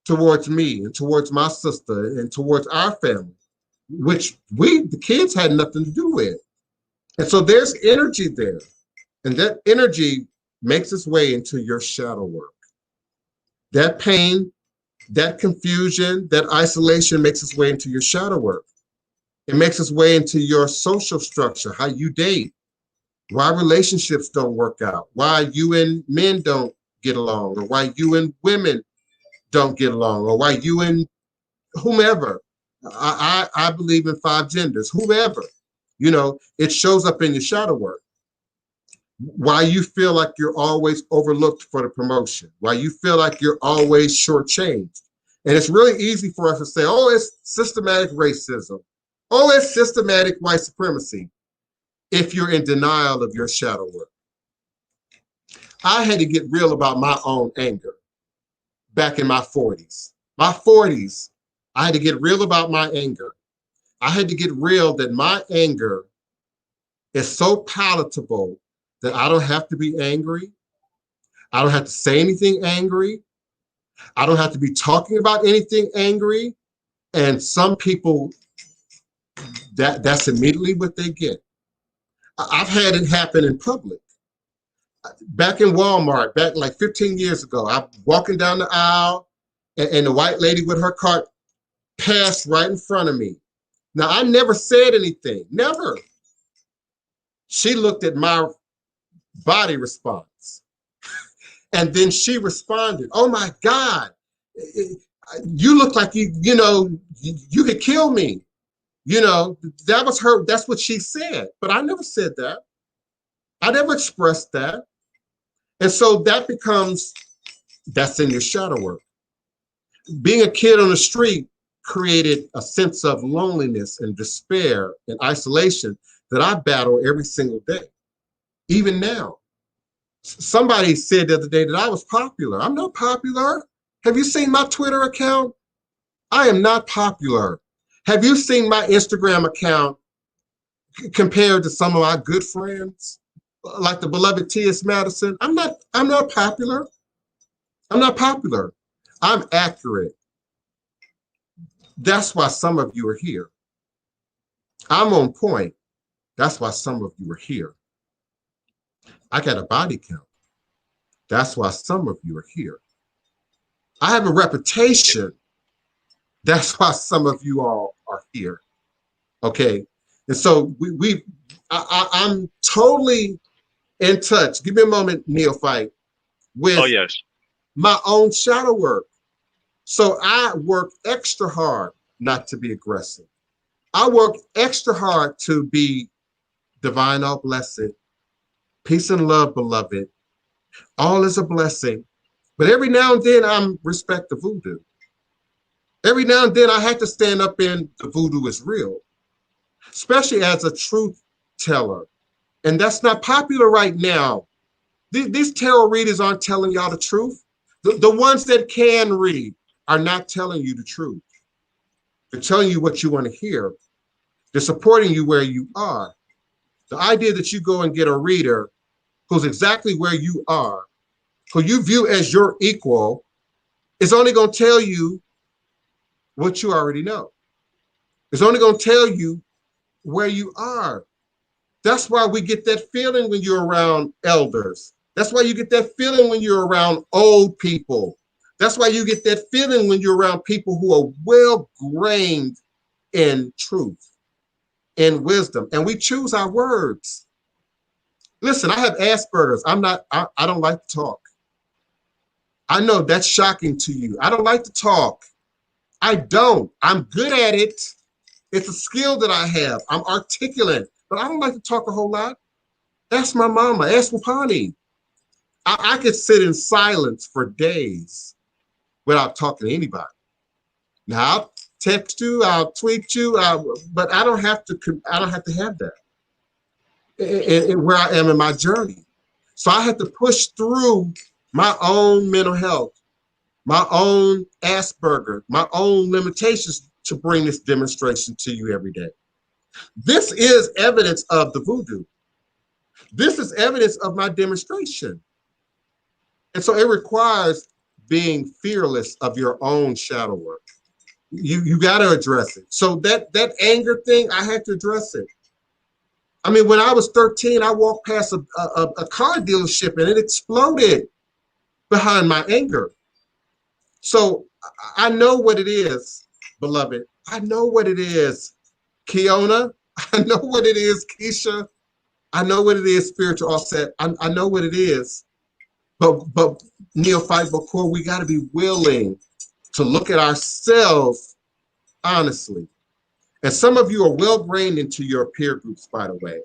towards me and towards my sister and towards our family, which the kids had nothing to do with. And so there's energy there. And that energy makes its way into your shadow work. That pain, that confusion, that isolation makes its way into your shadow work. It makes its way into your social structure, how you date, why relationships don't work out, why you and men don't get along, or why you and women don't get along, or why you and whomever. I believe in 5 genders, whomever. You know, it shows up in your shadow work. Why you feel like you're always overlooked for the promotion, why you feel like you're always shortchanged. And it's really easy for us to say, oh, it's systematic racism. Oh, it's systematic white supremacy, if you're in denial of your shadow work. I had to get real about my own anger back in my 40s. My 40s, I had to get real about my anger. I had to get real that my anger is so palatable that I don't have to be angry. I don't have to say anything angry. I don't have to be talking about anything angry. And some people, that's immediately what they get. I've had it happen in public. Back in Walmart, back like 15 years ago, I'm walking down the aisle and the white lady with her cart passed right in front of me. Now, I never said anything, never. She looked at my body response. And then she responded, oh my God, you look like you could kill me. You know, that was her, that's what she said. But I never said that. I never expressed that. And so that becomes, that's in your shadow work. Being a kid on the street created a sense of loneliness and despair and isolation that I battle every single day, even now. Somebody said the other day that I was popular. I'm not popular. Have you seen my Twitter account? I am not popular. Have you seen my Instagram account compared to some of my good friends, like the beloved T.S. Madison? I'm not popular. I'm not popular. I'm accurate. That's why some of you are here. I'm on point. That's why some of you are here. I got a body count. That's why some of you are here. I have a reputation. That's why some of you all are here. Okay. And so I'm totally in touch. Give me a moment, Neophyte, with my own shadow work. So I work extra hard not to be aggressive. I work extra hard to be divine, all blessed, peace and love, beloved. All is a blessing. But every now and then I'm respect the voodoo. Every now and then I have to stand up in the voodoo is real, especially as a truth teller. And that's not popular right now. These tarot readers aren't telling y'all the truth. The ones that can read are not telling you the truth. They're telling you what you want to hear. They're supporting you where you are. The idea that you go and get a reader who's exactly where you are, who you view as your equal, is only going to tell you what you already know. It's only going to tell you where you are. That's why we get that feeling when you're around elders. That's why you get that feeling when you're around old people. That's why you get that feeling when you're around people who are well-grained in truth, in wisdom. And we choose our words. Listen, I have Asperger's. I don't like to talk. I know that's shocking to you. I don't like to talk. I don't. I'm good at it. It's a skill that I have. I'm articulate, but I don't like to talk a whole lot. Ask my mama. Ask Wapani. I could sit in silence for days without talking to anybody. Now I'll text you, I'll tweet you, but I don't have to have that in where I am in my journey. So I have to push through my own mental health, my own Asperger, my own limitations to bring this demonstration to you every day. This is evidence of the voodoo. This is evidence of my demonstration. And so it requires being fearless of your own shadow work. You got to address it. So that anger thing, I had to address it. I mean, when I was 13, I walked past a car dealership and it exploded behind my anger. So I know what it is, beloved. I know what it is, Kiona. I know what it is, Keisha. I know what it is, Spiritual Offset. I know what it is. But Neophyte Bokor, we got to be willing to look at ourselves honestly. And some of you are well-grained into your peer groups, by the way.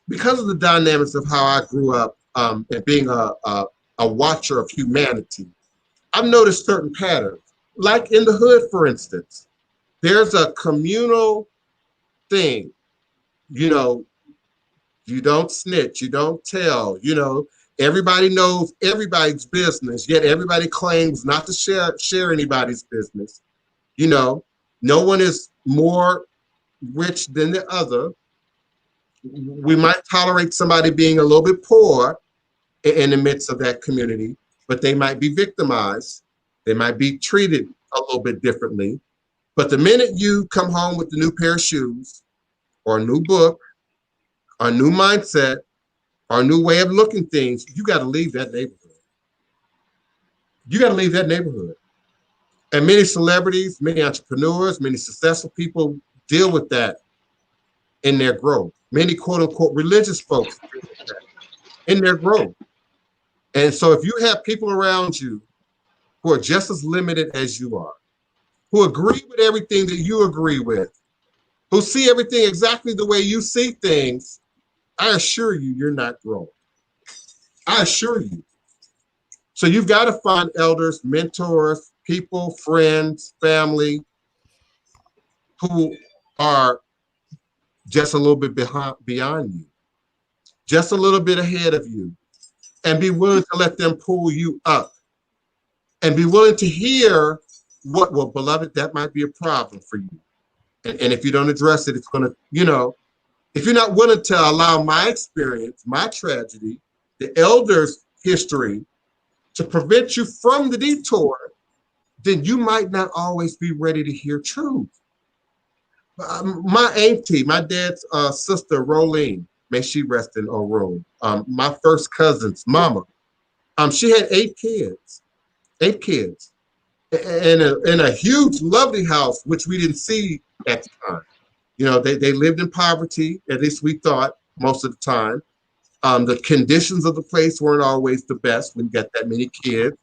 Because of the dynamics of how I grew up and being a watcher of humanity, I've noticed certain patterns. Like in the hood, for instance, there's a communal thing. You know, you don't snitch, you don't tell, you know, everybody knows everybody's business, yet everybody claims not to share anybody's business. You know, no one is more rich than the other. We might tolerate somebody being a little bit poor in the midst of that community, but they might be victimized. They might be treated a little bit differently. But the minute you come home with a new pair of shoes or a new book, or a new mindset, or a new way of looking things, you got to leave that neighborhood. You got to leave that neighborhood. And many celebrities, many entrepreneurs, many successful people deal with that in their growth. Many quote unquote religious folks deal with that in their growth. And so if you have people around you who are just as limited as you are, who agree with everything that you agree with, who see everything exactly the way you see things, I assure you, you're not growing. I assure you. So you've got to find elders, mentors, people, friends, family, who are just a little bit beyond you, just a little bit ahead of you, and be willing to let them pull you up, and be willing to hear what, well, beloved, that might be a problem for you. And if you don't address it, it's going to, you know, if you're not willing to allow my experience, my tragedy, the elders' history to prevent you from the detour, then you might not always be ready to hear truth. My auntie, my dad's sister, Rolene, may she rest in her room. My first cousin's mama, she had 8 kids, in a huge, lovely house, which we didn't see at the time. You know, they lived in poverty, at least we thought most of the time. The conditions of the place weren't always the best when you got that many kids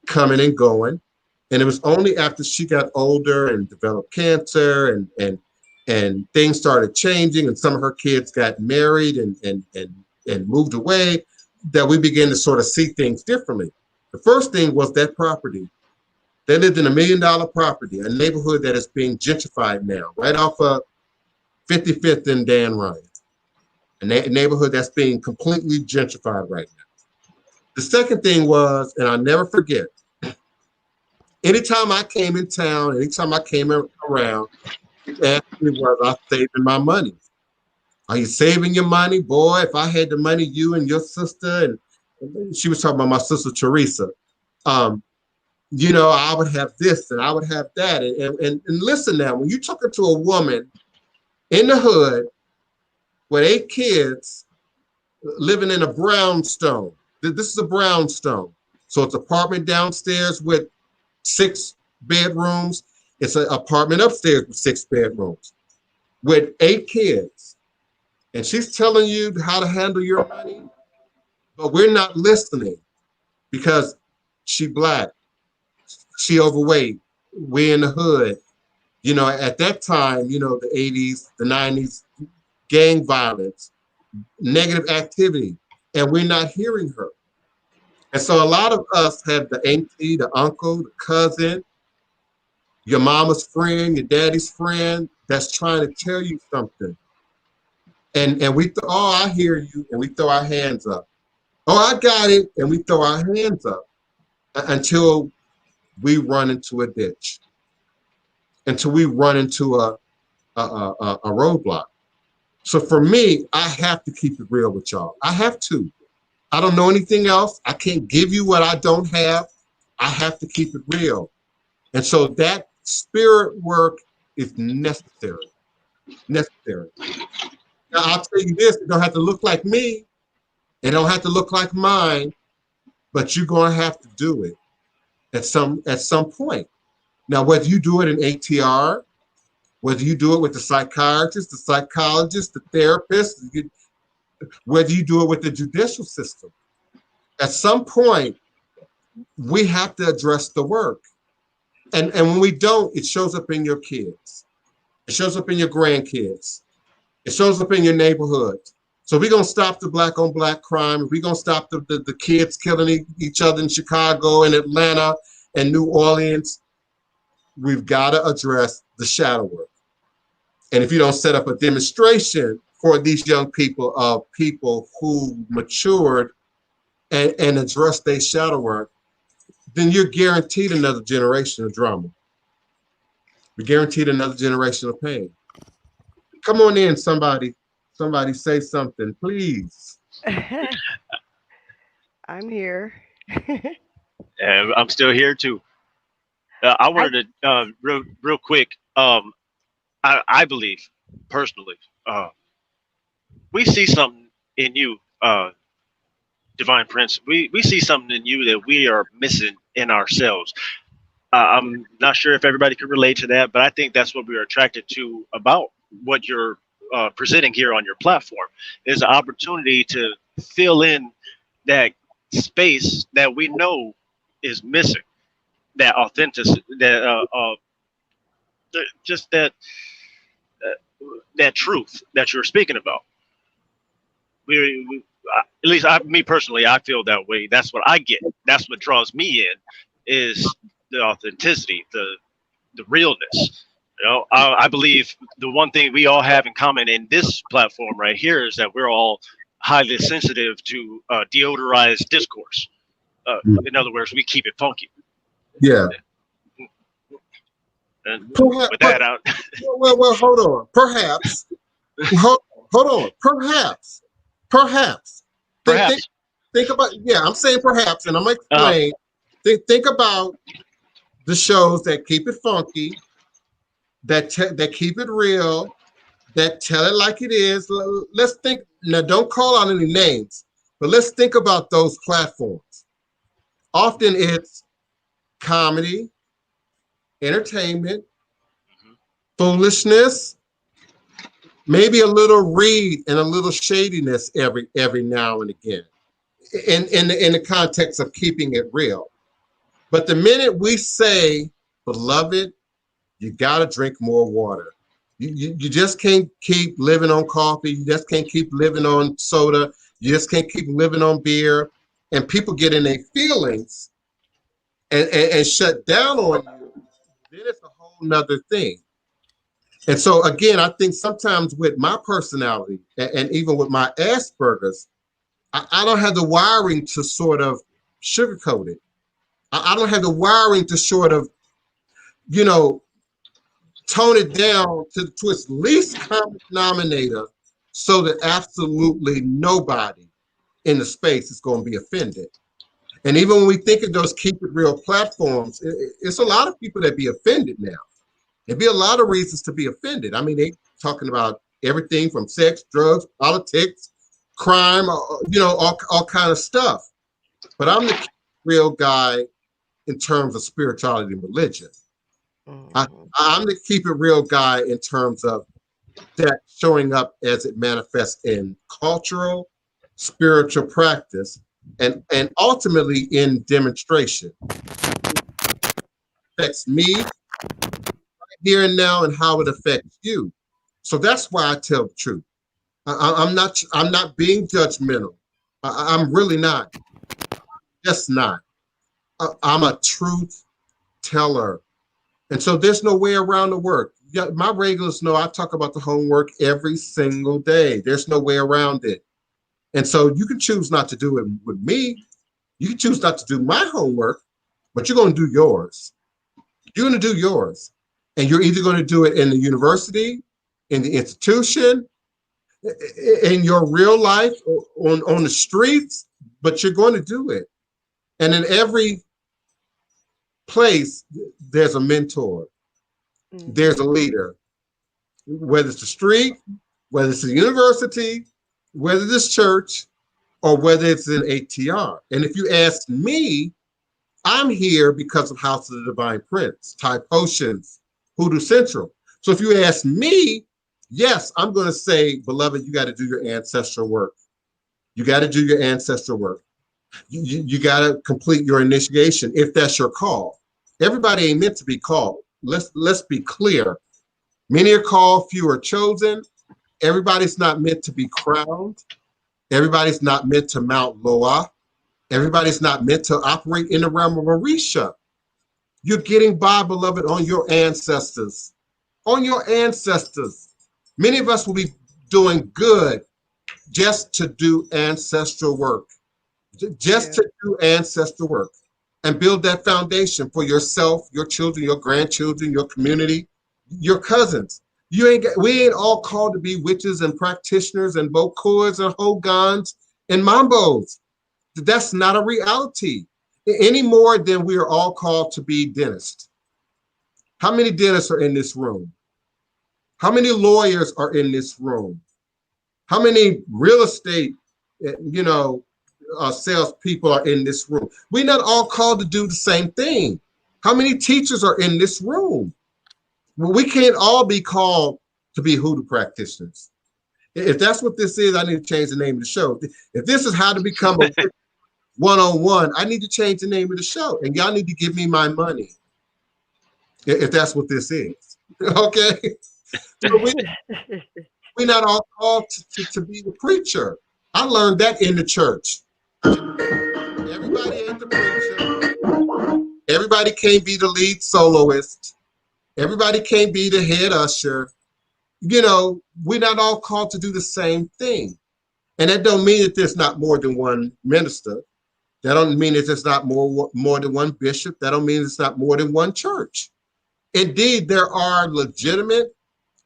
coming and going. And it was only after she got older and developed cancer and things started changing and some of her kids got married and moved away that we began to sort of see things differently. The first thing was that property. They lived in $1 million property, a neighborhood that is being gentrified now, right off of 55th and Dan Ryan, a neighborhood that's being completely gentrified right now. The second thing was, and I'll never forget, anytime I came in town, anytime I came around, he asked me, was I saving my money? Are you saving your money? Boy, if I had the money, you and your sister, and she was talking about my sister, Teresa, you know, I would have this and I would have that. And listen now, when you're talking to a woman in the hood with 8 kids living in a brownstone, this is a brownstone. So it's an apartment downstairs with 6 bedrooms. It's an apartment upstairs with 6 bedrooms with 8 kids. And she's telling you how to handle your money, but we're not listening because she Black, she overweight, we're in the hood. You know, at that time, you know, the 80s, the 90s, gang violence, negative activity, and we're not hearing her. And so a lot of us have the auntie, the uncle, the cousin, your mama's friend, your daddy's friend that's trying to tell you something. And we, oh, I hear you, and we throw our hands up. Oh, I got it, and we throw our hands up until we run into a ditch, until we run into a roadblock. So for me, I have to keep it real with y'all. I have to. I don't know anything else. I can't give you what I don't have. I have to keep it real. And so that spirit work is necessary. Necessary. Now, I'll tell you this, it don't have to look like me. It don't have to look like mine, but you're going to have to do it at some point. Now, whether you do it in ATR, whether you do it with the psychiatrist, the psychologist, the therapist, whether you do it with the judicial system, at some point, we have to address the work. And when we don't, it shows up in your kids. It shows up in your grandkids. It shows up in your neighborhood. So we're going to stop the Black on Black crime. We're going to stop the kids killing each other in Chicago and Atlanta and New Orleans. We've got to address the shadow work. And if you don't set up a demonstration for these young people of people who matured and address their shadow work, then you're guaranteed another generation of drama. You're guaranteed another generation of pain. Come on in, somebody. Somebody say something, please. I'm here. And I'm still here too. I wanted to real quick. I believe personally, we see something in you, Divine Prince. We see something in you that we are missing in ourselves. I'm not sure if everybody can relate to that, but I think that's what we are attracted to about what you're presenting here on your platform is an opportunity to fill in that space that we know is missing, that authenticity, that just that that truth that you're speaking about. At least me personally, I feel that way. That's what I get. That's what draws me in, is the authenticity, the realness. You know, I believe the one thing we all have in common in this platform right here is that we're all highly sensitive to deodorized discourse. In other words, we keep it funky. Yeah. And with that, well, hold on. Perhaps. hold on. Perhaps. Think about. Yeah, I'm saying perhaps, and I'm gonna explain. Think about the shows that keep it funky, that keep it real, that tell it like it is. Let's think. Now, don't call out any names, but let's think about those platforms. Often it's comedy, entertainment, foolishness, maybe a little read and a little shadiness every now and again, in the context of keeping it real. But the minute we say, beloved, you gotta drink more water. You just can't keep living on coffee. You just can't keep living on soda. You just can't keep living on beer. And people get in their feelings and shut down on you. Then it's a whole nother thing. And so again, I think sometimes with my personality and even with my Asperger's, I don't have the wiring to sort of sugarcoat it. I don't have the wiring to sort of, tone it down to its least common denominator so that absolutely nobody in the space is going to be offended. And even when we think of those keep it real platforms, it's a lot of people that be offended now. There'd be a lot of reasons to be offended. I mean, they talking about everything from sex, drugs, politics, crime, all kind of stuff. But I'm the real guy in terms of spirituality and religion. I'm the keep it real guy in terms of that showing up as it manifests in cultural, spiritual practice, and ultimately in demonstration. It affects me here and now and how it affects you. So that's why I tell the truth. I'm not being judgmental. I'm really not. Just not. I'm a truth teller. And so there's no way around the work. My regulars know I talk about the homework every single day. There's no way around it. And so you can choose not to do it with me. You can choose not to do my homework, but you're going to do yours. You're going to do yours. And you're either going to do it in the university, in the institution, in your real life, on the streets, but you're going to do it. And in every place, there's a mentor, there's a leader, whether it's the street, whether it's the university, whether it's church, or whether it's in ATR. And if you ask me, I'm here because of House of the Divine Prince, Thai Potions, Hoodoo Central. So if you ask me, yes, I'm going to say, beloved, you got to do your ancestral work. You got to do your ancestral work. You got to complete your initiation if that's your call. Everybody ain't meant to be called. Let's be clear. Many are called, few are chosen. Everybody's not meant to be crowned. Everybody's not meant to mount Loa. Everybody's not meant to operate in the realm of Orisha. You're getting by, beloved, on your ancestors. On your ancestors. Many of us will be doing good just to do ancestral work. Just to do ancestral work and build that foundation for yourself, your children, your grandchildren, your community, your cousins. We ain't all called to be witches and practitioners and bokoas and hogans and mambos. That's not a reality any more than we are all called to be dentists. How many dentists are in this room? How many lawyers are in this room? How many real estate, salespeople are in this room? We're not all called to do the same thing. How many teachers are in this room? Well, we can't all be called to be Hoodoo practitioners. If that's what this is, I need to change the name of the show. If this is how to become a one-on-one, I need to change the name of the show. And y'all need to give me my money. If that's what this is. Okay? So we're not all called to be the preacher. I learned that in the church. Everybody ain't the preacher. Everybody can't be the lead soloist. Everybody can't be the head usher. You know, we're not all called to do the same thing. And that don't mean that there's not more than one minister. That don't mean that there's not more than one bishop. That don't mean it's not more than one church. Indeed, there are legitimate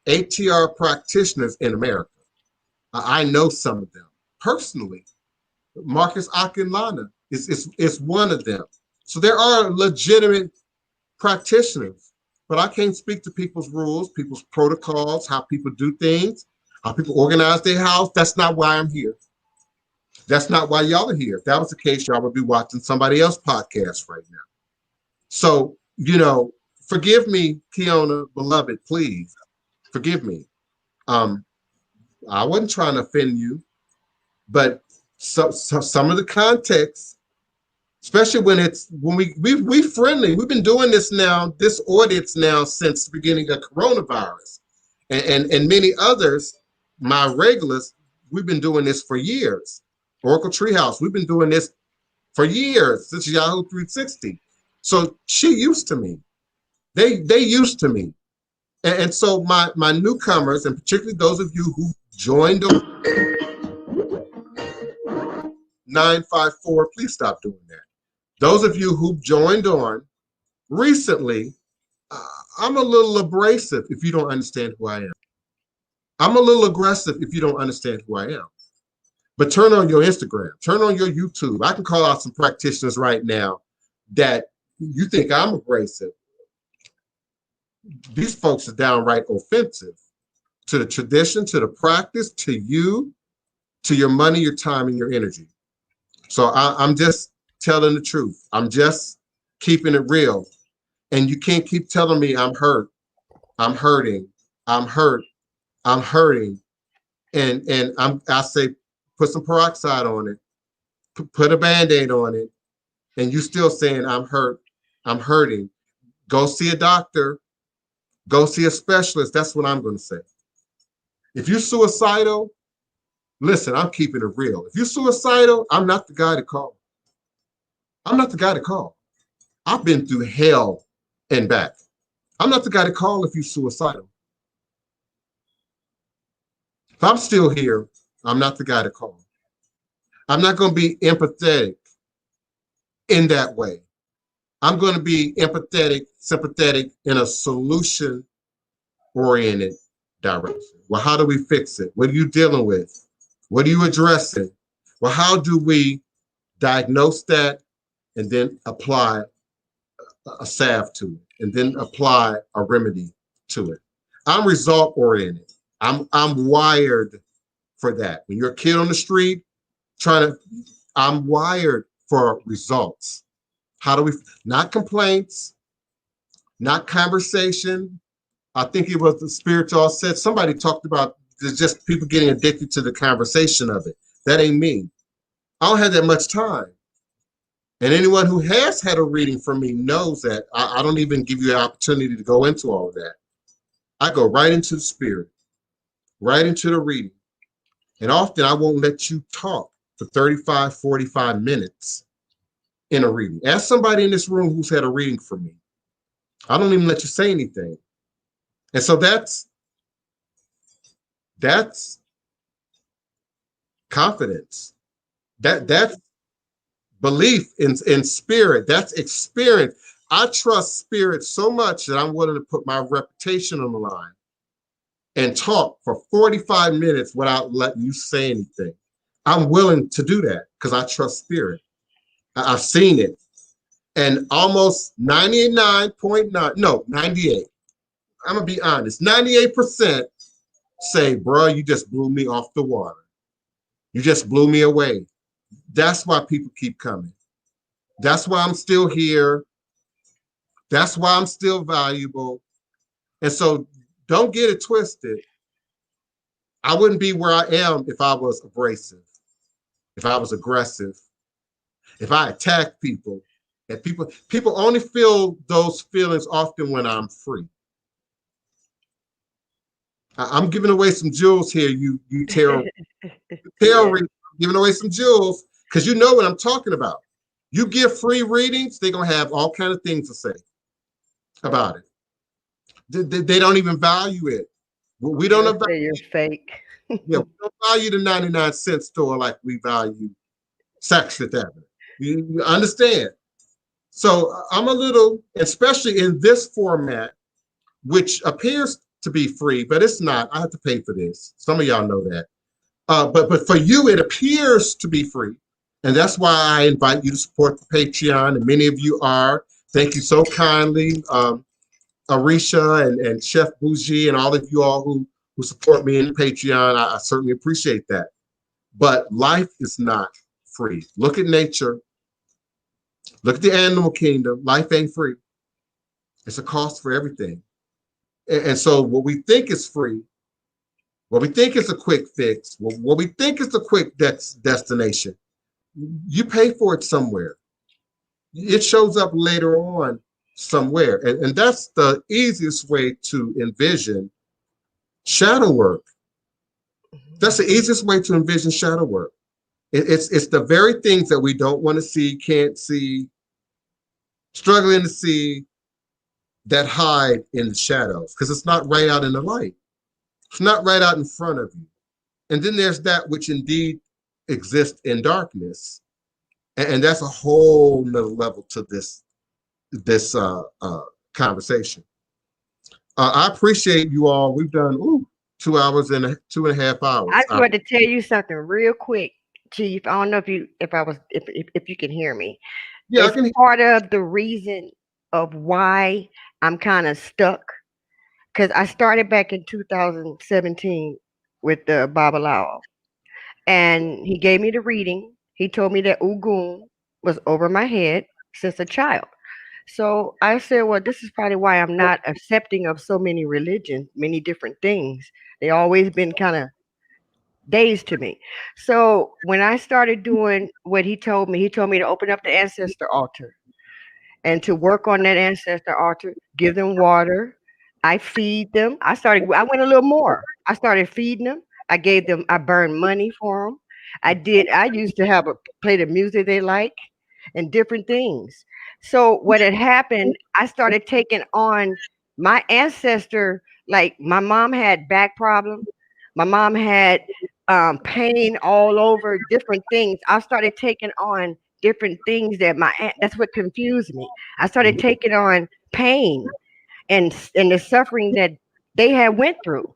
ATR practitioners in America. I know some of them personally. Marcus Akinlana is one of them. So there are legitimate practitioners, but I can't speak to people's rules, people's protocols, how people do things, how people organize their house. That's not why I'm here. That's not why y'all are here. If that was the case, y'all would be watching somebody else's podcast right now. So, you know, forgive me, Kiona, beloved, please. Forgive me. I wasn't trying to offend you, but so some of the context, especially when we friendly, we've been doing this now, this audits now since the beginning of coronavirus, and many others, my regulars, we've been doing this for years. Oracle Treehouse, we've been doing this for years since Yahoo 360. So she used to me. They used to me. And so my newcomers, and particularly those of you who joined on 954, please stop doing that. Those of you who joined on recently, I'm a little abrasive if you don't understand who I am. I'm a little aggressive if you don't understand who I am. But turn on your Instagram, turn on your YouTube. I can call out some practitioners right now that you think I'm abrasive. These folks are downright offensive to the tradition, to the practice, to you, to your money, your time, and your energy. So I'm just telling the truth. I'm just keeping it real. And you can't keep telling me I'm hurt, I'm hurting, I'm hurt, I'm hurting. And I say, put some peroxide on it, put a Band-Aid on it, and you still saying I'm hurt, I'm hurting. Go see a doctor, go see a specialist. That's what I'm going to say. If you're suicidal, listen, I'm keeping it real. If you're suicidal, I'm not the guy to call. I'm not the guy to call. I've been through hell and back. I'm not the guy to call if you're suicidal. If I'm still here, I'm not the guy to call. I'm not going to be empathetic in that way. I'm going to be empathetic, sympathetic in a solution-oriented direction. Well, how do we fix it? What are you dealing with? What are you addressing? Well, how do we diagnose that and then apply a salve to it and then apply a remedy to it? I'm result-oriented. I'm wired for that. When you're a kid on the street I'm wired for results. How do we, not complaints, not conversation. I think it was the Spiritualist said, somebody talked about just people getting addicted to the conversation of it. That ain't me. I don't have that much time. And anyone who has had a reading from me knows that I don't even give you an opportunity to go into all of that. I go right into the spirit, right into the reading. And often I won't let you talk for 35, 45 minutes in a reading. Ask somebody in this room who's had a reading from me. I don't even let you say anything. And so that's confidence. That's belief in spirit. That's experience. I trust spirit so much that I'm willing to put my reputation on the line and talk for 45 minutes without letting you say anything. I'm willing to do that because I trust spirit. I've seen it. And almost 99.9, no, 98. I'm going to be honest. 98% say, bro, you just blew me off the water. You just blew me away. That's why people keep coming. That's why I'm still here. That's why I'm still valuable. And so don't get it twisted. I wouldn't be where I am if I was abrasive, if I was aggressive, if I attacked people. And people only feel those feelings often when I'm free. I'm giving away some jewels here, you tarot readers, giving away some jewels, because you know what I'm talking about. You give free readings, they're going to have all kind of things to say about it. They don't even value it. We don't say you're fake. Yeah, we don't value the 99-cent store like we value Saks Fifth Avenue. You understand? So I'm a little, especially in this format, which appears to be free, but it's not. I have to pay for this. Some of y'all know that. But for you, it appears to be free. And that's why I invite you to support the Patreon, and many of you are. Thank you so kindly, Arisha and Chef Bougie and all of you all who support me in Patreon. I certainly appreciate that. But life is not free. Look at nature. Look at the animal kingdom. Life ain't free. It's a cost for everything. And so what we think is free, what we think is a quick fix, what we think is a quick destination, you pay for it somewhere. It shows up later on somewhere. And that's the easiest way to envision shadow work. That's the easiest way to envision shadow work. It's the very things that we don't want to see, can't see, struggling to see, that hide in the shadows, because it's not right out in the light. It's not right out in front of you. And then there's that which indeed exists in darkness. And that's a whole nother level to this conversation. I appreciate you all. We've done 2 hours and 2.5 hours. I just wanted to tell you something real quick, Chief. I don't know if you can hear me. Yeah, it's part of the reason of why I'm kind of stuck, because I started back in 2017 with the Babalawo, and he gave me the reading. He told me that Ugun was over my head since a child. So I said, well, this is probably why I'm not accepting of so many religions, many different things. They always been kind of days to me. So when I started doing what he told me to open up the ancestor altar and to work on that ancestor altar, give them water. I feed them. I went a little more. I started feeding them. I burned money for them. I used to play the music they like and different things. So what had happened, I started taking on my ancestor. Like my mom had back problems. My mom had pain all over, different things. I started taking on different things that's what confused me. I started taking on pain and the suffering that they had went through,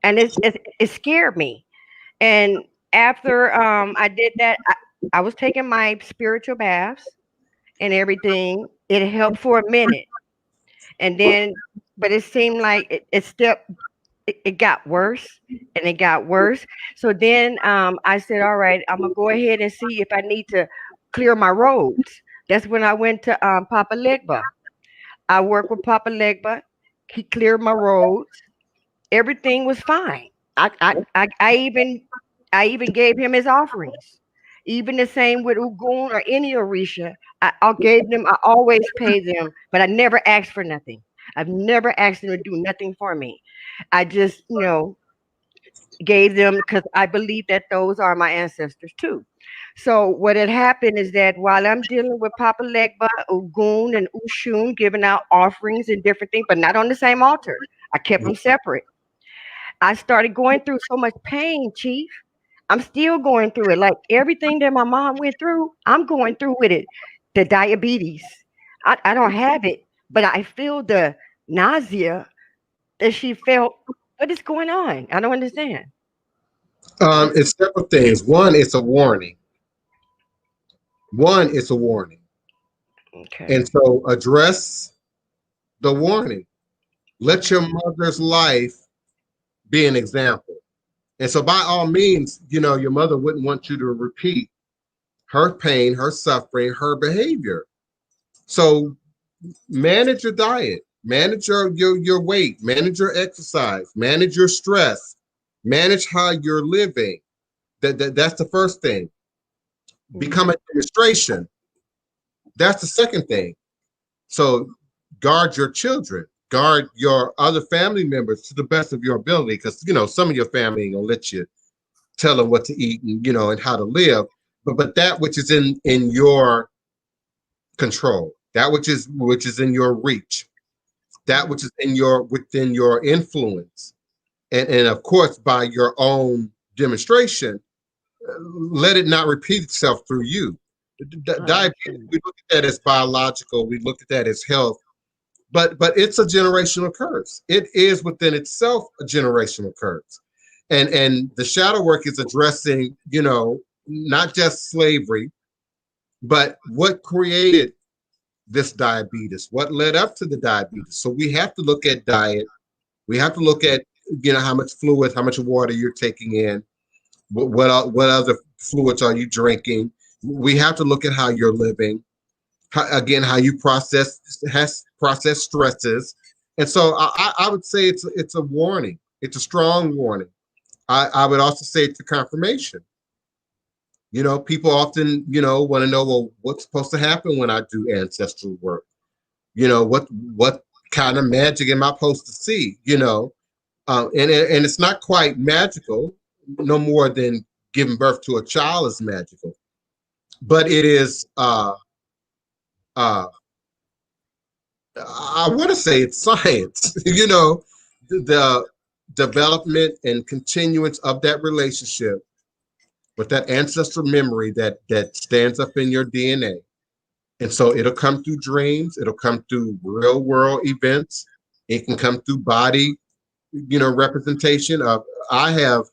and it scared me. And after I did that, I was taking my spiritual baths and everything. It helped for a minute, and then, but it seemed like it got worse and it got worse. So then I said, all right, I'm gonna go ahead and see if I need to clear my roads. That's when I went to Papa Legba. I worked with Papa Legba. He cleared my roads. Everything was fine. I even gave him his offerings. Even the same with Ugun or any Orisha. I gave them, I always pay them, but I never asked for nothing. I've never asked them to do nothing for me. I just, gave them because I believe that those are my ancestors too. So what had happened is that while I'm dealing with Papa Legba, Ugun, and Ushun, giving out offerings and different things, but not on the same altar, I kept them separate. I started going through so much pain, Chief. I'm still going through it. Like everything that my mom went through, I'm going through with it. The diabetes, I don't have it, but I feel the nausea that she felt. What is going on? I don't understand. It's several things. One, it's a warning. Okay. And so address the warning. Let your mother's life be an example. And so by all means, your mother wouldn't want you to repeat her pain, her suffering, her behavior. So manage your diet, manage your weight, manage your exercise, manage your stress, manage how you're living. That's the first thing. Become a demonstration. That's the second thing. So guard your children. guard your other family members to the best of your ability, because some of your family ain't gonna let you tell them what to eat and and how to live. But that which is in your control, that which is in your reach, that which is within your influence, and of course by your own demonstration, let it not repeat itself through you. Diabetes, we look at that as biological, we look at that as health, but it's a generational curse. It is within itself a generational curse. And the shadow work is addressing, not just slavery, but what created this diabetes, what led up to the diabetes. So we have to look at diet. We have to look at, how much fluid, how much water you're taking in, what other fluids are you drinking. We have to look at how you're living, how you process stresses. And so I would say it's a warning. It's a strong warning. I would also say it's a confirmation. People often, want to know, well, what's supposed to happen when I do ancestral work? What kind of magic am I supposed to see? And it's not quite magical, no more than giving birth to a child is magical, but it is. I want to say it's science. The development and continuance of that relationship with that ancestral memory that stands up in your DNA. And so it'll come through dreams, it'll come through real world events, it can come through body, representation of. I have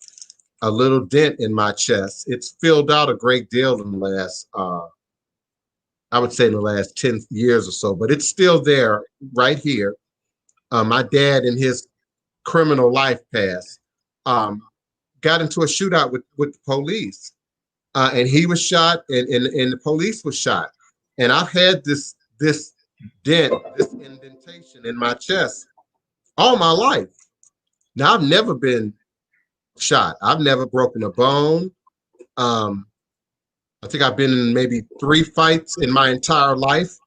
a little dent in my chest. It's filled out a great deal in the last, I would say in the last 10 years or so, but it's still there right here. My dad in his criminal life past, got into a shootout with the police, and he was shot, and the police was shot. And I've had this dent, this indentation in my chest all my life. Now I've never been shot. I've never broken a bone. I think I've been in maybe 3 fights in my entire life.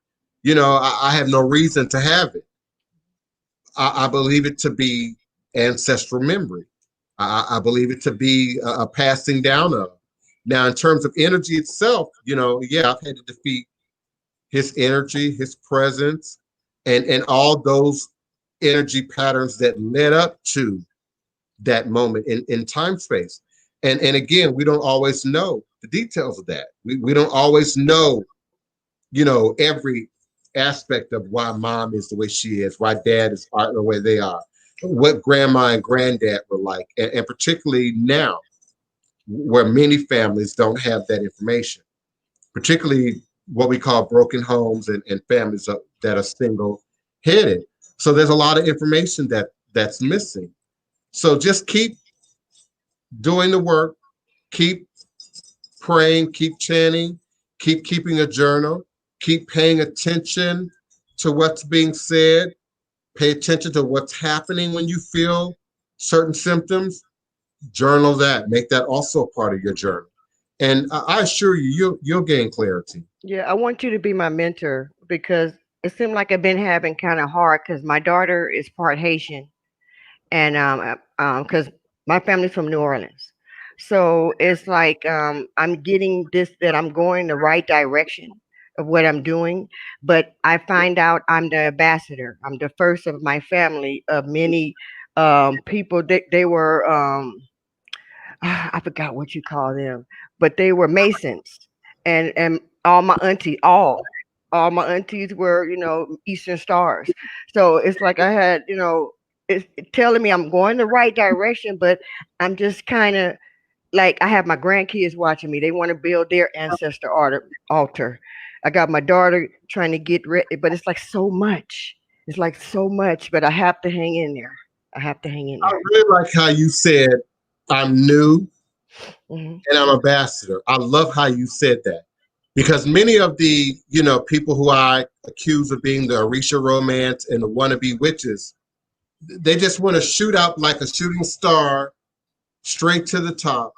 I have no reason to have it. I believe it to be ancestral memory. I believe it to be a passing down of. Now, in terms of energy itself, yeah, I've had to defeat his energy, his presence, and all those energy patterns that led up to that moment in time space. And again, we don't always know the details of that. We don't always know, every aspect of why mom is the way she is, why dad is the way they are, what grandma and granddad were like, and particularly now, where many families don't have that information, particularly what we call broken homes and families that are single-headed. So there's a lot of information that's missing. So just keep doing the work, keep praying, keep chanting, keep keeping a journal, keep paying attention to what's being said, pay attention to what's happening when you feel certain symptoms, journal that, make that also a part of your journal. And I assure you, you'll gain clarity. Yeah, I want you to be my mentor because it seemed like I've been having kind of hard because my daughter is part Haitian, and because my family's from New Orleans, so it's like I'm getting this that I'm going the right direction of what I'm doing, but I find out I'm the ambassador. I'm the first of my family of many people. They were I forgot what you call them, but they were Masons, and all my my aunties were Eastern Stars. So it's like I had it's telling me I'm going the right direction, but I'm just kind of like I have my grandkids watching me. They want to build their ancestor altar. I got my daughter trying to get ready, but it's like so much. It's like so much, but I have to hang in there. I have to hang in there. I really like how you said, I'm new and I'm ambassador. I love how you said that, because many of the, people who I accuse of being the Orisha romance and the wannabe witches, they just want to shoot out like a shooting star straight to the top.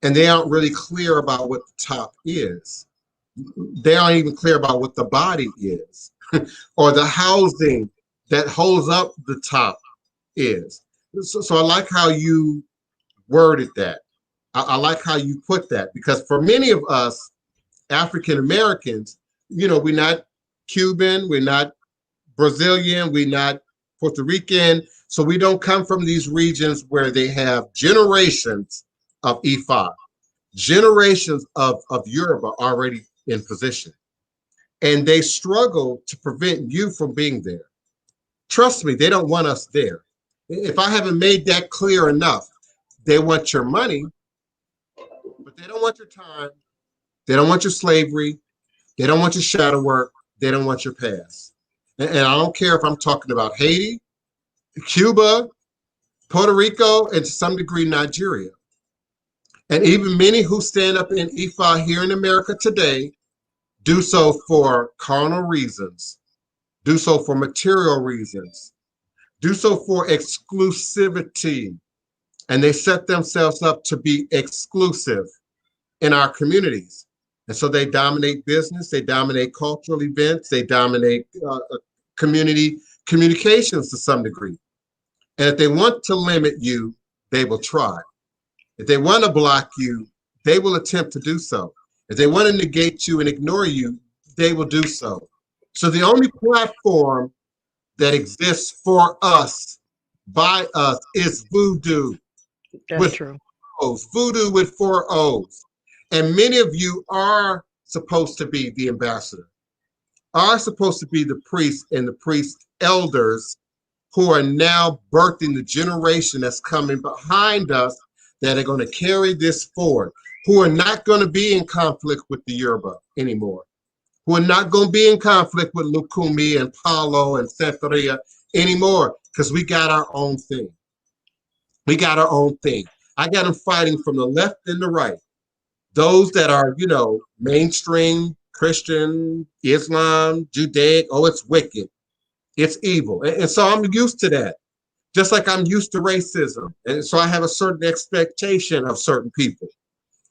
And they aren't really clear about what the top is. They aren't even clear about what the body is or the housing that holds up the top is. So I like how you worded that. I like how you put that, because for many of us African Americans, you know, we're not Cuban, we're not Brazilian, we're not Puerto Rican, so we don't come from these regions where they have generations of Ifa, generations of Yoruba already in position, and they struggle to prevent you from being there. Trust me, they don't want us there. If I haven't made that clear enough, they want your money, but they don't want your time. They don't want your slavery. They don't want your shadow work. They don't want your past. And I don't care if I'm talking about Haiti, Cuba, Puerto Rico, and to some degree Nigeria. And even many who stand up in Ifa here in America today do so for carnal reasons, do so for material reasons, do so for exclusivity. And they set themselves up to be exclusive in our communities. And so they dominate business, they dominate cultural events, they dominate community communications to some degree. And if they want to limit you, they will try. If they want to block you, they will attempt to do so. If they want to negate you and ignore you, they will do so. So the only platform that exists for us, by us, is Voodoo. That's true. O's, Voodoo with 4 O's. And many of you are supposed to be the ambassador, are supposed to be the priest and the priest elders who are now birthing the generation that's coming behind us that are going to carry this forward, who are not going to be in conflict with the Yoruba anymore, who are not going to be in conflict with Lukumi and Paulo and Santeria anymore, because we got our own thing. We got our own thing. I got them fighting from the left and the right. Those that are, you know, mainstream Christian, Islam, Judaic, oh, it's wicked, it's evil. And so I'm used to that, just like I'm used to racism. And so I have a certain expectation of certain people.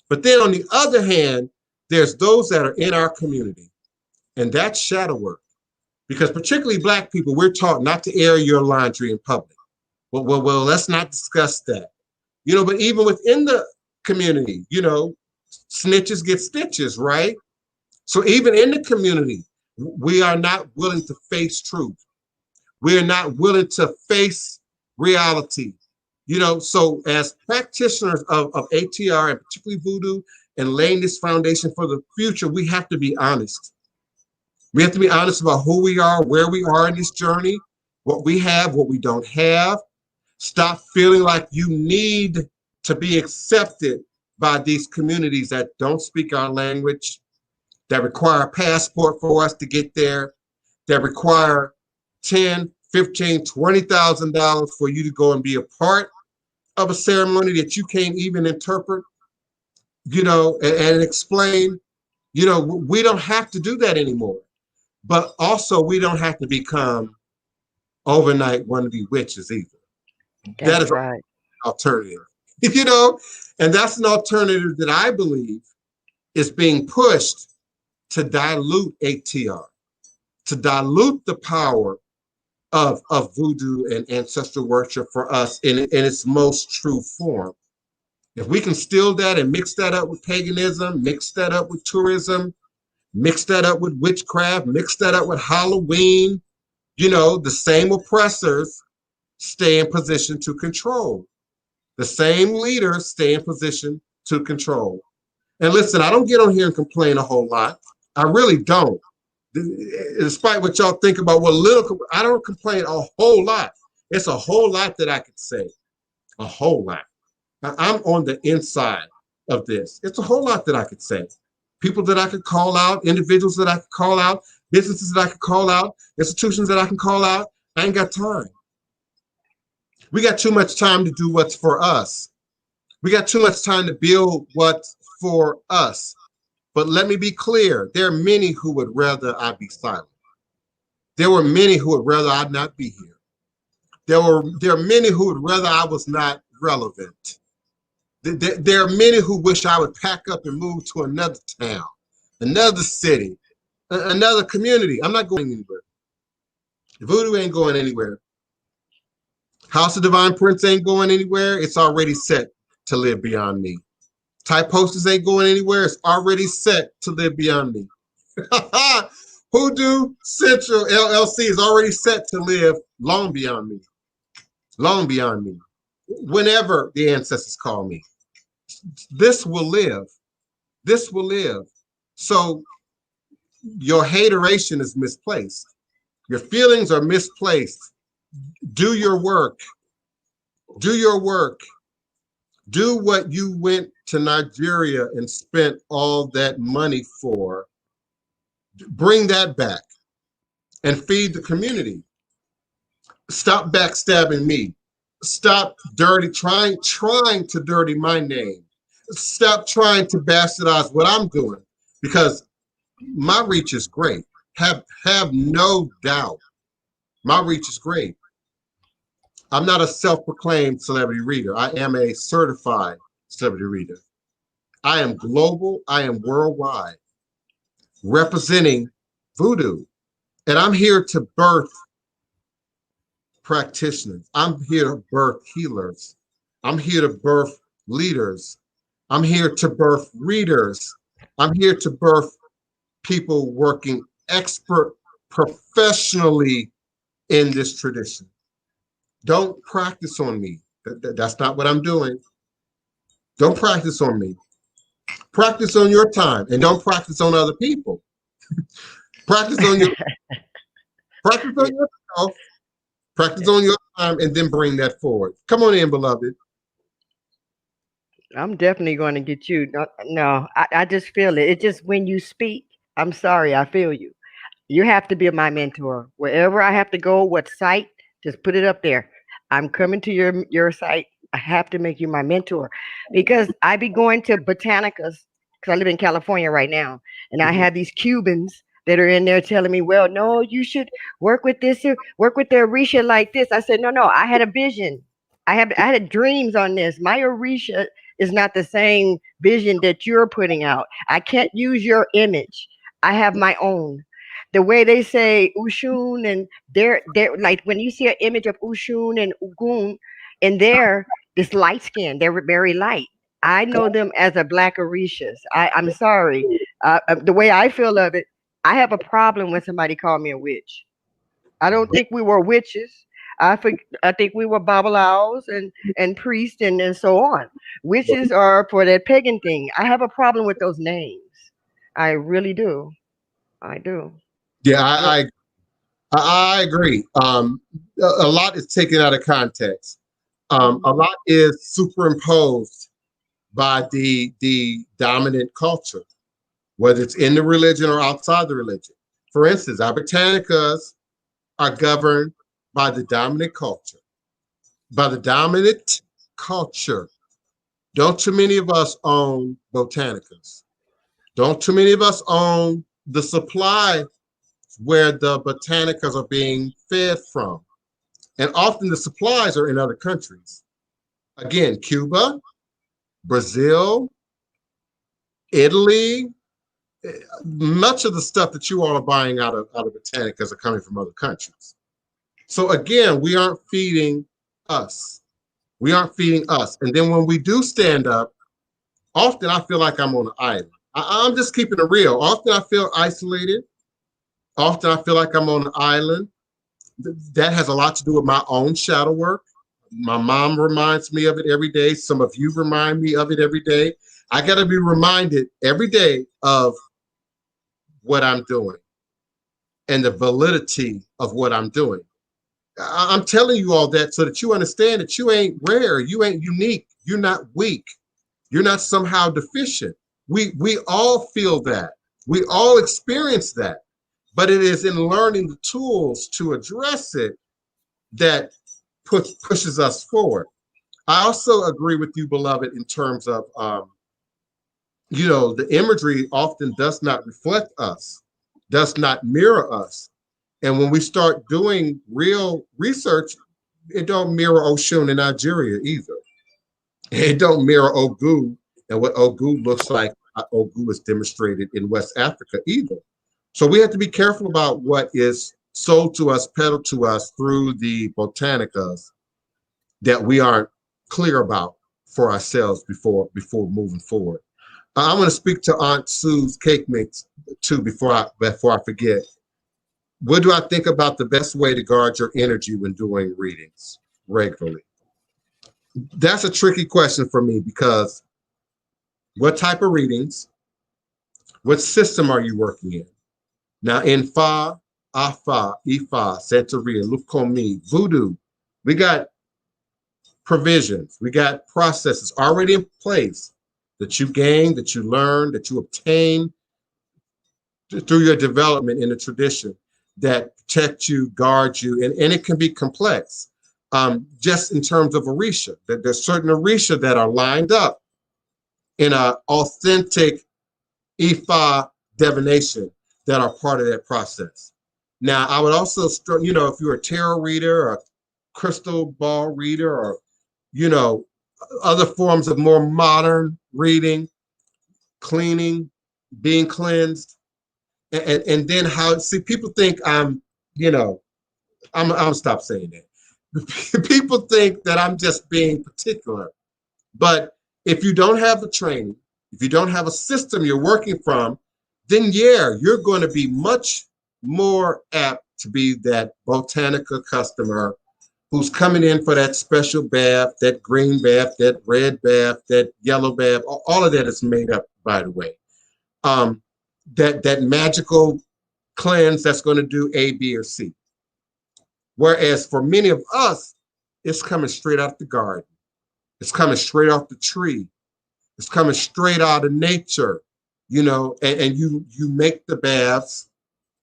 But then on the other hand, there's those that are in our community, and that's shadow work. Because particularly Black people, we're taught not to air your laundry in public. Well, let's not discuss that. You know, but even within the community, you know, snitches get stitches, right? So even in the community, we are not willing to face truth. We are not willing to face reality. You know, so as practitioners of ATR and particularly Voodoo and laying this foundation for the future, we have to be honest. We have to be honest about who we are, where we are in this journey, what we have, what we don't have. Stop feeling like you need to be accepted by these communities that don't speak our language, that require a passport for us to get there, that require $10,000, $15,000, $20,000 for you to go and be a part of a ceremony that you can't even interpret, you know, and explain. You know, we don't have to do that anymore. But also, we don't have to become overnight wannabe witches either. That is right. An alternative, you know, and that's an alternative that I believe is being pushed to dilute ATR, to dilute the power of Voodoo and ancestral worship for us in its most true form. If we can steal that and mix that up with paganism, mix that up with tourism, mix that up with witchcraft, mix that up with Halloween, you know, the same oppressors stay in position to control. The same leaders stay in position to control. And listen, I don't get on here and complain a whole lot. I really don't. Despite what y'all think about what little, I don't complain a whole lot. It's a whole lot that I could say, a whole lot. I'm on the inside of this. It's a whole lot that I could say. People that I could call out, individuals that I could call out, businesses that I could call out, institutions that I can call out. I ain't got time. We got too much time to do what's for us. We got too much time to build what's for us. But let me be clear, there are many who would rather I be silent. There were many who would rather I not be here. There are many who would rather I was not relevant. There are many who wish I would pack up and move to another town, another city, another community. I'm not going anywhere. Voodoo ain't going anywhere. House of Divine Prince ain't going anywhere. It's already set to live beyond me. Typosis ain't going anywhere. It's already set to live beyond me. Hoodoo Central LLC is already set to live long beyond me. Long beyond me. Whenever the ancestors call me. This will live. This will live. So your hateration is misplaced. Your feelings are misplaced. Do your work. Do your work. Do what you went to Nigeria and spent all that money for. Bring that back and feed the community. Stop backstabbing me. Stop trying to dirty my name. Stop trying to bastardize what I'm doing, because my reach is great. Have no doubt. My reach is great. I'm not a self-proclaimed celebrity reader. I am a certified celebrity reader. I am global. I am worldwide, representing Voodoo. And I'm here to birth practitioners. I'm here to birth healers. I'm here to birth leaders. I'm here to birth readers. I'm here to birth people working professionally in this tradition. Don't practice on me. That's not what I'm doing. Don't practice on me. Practice on your time, and don't practice on other people. Practice on yourself. Practice on your time, and then bring that forward. Come on in, beloved. I'm definitely going to get you. No, I just feel it. It's just when you speak, I'm sorry, I feel you. You have to be my mentor. Wherever I have to go, what site, just put it up there. I'm coming to your site. I have to make you my mentor, because I be going to Botanicas, because I live in California right now, and I have these Cubans that are in there telling me, well, no, you should work with this, work with the Orisha like this. I said, no, I had a vision. I had dreams on this. My Orisha is not the same vision that you're putting out. I can't use your image. I have my own. The way they say Ushun, and they're like, when you see an image of Ushun and Ugun, and they're this light skin, they're very light. I know them as a black Orishas. I'm sorry. The way I feel of it, I have a problem when somebody call me a witch. I don't think we were witches. I think we were babalaos and priests and so on. Witches are for that pagan thing. I have a problem with those names. I really do. I do. Yeah, I agree. A lot is taken out of context. A lot is superimposed by the dominant culture, whether it's in the religion or outside the religion. For instance, our Botanicas are governed by the dominant culture. By the dominant culture. Don't too many of us own Botanicas. Don't too many of us own the supply where the Botanicas are being fed from. And often the supplies are in other countries. Again, Cuba, Brazil, Italy, much of the stuff that you all are buying out of Botanicas are coming from other countries. So again, we aren't feeding us. We aren't feeding us. And then when we do stand up, often I feel like I'm on an island. I'm just keeping it real. Often I feel isolated. Often I feel like I'm on an island. That has a lot to do with my own shadow work. My mom reminds me of it every day. Some of you remind me of it every day. I got to be reminded every day of what I'm doing and the validity of what I'm doing. I'm telling you all that so that you understand that you ain't rare, you ain't unique, you're not weak, you're not somehow deficient. We all feel that. We all experience that. But it is in learning the tools to address it that pushes us forward. I also agree with you, beloved, in terms of, the imagery often does not reflect us, does not mirror us. And when we start doing real research, it don't mirror Oshun in Nigeria either. It don't mirror Ogu and what Ogu looks like. Ogu is demonstrated in West Africa either. So we have to be careful about what is sold to us, peddled to us through the Botanicas that we aren't clear about for ourselves before moving forward. I'm going to speak to Aunt Sue's cake mix too before I forget. What do I think about the best way to guard your energy when doing readings regularly? That's a tricky question for me because what type of readings, what system are you working in? Now in Fa, Afa, Ifa, Santeria, Lukomi, Voodoo, we got provisions, we got processes already in place that you gain, that you learn, that you obtain through your development in the tradition that protect you, guard you, and it can be complex. Just in terms of Orisha, that there's certain Orisha that are lined up in an authentic Ifa divination that are part of that process. Now, I would also, you know, if you're a tarot reader or a crystal ball reader or, you know, other forms of more modern reading, cleaning, being cleansed, and then how, see, people think I'm, you know, I'm gonna stop saying that. People think that I'm just being particular. But if you don't have a training, if you don't have a system you're working from, then yeah, you're going to be much more apt to be that Botanica customer who's coming in for that special bath, that green bath, that red bath, that yellow bath. All of that is made up, by the way. That magical cleanse that's going to do A, B, or C. Whereas for many of us, it's coming straight out the garden. It's coming straight off the tree. It's coming straight out of nature, you know, and you make the baths,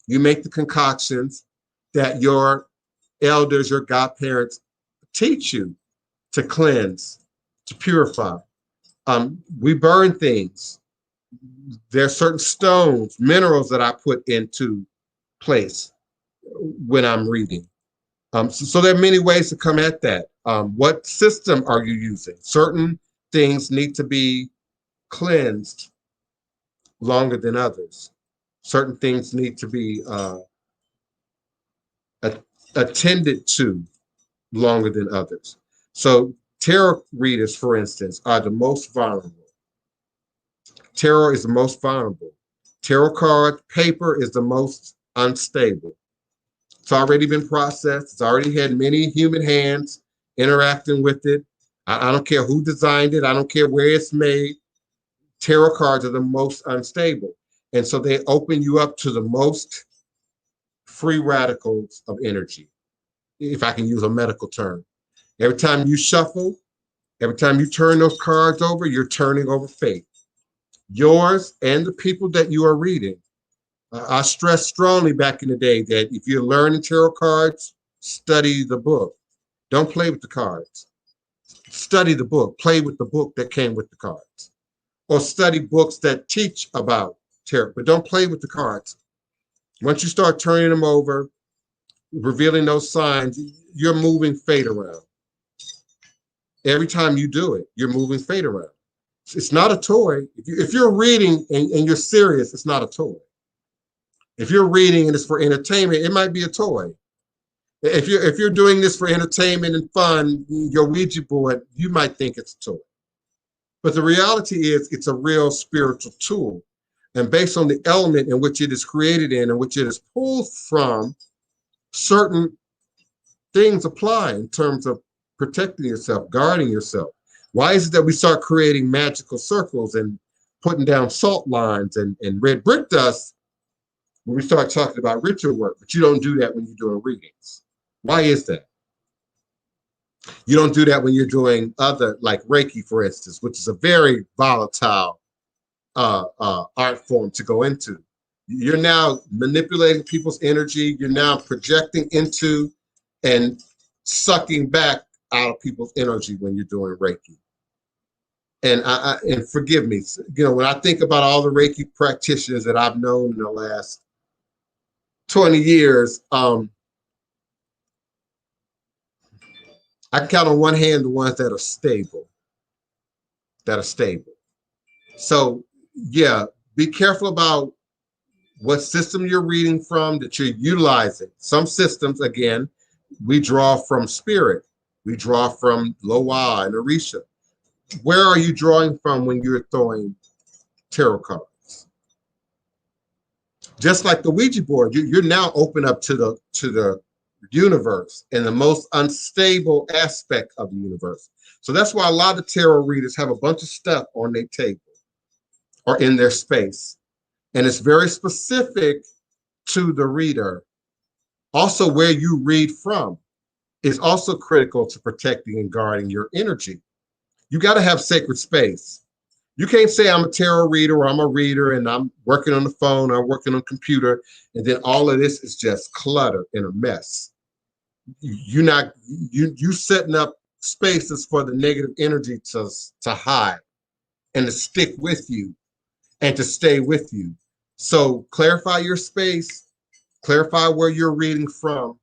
you make the concoctions that your elders, your godparents teach you to cleanse, to purify. We burn things. There are certain stones, minerals that I put into place when I'm reading. So there are many ways to come at that. What system are you using? Certain things need to be cleansed longer than others. Certain things need to be attended to longer than others. So tarot readers, for instance, are the most vulnerable. Tarot is the most vulnerable. Tarot card paper is the most unstable. It's already been processed. It's already had many human hands interacting with it. I don't care who designed it. I don't care where it's made. Tarot cards are the most unstable. And so they open you up to the most free radicals of energy, if I can use a medical term. Every time you shuffle, every time you turn those cards over, you're turning over fate. Yours and the people that you are reading. I stressed strongly back in the day that if you're learning tarot cards, study the book. Don't play with the cards. Study the book. Play with the book that came with the cards. Or study books that teach about tarot, but don't play with the cards. Once you start turning them over, revealing those signs, you're moving fate around. Every time you do it, you're moving fate around. It's not a toy. If you're reading and you're serious, it's not a toy. If you're reading and it's for entertainment, it might be a toy. If you're doing this for entertainment and fun, your Ouija board, you might think it's a toy. But the reality is it's a real spiritual tool. And based on the element in which it is created in which it is pulled from, certain things apply in terms of protecting yourself, guarding yourself. Why is it that we start creating magical circles and putting down salt lines and red brick dust when we start talking about ritual work, but you don't do that when you're doing readings? Why is that? You don't do that when you're doing other, like Reiki, for instance, which is a very volatile art form to go into. You're now manipulating people's energy. You're now projecting into and sucking back out of people's energy when you're doing Reiki. And forgive me, you know, when I think about all the Reiki practitioners that I've known in the last 20 years, I can count on one hand the ones that are stable. So yeah, be careful about what system you're reading from, that you're utilizing. Some systems, again, we draw from spirit. We draw from Loa and Orisha. Where are you drawing from when you're throwing tarot cards? Just like the Ouija board, you're now open up to the universe and the most unstable aspect of the universe. So that's why a lot of tarot readers have a bunch of stuff on their table or in their space. And it's very specific to the reader. Also, where you read from is also critical to protecting and guarding your energy. You got to have sacred space. You can't say I'm a tarot reader or I'm a reader and I'm working on the phone or I'm working on the computer, and then all of this is just clutter and a mess. You setting up spaces for the negative energy to hide and to stick with you and to stay with you. So clarify your space, clarify where you're reading from,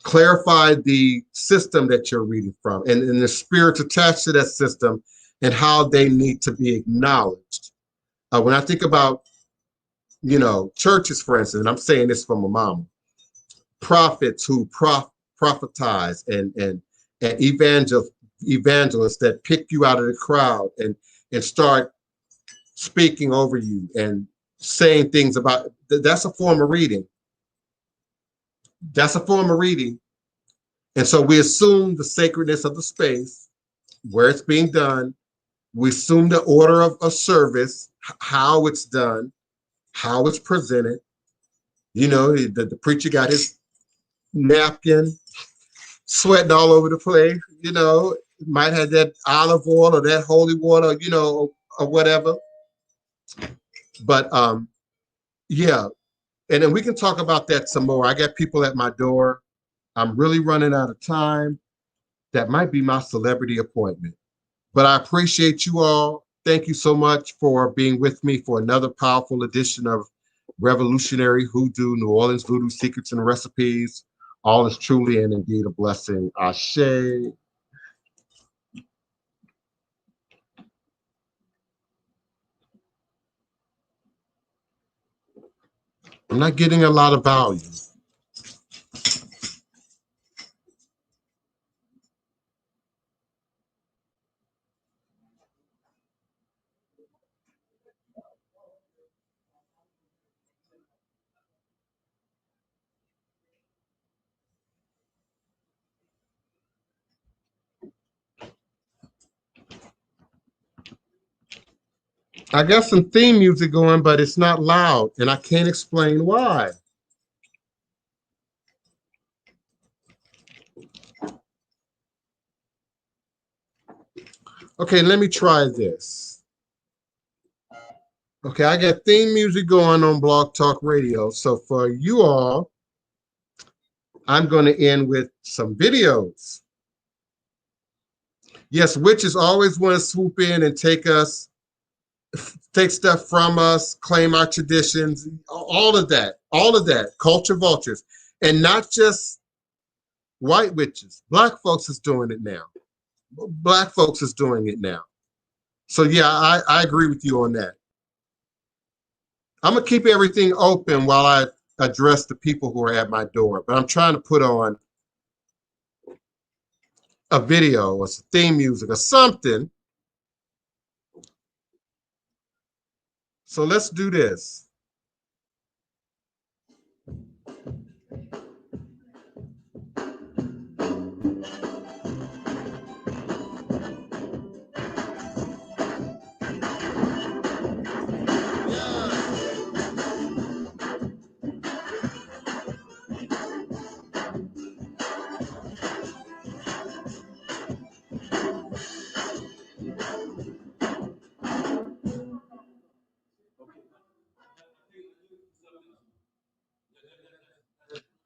clarify the system that you're reading from and the spirits attached to that system and how they need to be acknowledged. When I think about, churches, for instance, and I'm saying this from a mom, prophets who prophetize and evangelists that pick you out of the crowd and start speaking over you and saying things about, that's a form of reading. That's a form of reading. And so we assume the sacredness of the space, where it's being done. We assume the order of service, how it's done, how it's presented. The preacher got his napkin, sweating all over the place, might have that olive oil or that holy water, or whatever. But yeah. And then we can talk about that some more. I got people at my door. I'm really running out of time. That might be my celebrity appointment. But I appreciate you all. Thank you so much for being with me for another powerful edition of Revolutionary Hoodoo, New Orleans Voodoo Secrets and Recipes. All is truly and indeed a blessing. Ashe. I'm not getting a lot of value. I got some theme music going, but it's not loud, and I can't explain why. Okay, let me try this. Okay, I got theme music going on Blog Talk Radio. So for you all, I'm going to end with some videos. Yes, witches always want to swoop in and take stuff from us, claim our traditions, all of that, culture vultures. And not just white witches. Black folks is doing it now. Black folks is doing it now. So yeah, I agree with you on that. I'm going to keep everything open while I address the people who are at my door, but I'm trying to put on a video or some theme music or something. So let's do this.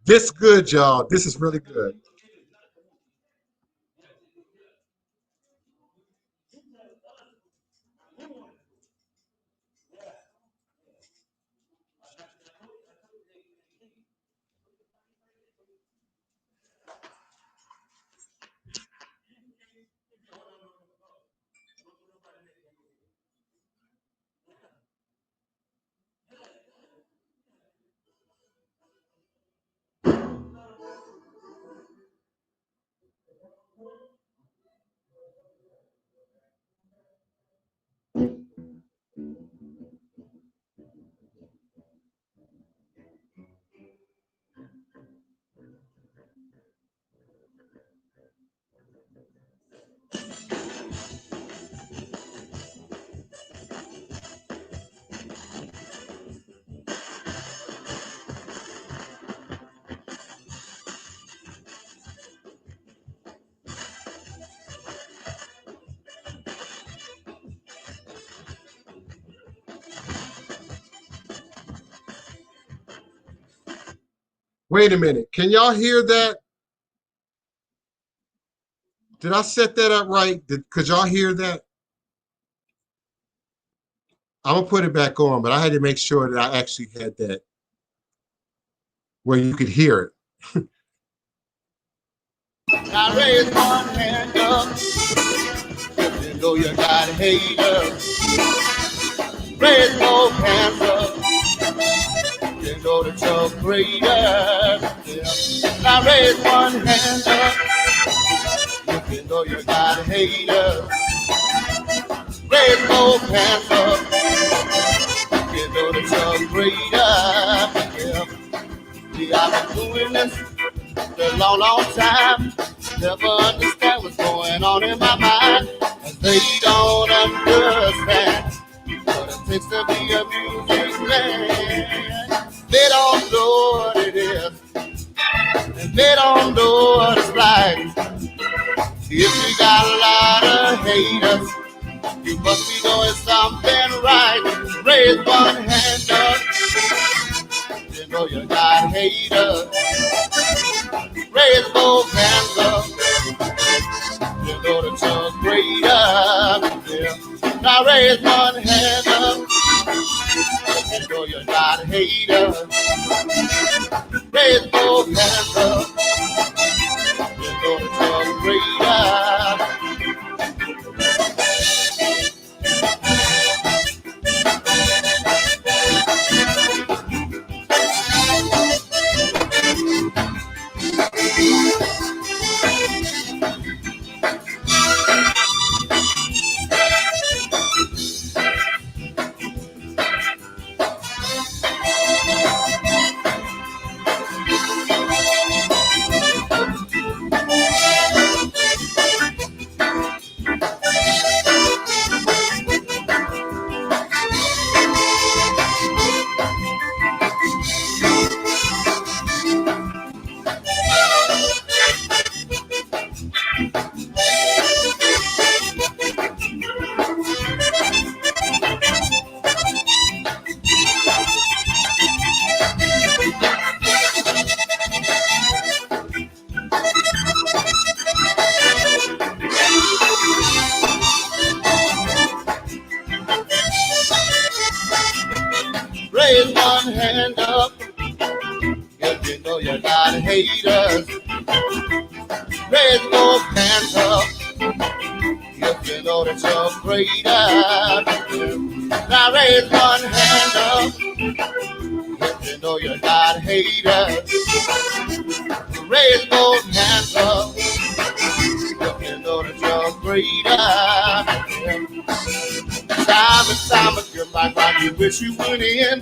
This good, y'all. This is really good. Wait a minute. Can y'all hear that? Did I set that up right? Could y'all hear that? I'm going to put it back on, but I had to make sure that I actually had that where you could hear it. I raise one hand up, if you know you got haters. Raise both hands up, you know that you're greater. Yeah. Now raise one hand up, if you know you got haters. Raise both hands up, you know that you're greater. Yeah. See, I've been doing this a long, long time. Never understand what's going on in my mind, and they don't understand what it takes to be a music man. They don't know what it is, and they don't know what it's like. If you got a lot of haters, you must be doing something right. Raise one hand up, you know you got haters. Raise both hands up, you know that you're greater. Yeah. Now raise one hand up, you know you're not a hater. Raise both hands up, you know that you're greater. Raise one hand up if you know you got haters. Raise both hands up if you know that you're greater. Now raise one hand up if you know you got haters. Raise both hands up if you know that you're greater. Time and time again, like why you wish you would in.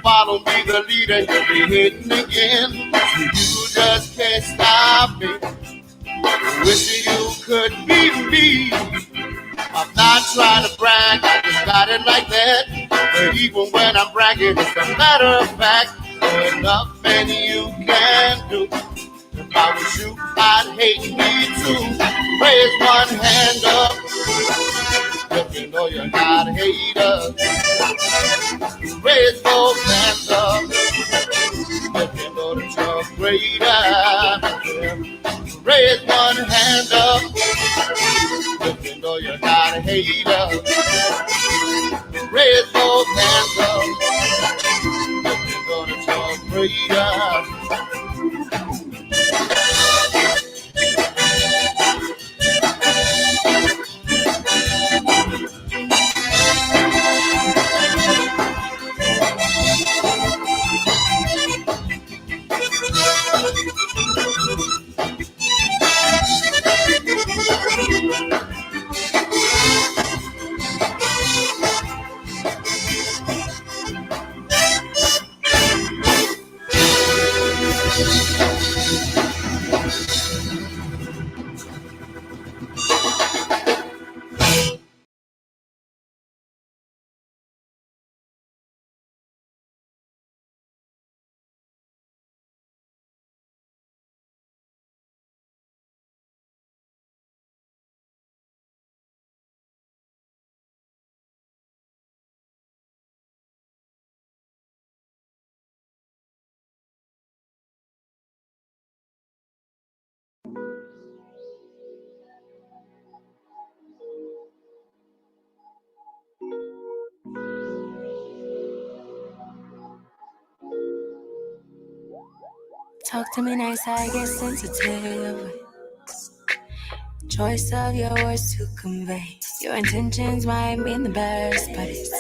Follow me, the leader, you'll be hitting again. You just can't stop me. Wishing you could be me. I'm not trying to brag, I just got it like that. But even when I'm bragging, it's a matter of fact. There's nothing you can do. If I was you, I'd hate me too. Raise one hand up if you know you're not a hater. Raise both hands up if you know that you're greater. Raise one hand up if you know you're not a hater. Raise both hands up if you know that you're greater. Talk to me nice, I get sensitive. Choice of your words to convey. Your intentions might mean the best, but it's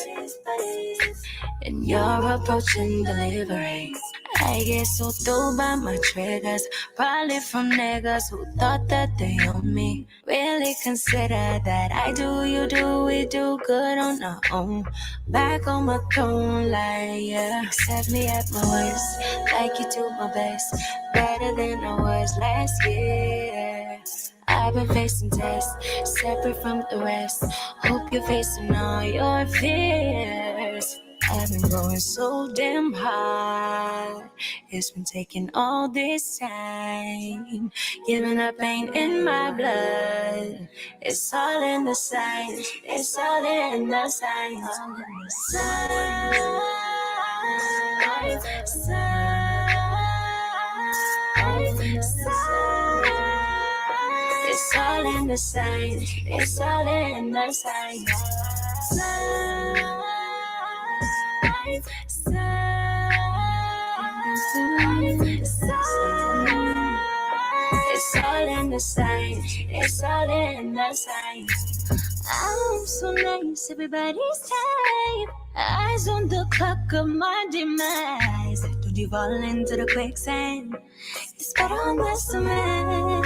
in your approach and delivery. I get so through by my triggers, probably from niggas who thought that they owned me. Really consider that I do, you do, we do good on our own. Back on my throne, like yeah. Accept me at my worst, like you do my best. Better than I was last year. I've been facing tests, separate from the rest. Hope you're facing all your fears. I've been going so damn hard. It's been taking all this time. Giving up ain't in my blood. It's all in the signs. It's all in the signs. All in the signs. It's all in the signs. It's all in the signs. It's all in the signs. It's all in the signs. I'm so nice, everybody's type. Eyes on the clock of my demise. Don't you fall into the quicksand. It's better on the cement.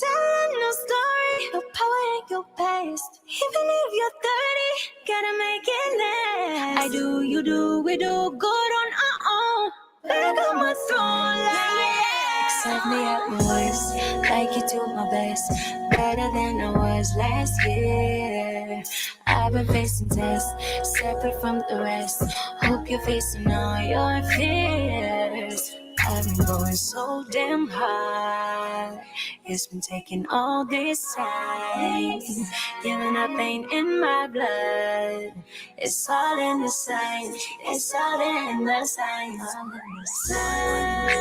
Telling no story, your power ain't your past. Even if you're 30, gotta make it last. I do, you do, we do good on our own. Back on my throne, like accept me at my worst, like you do my best. Better than I was last year. I've been facing tests, separate from the rest. Hope you're facing all your fears. I've been going so damn hard. It's been taking all this time. Giving up ain't in my blood. It's all in the signs. It's all in the signs. All in the signs.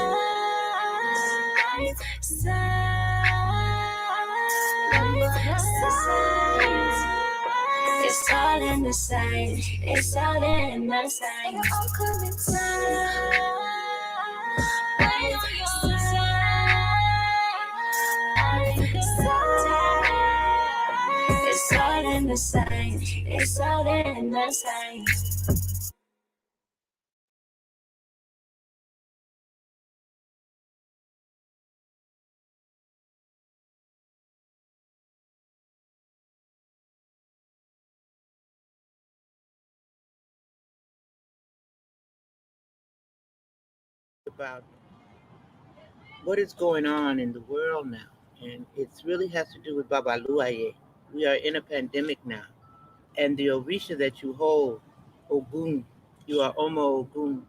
It's all in the signs. It's all in the signs. It's all in the signs. It's all in the signs. About what is going on in the world now, and it really has to do with Baba Luaye. We are in a pandemic now, and the Orisha that you hold, Ogun, you are Omo Ogun.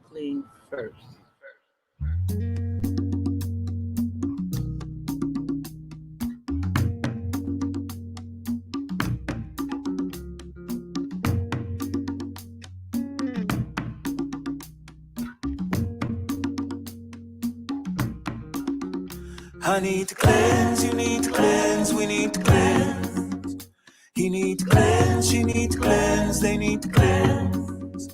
Clean first. I need to cleanse, you need to cleanse, we need to cleanse. You need to cleanse, you need to cleanse, they need to cleanse.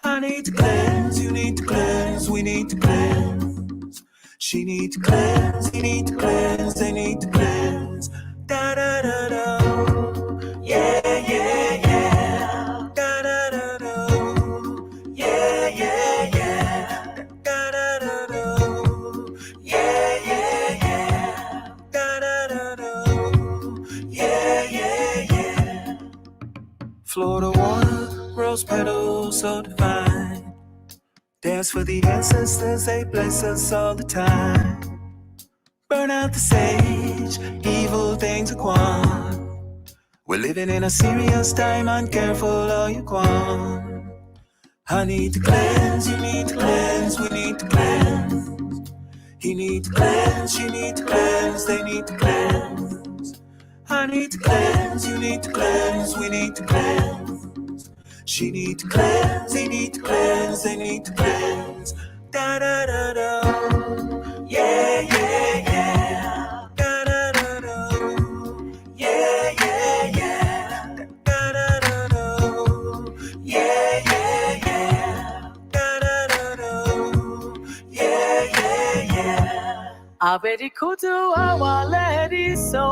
I need to cleanse, you need to cleanse, we need to cleanse. She need to cleanse, he need to cleanse, they need to cleanse. Da da da da. Yeah, yeah, yeah. Da da da da. Yeah, yeah, yeah. Da da da da. Yeah, yeah, yeah. Da da da da. Yeah, yeah, yeah. Florida water, rose petals so divine. Dance for the ancestors, they bless us all the time. Burn out the sage, evil things are gone. We're living in a serious time, uncareful all you gone. I need to cleanse, you need to cleanse, we need to cleanse. He need to cleanse, you need to cleanse, they need to cleanse. I need to cleanse, you need to cleanse, we need to cleanse. She need to cleanse, he need to cleanse, they need to cleanse. Da da da da. Yeah, yeah, yeah. Abedi kutu awaledi so.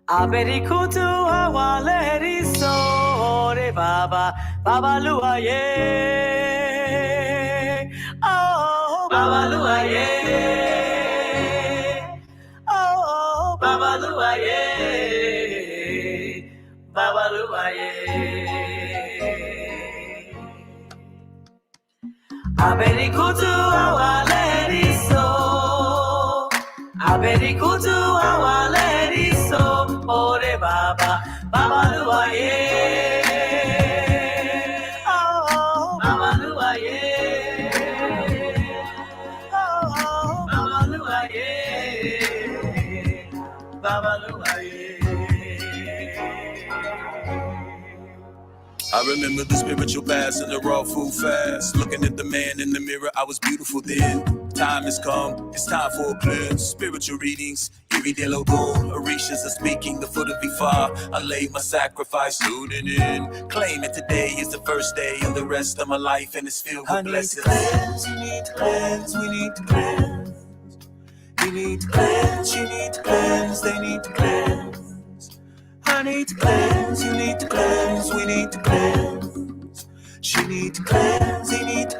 Abedi kutu awaledi so. Re baba, baba luaye. Oh, baba luaye. Oh, baba luaye. Baba luaye. Abedi kutu awaledi so. Abedi kutu awaledi so. Ore baba, baba luaye. Oh, baba luaye. Oh, baba luaye. Baba luaye. I remember the spiritual baths and the raw food fast. Looking at the man in the mirror, I was beautiful then. Time has come, it's time for a cleanse. Spiritual readings, Iridelogo, Orishas are speaking, the foot of Ifa. I laid my sacrifice, tuning in. Claiming today is the first day of the rest of my life, and it's filled with blessings. You need to cleanse, we need to cleanse. You need to cleanse, you need to cleanse, they need to cleanse. I need to cleanse, you need to cleanse, we need to cleanse. She need to cleanse, he need to